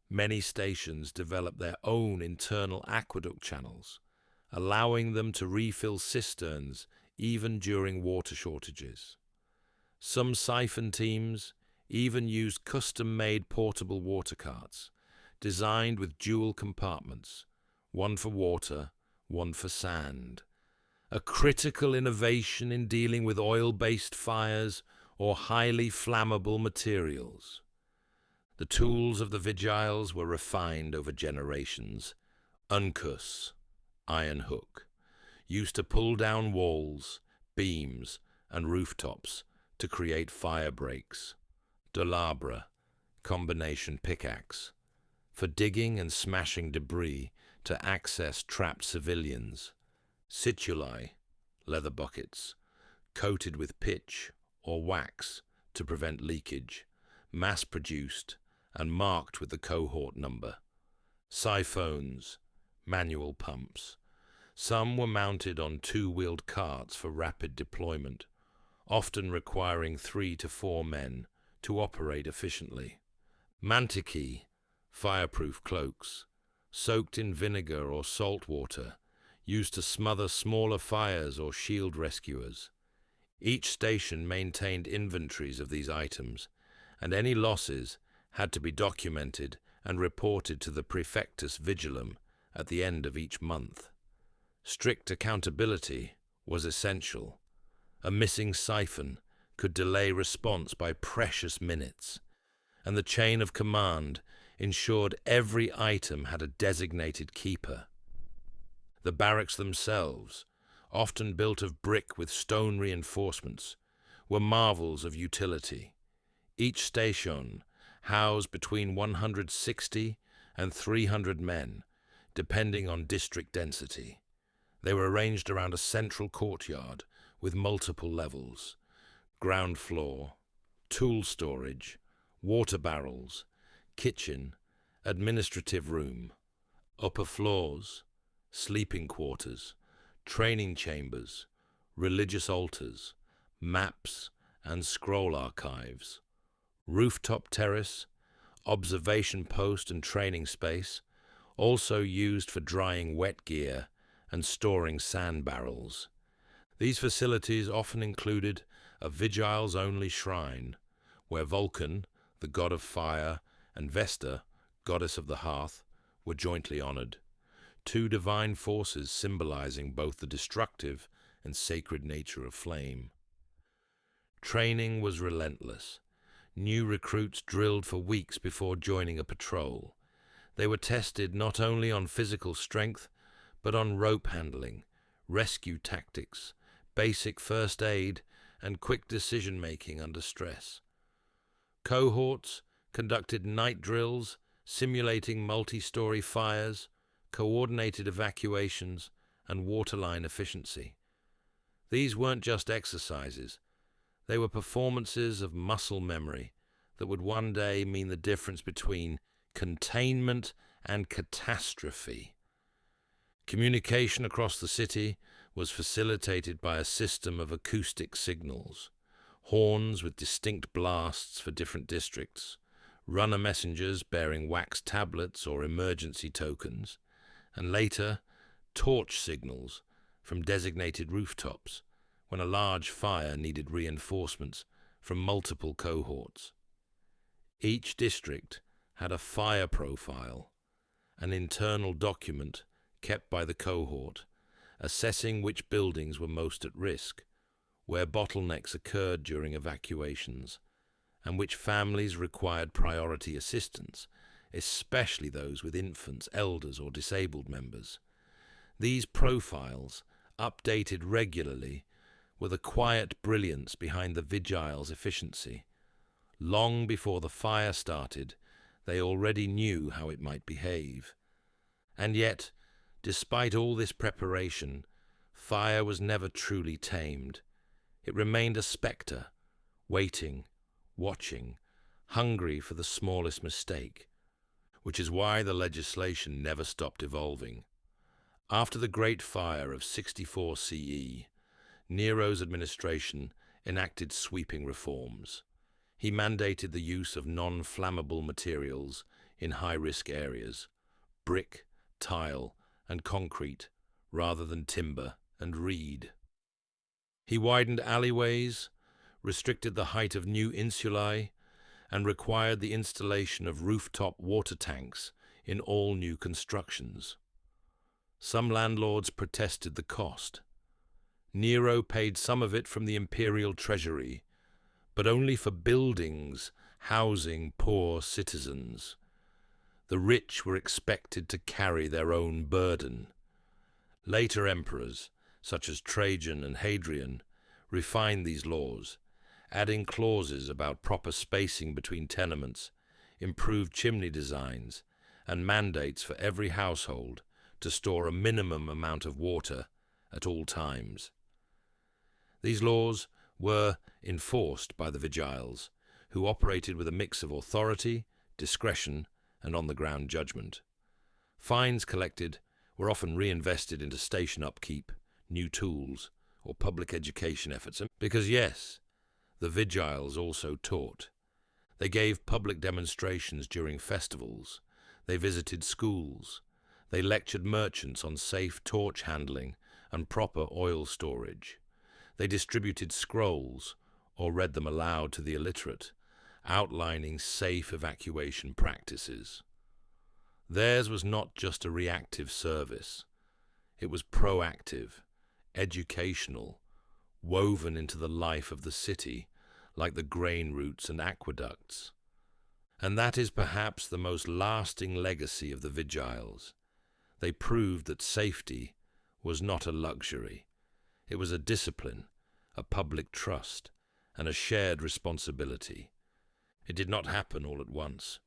many stations developed their own internal aqueduct channels, allowing them to refill cisterns even during water shortages. Some siphon teams even used custom-made portable water carts, designed with dual compartments, one for water, one for sand. A critical innovation in dealing with oil-based fires or highly flammable materials. The tools of the Vigiles were refined over generations. Uncus, iron hook, used to pull down walls, beams, and rooftops to create fire breaks. Dolabra, combination pickaxe, for digging and smashing debris to access trapped civilians. Situli, leather buckets, coated with pitch or wax to prevent leakage, mass-produced and marked with the cohort number. Siphones, manual pumps. Some were mounted on two-wheeled carts for rapid deployment, often requiring 3 to 4 men to operate efficiently. Mantiki, fireproof cloaks, soaked in vinegar or salt water, used to smother smaller fires or shield rescuers. Each station maintained inventories of these items, and any losses had to be documented and reported to the Praefectus Vigilum at the end of each month. Strict accountability was essential. A missing siphon could delay response by precious minutes, and the chain of command ensured every item had a designated keeper. The barracks themselves, often built of brick with stone reinforcements, were marvels of utility. Each station housed between 160 and 300 men, depending on district density. They were arranged around a central courtyard with multiple levels: ground floor, tool storage, water barrels, kitchen, administrative room, upper floors, sleeping quarters, training chambers, religious altars, maps and scroll archives, rooftop terrace, observation post and training space, also used for drying wet gear and storing sand barrels. These facilities often included a Vigiles-only shrine, where Vulcan, the god of fire, and Vesta, goddess of the hearth, were jointly honored, two divine forces symbolizing both the destructive and sacred nature of flame. Training was relentless. New recruits drilled for weeks before joining a patrol. They were tested not only on physical strength, but on rope handling, rescue tactics, basic first aid, and quick decision-making under stress. Cohorts conducted night drills, simulating multi-story fires, coordinated evacuations, and waterline efficiency. These weren't just exercises. They were performances of muscle memory that would one day mean the difference between containment and catastrophe. Communication across the city was facilitated by a system of acoustic signals, horns with distinct blasts for different districts, runner messengers bearing wax tablets or emergency tokens, and later torch signals from designated rooftops when a large fire needed reinforcements from multiple cohorts. Each district had a fire profile, an internal document kept by the cohort, assessing which buildings were most at risk, where bottlenecks occurred during evacuations, and which families required priority assistance, especially those with infants, elders, or disabled members. These profiles, updated regularly, were the quiet brilliance behind the Vigiles' efficiency. Long before the fire started, they already knew how it might behave. And yet, despite all this preparation, fire was never truly tamed. It remained a spectre, waiting, watching, hungry for the smallest mistake, which is why the legislation never stopped evolving. After the Great Fire of 64 CE, Nero's administration enacted sweeping reforms. He mandated the use of non-flammable materials in high-risk areas, brick, tile, and concrete, rather than timber and reed. He widened alleyways, restricted the height of new insulae, and required the installation of rooftop water tanks in all new constructions. Some landlords protested the cost. Nero paid some of it from the imperial treasury, but only for buildings housing poor citizens. The rich were expected to carry their own burden. Later emperors, such as Trajan and Hadrian, refined these laws, adding clauses about proper spacing between tenements, improved chimney designs, and mandates for every household to store a minimum amount of water at all times. These laws were enforced by the Vigiles, who operated with a mix of authority, discretion, and on-the-ground judgment. Fines collected were often reinvested into station upkeep, new tools, or public education efforts, because yes, the Vigiles also taught. They gave public demonstrations during festivals, they visited schools, they lectured merchants on safe torch handling and proper oil storage. They distributed scrolls, or read them aloud to the illiterate, outlining safe evacuation practices. Theirs was not just a reactive service. It was proactive, educational, woven into the life of the city, like the grain routes and aqueducts. And that is perhaps the most lasting legacy of the Vigiles. They proved that safety was not a luxury. It was a discipline, a public trust, and a shared responsibility. It did not happen all at once.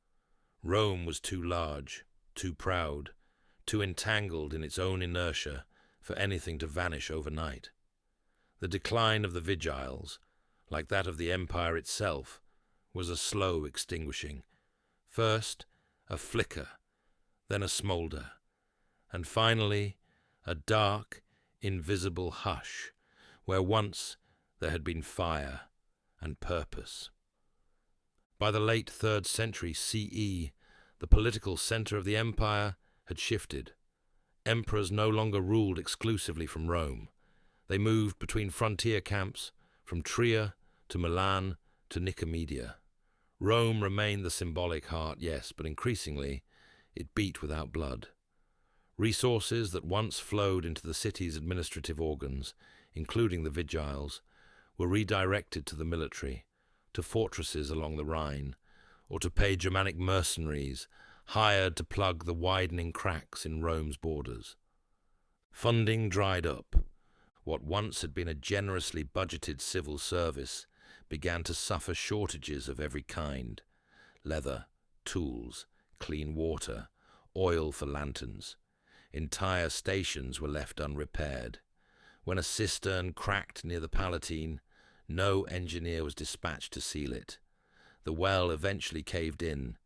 Rome was too large, too proud, too entangled in its own inertia for anything to vanish overnight. The decline of the Vigiles, like that of the empire itself, was a slow extinguishing. First, a flicker, then a smoulder, and finally, a dark, invisible hush, where once there had been fire and purpose. By the late 3rd century CE, the political center of the empire had shifted. Emperors no longer ruled exclusively from Rome. They moved between frontier camps, from Trier to Milan to Nicomedia. Rome remained the symbolic heart, yes, but increasingly it beat without blood. Resources that once flowed into the city's administrative organs, including the Vigiles, were redirected to the military, to fortresses along the Rhine, or to pay Germanic mercenaries hired to plug the widening cracks in Rome's borders. Funding dried up. What once had been a generously budgeted civil service began to suffer shortages of every kind: leather, tools, clean water, oil for lanterns. Entire stations were left unrepaired. When a cistern cracked near the Palatine, no engineer was dispatched to seal it. The well eventually caved in.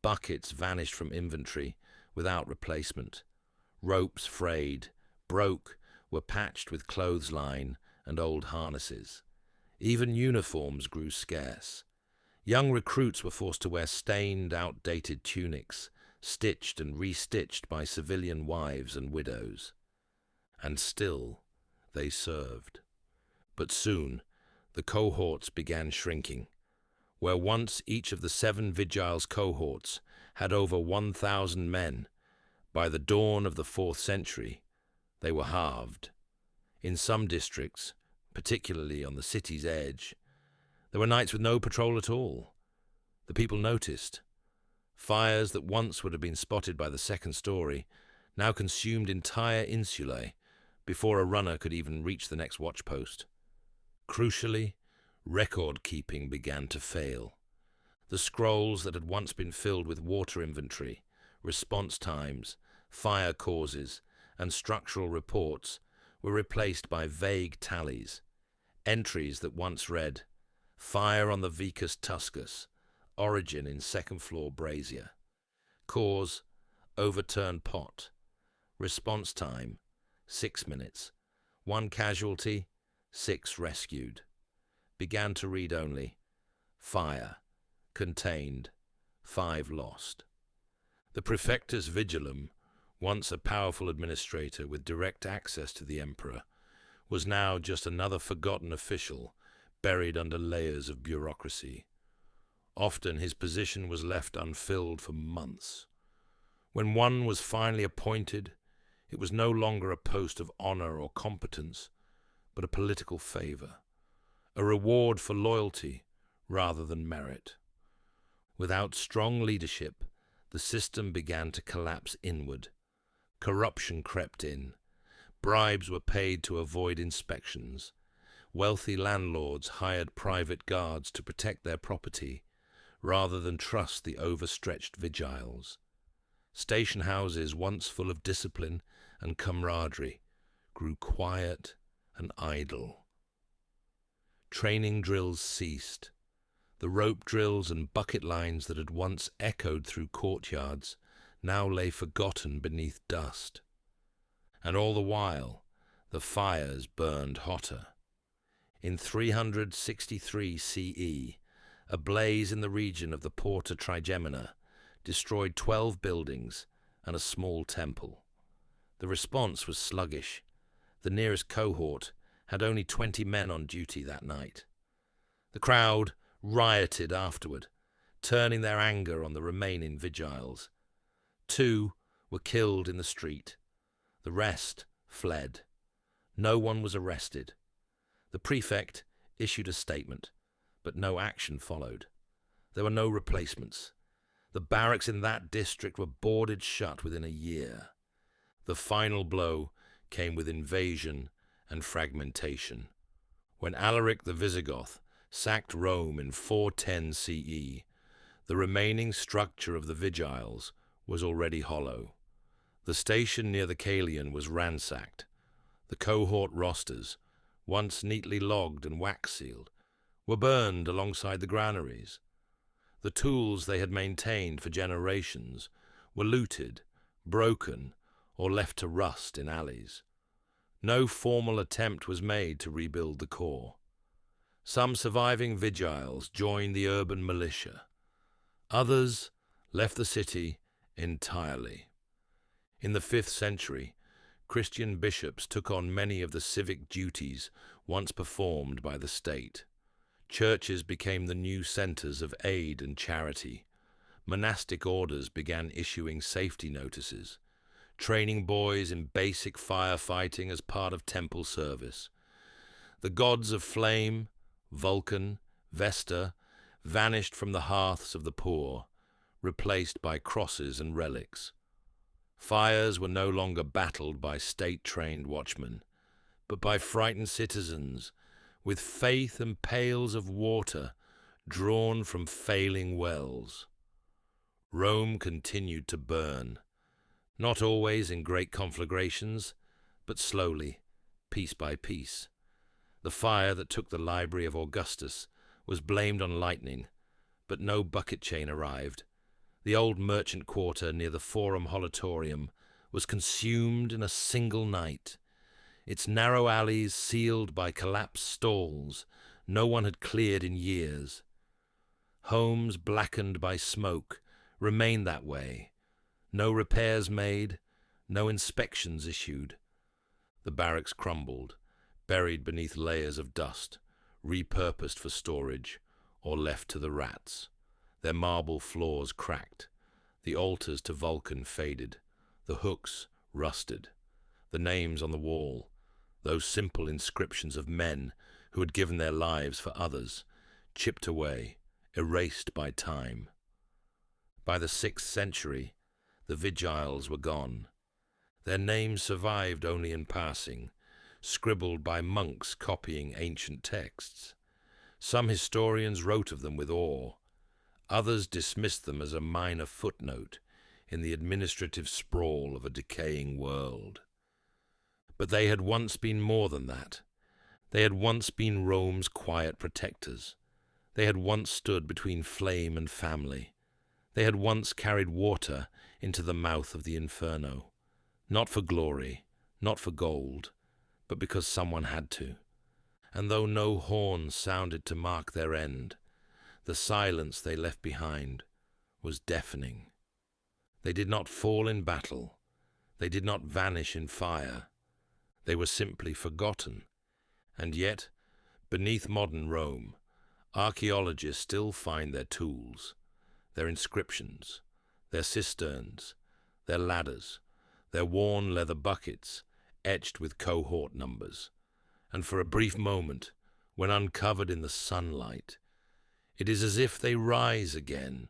Buckets vanished from inventory without replacement. Ropes frayed, broke, were patched with clothesline and old harnesses. Even uniforms grew scarce. Young recruits were forced to wear stained, outdated tunics, stitched and restitched by civilian wives and widows. And still they served. But soon the cohorts began shrinking. Where once each of the 7 Vigiles cohorts had over 1,000 men, by the dawn of the 4th century, they were halved. In some districts, particularly on the city's edge, there were nights with no patrol at all. The people noticed. Fires that once would have been spotted by the 2nd story now consumed entire insulae before a runner could even reach the next watchpost. Crucially, record-keeping began to fail. The scrolls that had once been filled with water inventory, response times, fire causes, and structural reports were replaced by vague tallies, entries that once read, "Fire on the Vicus Tuscus, origin in 2nd floor brazier. Cause, overturned pot. Response time, 6 minutes. 1 casualty, 6 rescued." Began to read only, "Fire, contained, 5 lost." The Praefectus Vigilum, once a powerful administrator with direct access to the emperor, was now just another forgotten official buried under layers of bureaucracy. Often his position was left unfilled for months. When one was finally appointed, it was no longer a post of honor or competence, but a political favor, a reward for loyalty rather than merit. Without strong leadership, the system began to collapse inward. Corruption crept in. Bribes were paid to avoid inspections. Wealthy landlords hired private guards to protect their property, rather than trust the overstretched Vigiles. Station houses, once full of discipline and camaraderie, grew quiet and idle. Training drills ceased. The rope drills and bucket lines that had once echoed through courtyards now lay forgotten beneath dust. And all the while, the fires burned hotter. In 363 CE, a blaze in the region of the Porta Trigemina destroyed 12 buildings and a small temple. The response was sluggish. The nearest cohort had only 20 men on duty that night. The crowd rioted afterward, turning their anger on the remaining Vigiles. 2 were killed in the street. The rest fled. No one was arrested. The prefect issued a statement, but no action followed. There were no replacements. The barracks in that district were boarded shut within a year. The final blow came with invasion and fragmentation. When Alaric the Visigoth sacked Rome in 410 CE, the remaining structure of the Vigiles was already hollow. The station near the Caelian was ransacked. The cohort rosters, once neatly logged and wax-sealed, were burned alongside the granaries. The tools they had maintained for generations were looted, broken, or left to rust in alleys. No formal attempt was made to rebuild the core. Some surviving Vigiles joined the urban militia. Others left the city entirely. In the 5th century, Christian bishops took on many of the civic duties once performed by the state. Churches became the new centers of aid and charity. Monastic orders began issuing safety notices, training boys in basic firefighting as part of temple service. The gods of flame, Vulcan, Vesta, vanished from the hearths of the poor, replaced by crosses and relics. Fires were no longer battled by state-trained watchmen, but by frightened citizens with faith and pails of water drawn from failing wells. Rome continued to burn, not always in great conflagrations, but slowly, piece by piece. The fire that took the library of Augustus was blamed on lightning, but no bucket chain arrived. The old merchant quarter near the Forum Holatorium was consumed in a single night. Its narrow alleys sealed by collapsed stalls no one had cleared in years. Homes blackened by smoke remained that way. No repairs made, no inspections issued. The barracks crumbled, buried beneath layers of dust, repurposed for storage, or left to the rats. Their marble floors cracked. The altars to Vulcan faded. The hooks rusted. The names on the wall, those simple inscriptions of men who had given their lives for others, chipped away, erased by time. By the 6th century, the Vigiles were gone. Their names survived only in passing, scribbled by monks copying ancient texts. Some historians wrote of them with awe. Others dismissed them as a minor footnote in the administrative sprawl of a decaying world. But they had once been more than that. They had once been Rome's quiet protectors. They had once stood between flame and family. They had once carried water into the mouth of the inferno, not for glory, not for gold, but because someone had to. And though no horn sounded to mark their end, the silence they left behind was deafening. They did not fall in battle. They did not vanish in fire. They were simply forgotten. And yet, beneath modern Rome, archaeologists still find their tools, their inscriptions, their cisterns, their ladders, their worn leather buckets etched with cohort numbers. And for a brief moment, when uncovered in the sunlight, It is as if they rise again,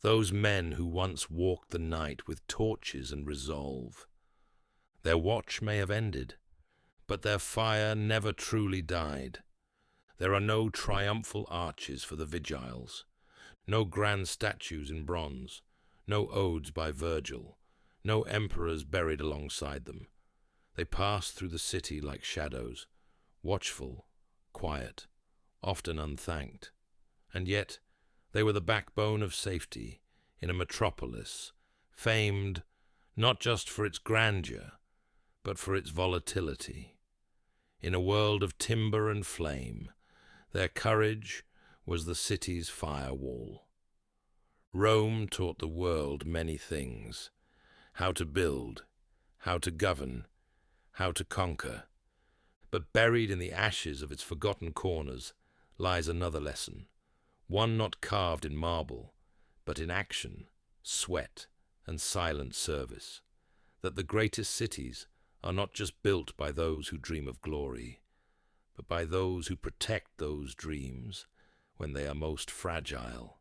those men who once walked the night with torches and resolve. Their watch may have ended, but their fire never truly died. There are no triumphal arches for the Vigiles, no grand statues in bronze, no odes by Virgil, no emperors buried alongside them. They pass through the city like shadows, watchful, quiet, often unthanked. And yet they were the backbone of safety in a metropolis famed not just for its grandeur, but for its volatility. In a world of timber and flame, their courage was the city's firewall. Rome taught the world many things: how to build, how to govern, how to conquer. But buried in the ashes of its forgotten corners lies another lesson, one not carved in marble, but in action, sweat, and silent service, that the greatest cities are not just built by those who dream of glory, but by those who protect those dreams when they are most fragile.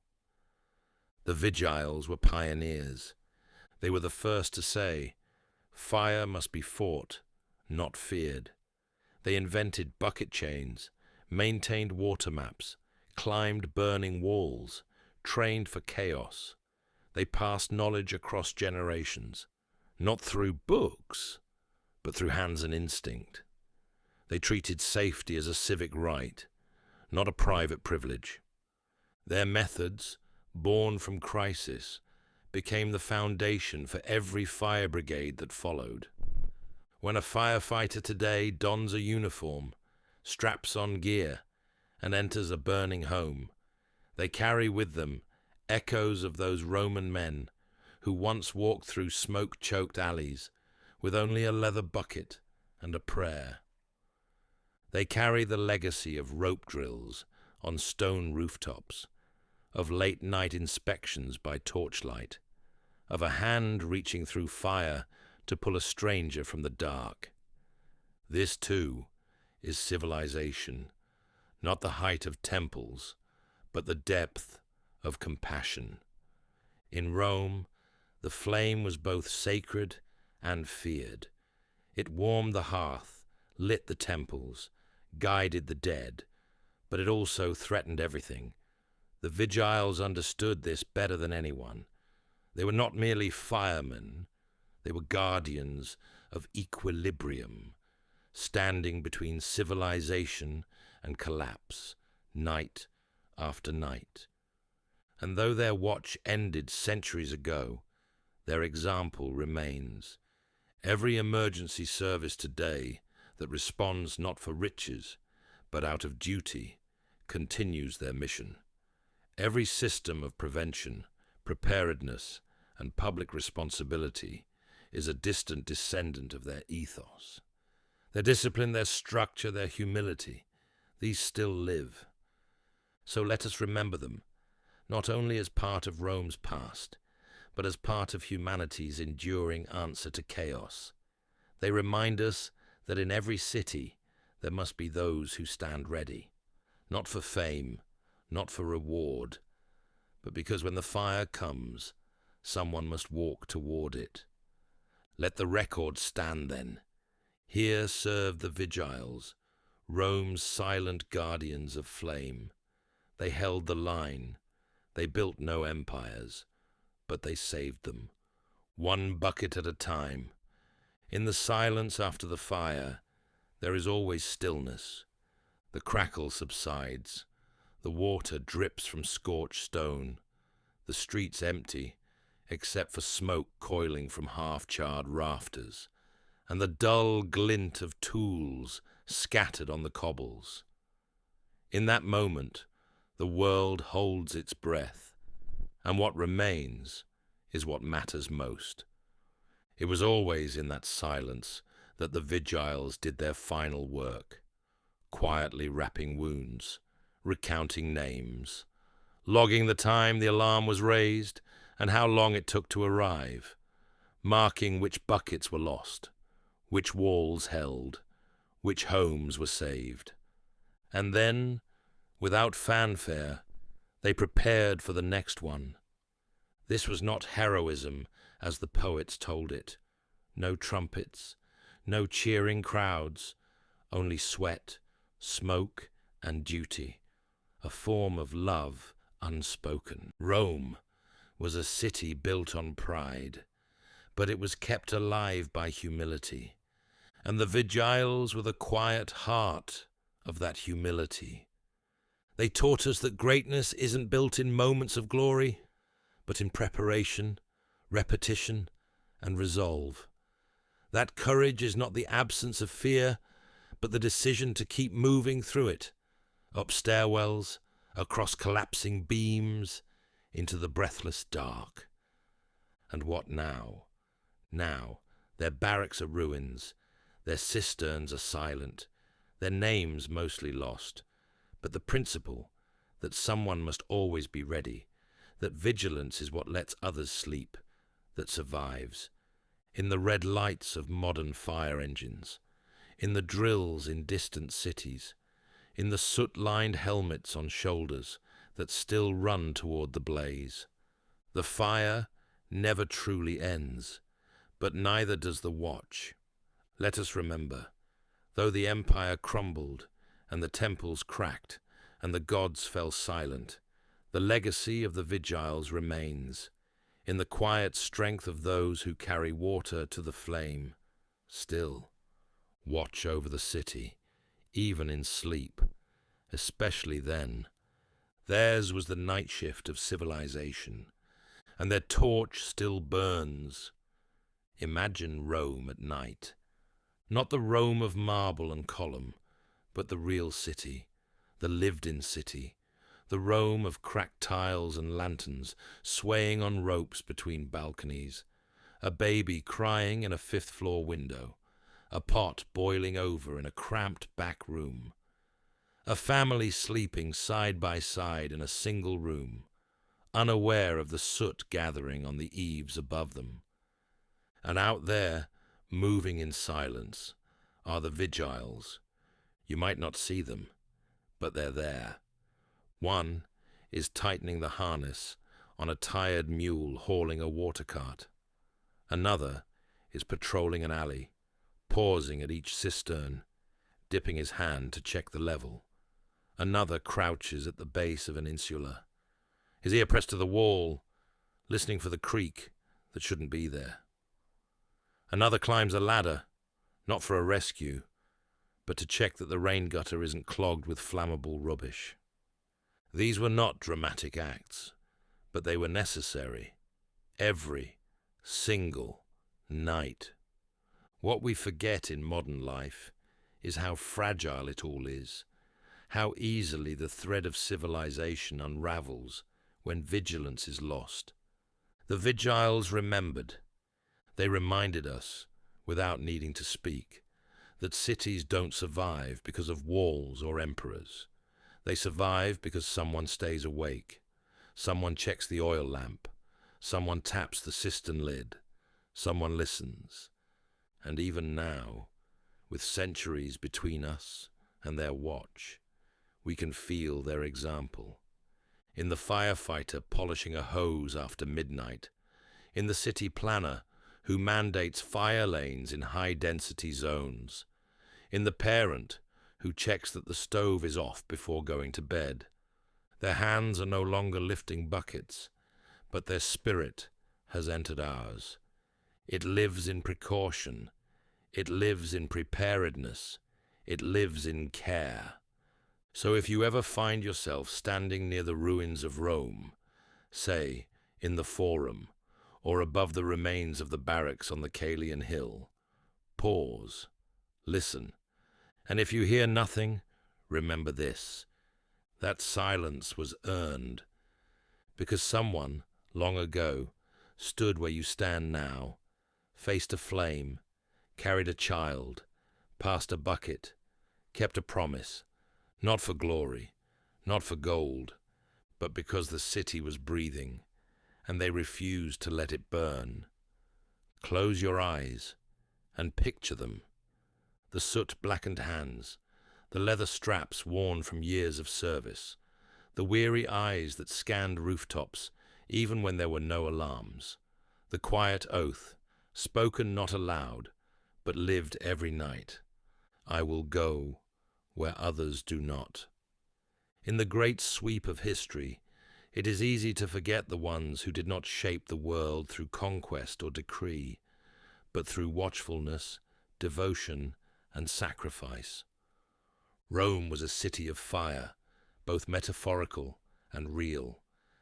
The Vigiles were pioneers. They were the first to say, fire must be fought, not feared. They invented bucket chains, maintained water maps, climbed burning walls, trained for chaos. They passed knowledge across generations, not through books, but through hands and instinct. They treated safety as a civic right, not a private privilege. Their methods, born from crisis, became the foundation for every fire brigade that followed. When a firefighter today dons a uniform, straps on gear, and enters a burning home, they carry with them echoes of those Roman men who once walked through smoke-choked alleys with only a leather bucket and a prayer. They carry the legacy of rope drills on stone rooftops, of late-night inspections by torchlight, of a hand reaching through fire to pull a stranger from the dark. This, too, is civilization, not the height of temples, but the depth of compassion. In Rome, the flame was both sacred and feared. It warmed the hearth, lit the temples, guided the dead, but it also threatened everything. The Vigiles understood this better than anyone. They were not merely firemen, they were guardians of equilibrium, standing between civilization and collapse, night after night. And though their watch ended centuries ago, their example remains. Every emergency service today that responds not for riches, but out of duty, continues their mission. Every system of prevention, preparedness, and public responsibility is a distant descendant of their ethos. Their discipline, their structure, their humility, these still live. So let us remember them, not only as part of Rome's past, but as part of humanity's enduring answer to chaos. They remind us that in every city there must be those who stand ready, not for fame, not for reward, but because when the fire comes, someone must walk toward it. Let the record stand then. Here served the Vigiles, Rome's silent guardians of flame. They held the line. They built no empires, but they saved them, one bucket at a time. In the silence after the fire, there is always stillness. The crackle subsides. The water drips from scorched stone. The streets empty, except for smoke coiling from half-charred rafters, and the dull glint of tools scattered on the cobbles. In that moment, the world holds its breath, and what remains is what matters most. It was always in that silence that the Vigiles did their final work, quietly wrapping wounds, recounting names, logging the time the alarm was raised and how long it took to arrive, marking which buckets were lost, which walls held, which homes were saved. And then, without fanfare, They prepared for the next one. This was not heroism as the poets told it. No trumpets, no cheering crowds, only sweat, smoke, and duty, a form of love unspoken. Rome was a city built on pride, but it was kept alive by humility, and the Vigiles were the quiet heart of that humility. They taught us that greatness isn't built in moments of glory, but in preparation, repetition, and resolve. That courage is not the absence of fear, but the decision to keep moving through it, up stairwells, across collapsing beams, into the breathless dark. And what now? Now, their barracks are ruins, their cisterns are silent, their names mostly lost, but the principle that someone must always be ready, that vigilance is what lets others sleep, that survives, in the red lights of modern fire engines, in the drills in distant cities, in the soot-lined helmets on shoulders that still run toward the blaze. The fire never truly ends, but neither does the watch. Let us remember, though the empire crumbled and the temples cracked and the gods fell silent, the legacy of the Vigiles remains, in the quiet strength of those who carry water to the flame. Still, watch over the city, even in sleep, especially then. Theirs was the night shift of civilization, and their torch still burns. Imagine Rome at night. Not the Rome of marble and column, but the real city, the lived-in city, the Rome of cracked tiles and lanterns swaying on ropes between balconies, a baby crying in a fifth-floor window, a pot boiling over in a cramped back room, a family sleeping side by side in a single room, unaware of the soot gathering on the eaves above them. And out there, moving in silence, are the Vigiles. You might not see them, but they're there. One is tightening the harness on a tired mule hauling a water cart. Another is patrolling an alley, pausing at each cistern, dipping his hand to check the level. Another crouches at the base of an insula, his ear pressed to the wall, listening for the creak that shouldn't be there. Another climbs a ladder, not for a rescue, but to check that the rain gutter isn't clogged with flammable rubbish. These were not dramatic acts, but they were necessary. Every single night. What we forget in modern life is how fragile it all is, how easily the thread of civilization unravels when vigilance is lost. The Vigiles remembered. They reminded us, without needing to speak, that cities don't survive because of walls or emperors. They survive because someone stays awake, someone checks the oil lamp, someone taps the cistern lid, someone listens. And even now, with centuries between us and their watch, we can feel their example. In the firefighter polishing a hose after midnight, in the city planner who mandates fire lanes in high-density zones, in the parent who checks that the stove is off before going to bed. Their hands are no longer lifting buckets, but their spirit has entered ours. It lives in precaution. It lives in preparedness. It lives in care. So if you ever find yourself standing near the ruins of Rome, say, in the Forum, or above the remains of the barracks on the Caelian Hill, pause, listen, and if you hear nothing, remember this: that silence was earned, because someone, long ago, stood where you stand now, faced a flame, carried a child, passed a bucket, kept a promise, not for glory, not for gold, but because the city was breathing, and they refused to let it burn. Close your eyes and picture them. The soot-blackened hands, the leather straps worn from years of service, the weary eyes that scanned rooftops even when there were no alarms, the quiet oath, spoken not aloud, but lived every night. I will go where others do not. In the great sweep of history, it is easy to forget the ones who did not shape the world through conquest or decree, but through watchfulness, devotion, and sacrifice. Rome was a city of fire, both metaphorical and real.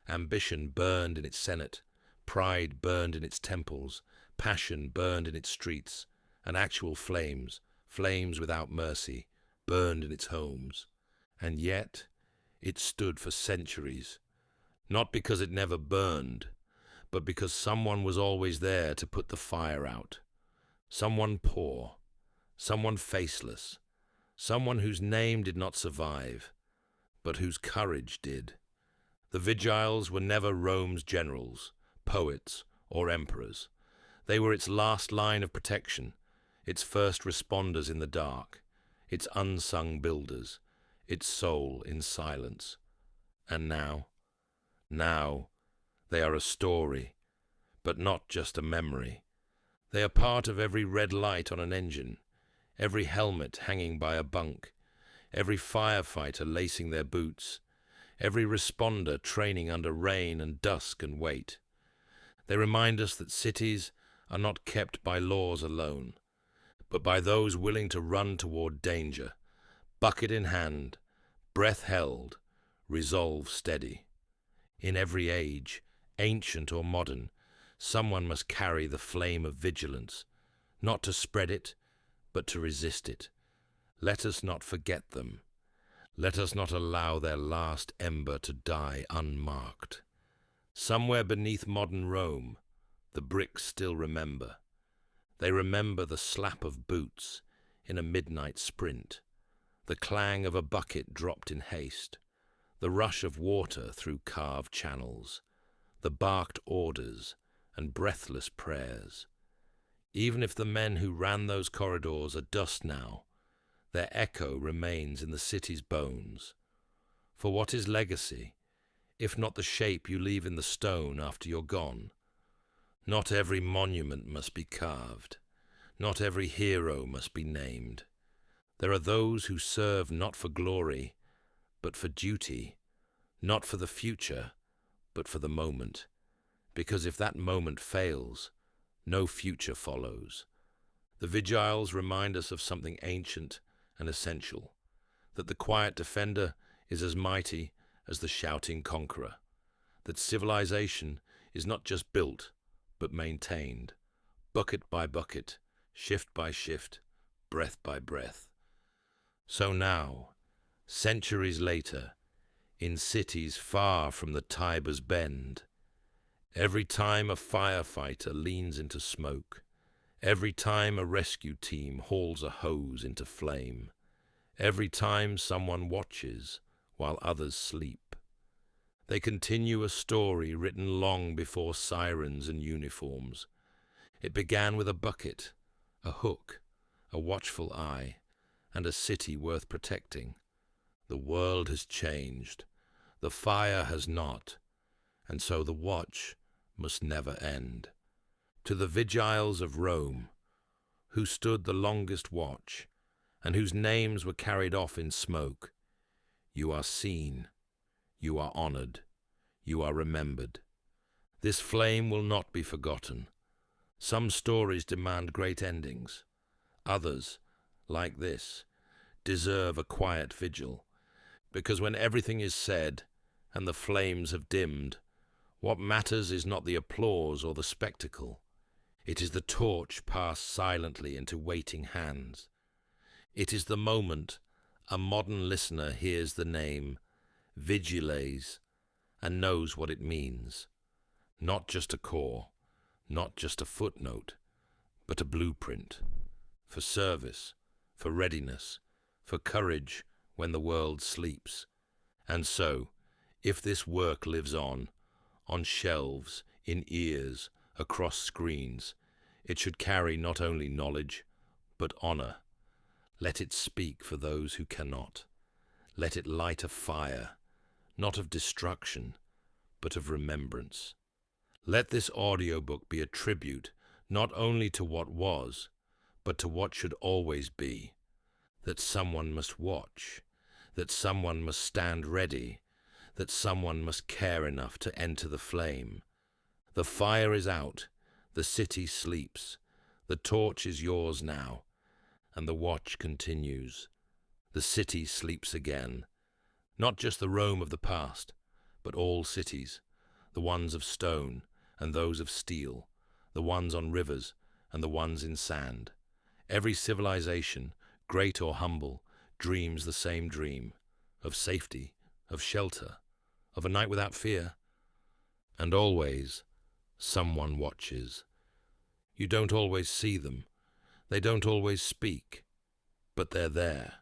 Ambition burned in its senate, pride burned in its temples, passion burned in its streets, and actual flames, flames without mercy, burned in its homes. And yet, it stood for centuries, not because it never burned, but because someone was always there to put the fire out. Someone poor, someone faceless, someone whose name did not survive, but whose courage did. The Vigiles were never Rome's generals, poets, or emperors. They were its last line of protection, its first responders in the dark, its unsung builders, its soul in silence. And now, they are a story, but not just a memory. They are part of every red light on an engine, every helmet hanging by a bunk, every firefighter lacing their boots, every responder training under rain and dusk and weight. They remind us that cities are not kept by laws alone, but by those willing to run toward danger, bucket in hand, breath held, resolve steady. In every age, ancient or modern, someone must carry the flame of vigilance, not to spread it, but to resist it. Let us not forget them. Let us not allow their last ember to die unmarked. Somewhere beneath modern Rome, the bricks still remember. They remember the slap of boots in a midnight sprint, the clang of a bucket dropped in haste, the rush of water through carved channels, the barked orders and breathless prayers. Even if the men who ran those corridors are dust now, their echo remains in the city's bones. For what is legacy, if not the shape you leave in the stone after you're gone? Not every monument must be carved. Not every hero must be named. There are those who serve not for glory, but for duty, not for the future, but for the moment. Because if that moment fails, no future follows. The Vigiles remind us of something ancient and essential, that the quiet defender is as mighty as the shouting conqueror, that civilization is not just built, but maintained, bucket by bucket, shift by shift, breath by breath. So now, centuries later, in cities far from the Tiber's bend, every time a firefighter leans into smoke, every time a rescue team hauls a hose into flame, every time someone watches while others sleep, they continue a story written long before sirens and uniforms. It began with a bucket, a hook, a watchful eye, and a city worth protecting. The world has changed. The fire has not, and so the watch must never end. To the Vigiles of Rome, who stood the longest watch, and whose names were carried off in smoke, you are seen, you are honored, you are remembered. This flame will not be forgotten. Some stories demand great endings. Others, like this, deserve a quiet vigil, because when everything is said and the flames have dimmed, what matters is not the applause or the spectacle. It is the torch passed silently into waiting hands. It is the moment a modern listener hears the name Vigiles and knows what it means. Not just a corps, not just a footnote, but a blueprint for service, for readiness, for courage when the world sleeps. And so, if this work lives on shelves, in ears, across screens, it should carry not only knowledge, but honor. Let it speak for those who cannot. Let it light a fire, not of destruction, but of remembrance. Let this audiobook be a tribute not only to what was, but to what should always be, that someone must watch, that someone must stand ready, that someone must care enough to enter the flame. The fire is out, the city sleeps, the torch is yours now, and the watch continues. The city sleeps again, not just the Rome of the past, but all cities, the ones of stone and those of steel, the ones on rivers and the ones in sand. Every civilization, great or humble, dreams the same dream, of safety, of shelter, of a night without fear. And always, someone watches. You don't always see them, they don't always speak, but they're there.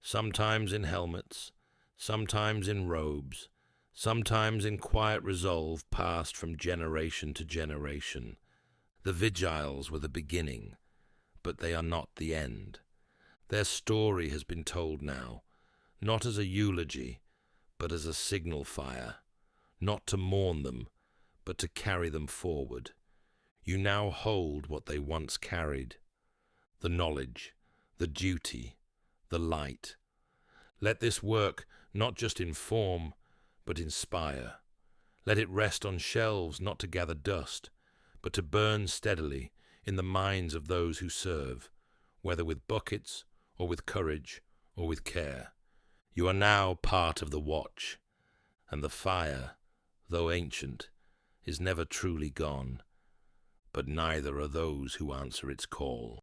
Sometimes in helmets, sometimes in robes, sometimes in quiet resolve passed from generation to generation. The Vigiles were the beginning, but they are not the end. Their story has been told now, not as a eulogy, but as a signal fire, not to mourn them, but to carry them forward. You now hold what they once carried, the knowledge, the duty, the light. Let this work not just inform, but inspire. Let it rest on shelves not to gather dust, but to burn steadily in the minds of those who serve, whether with buckets or with courage or with care. You are now part of the watch, and the fire, though ancient, is never truly gone, but neither are those who answer its call.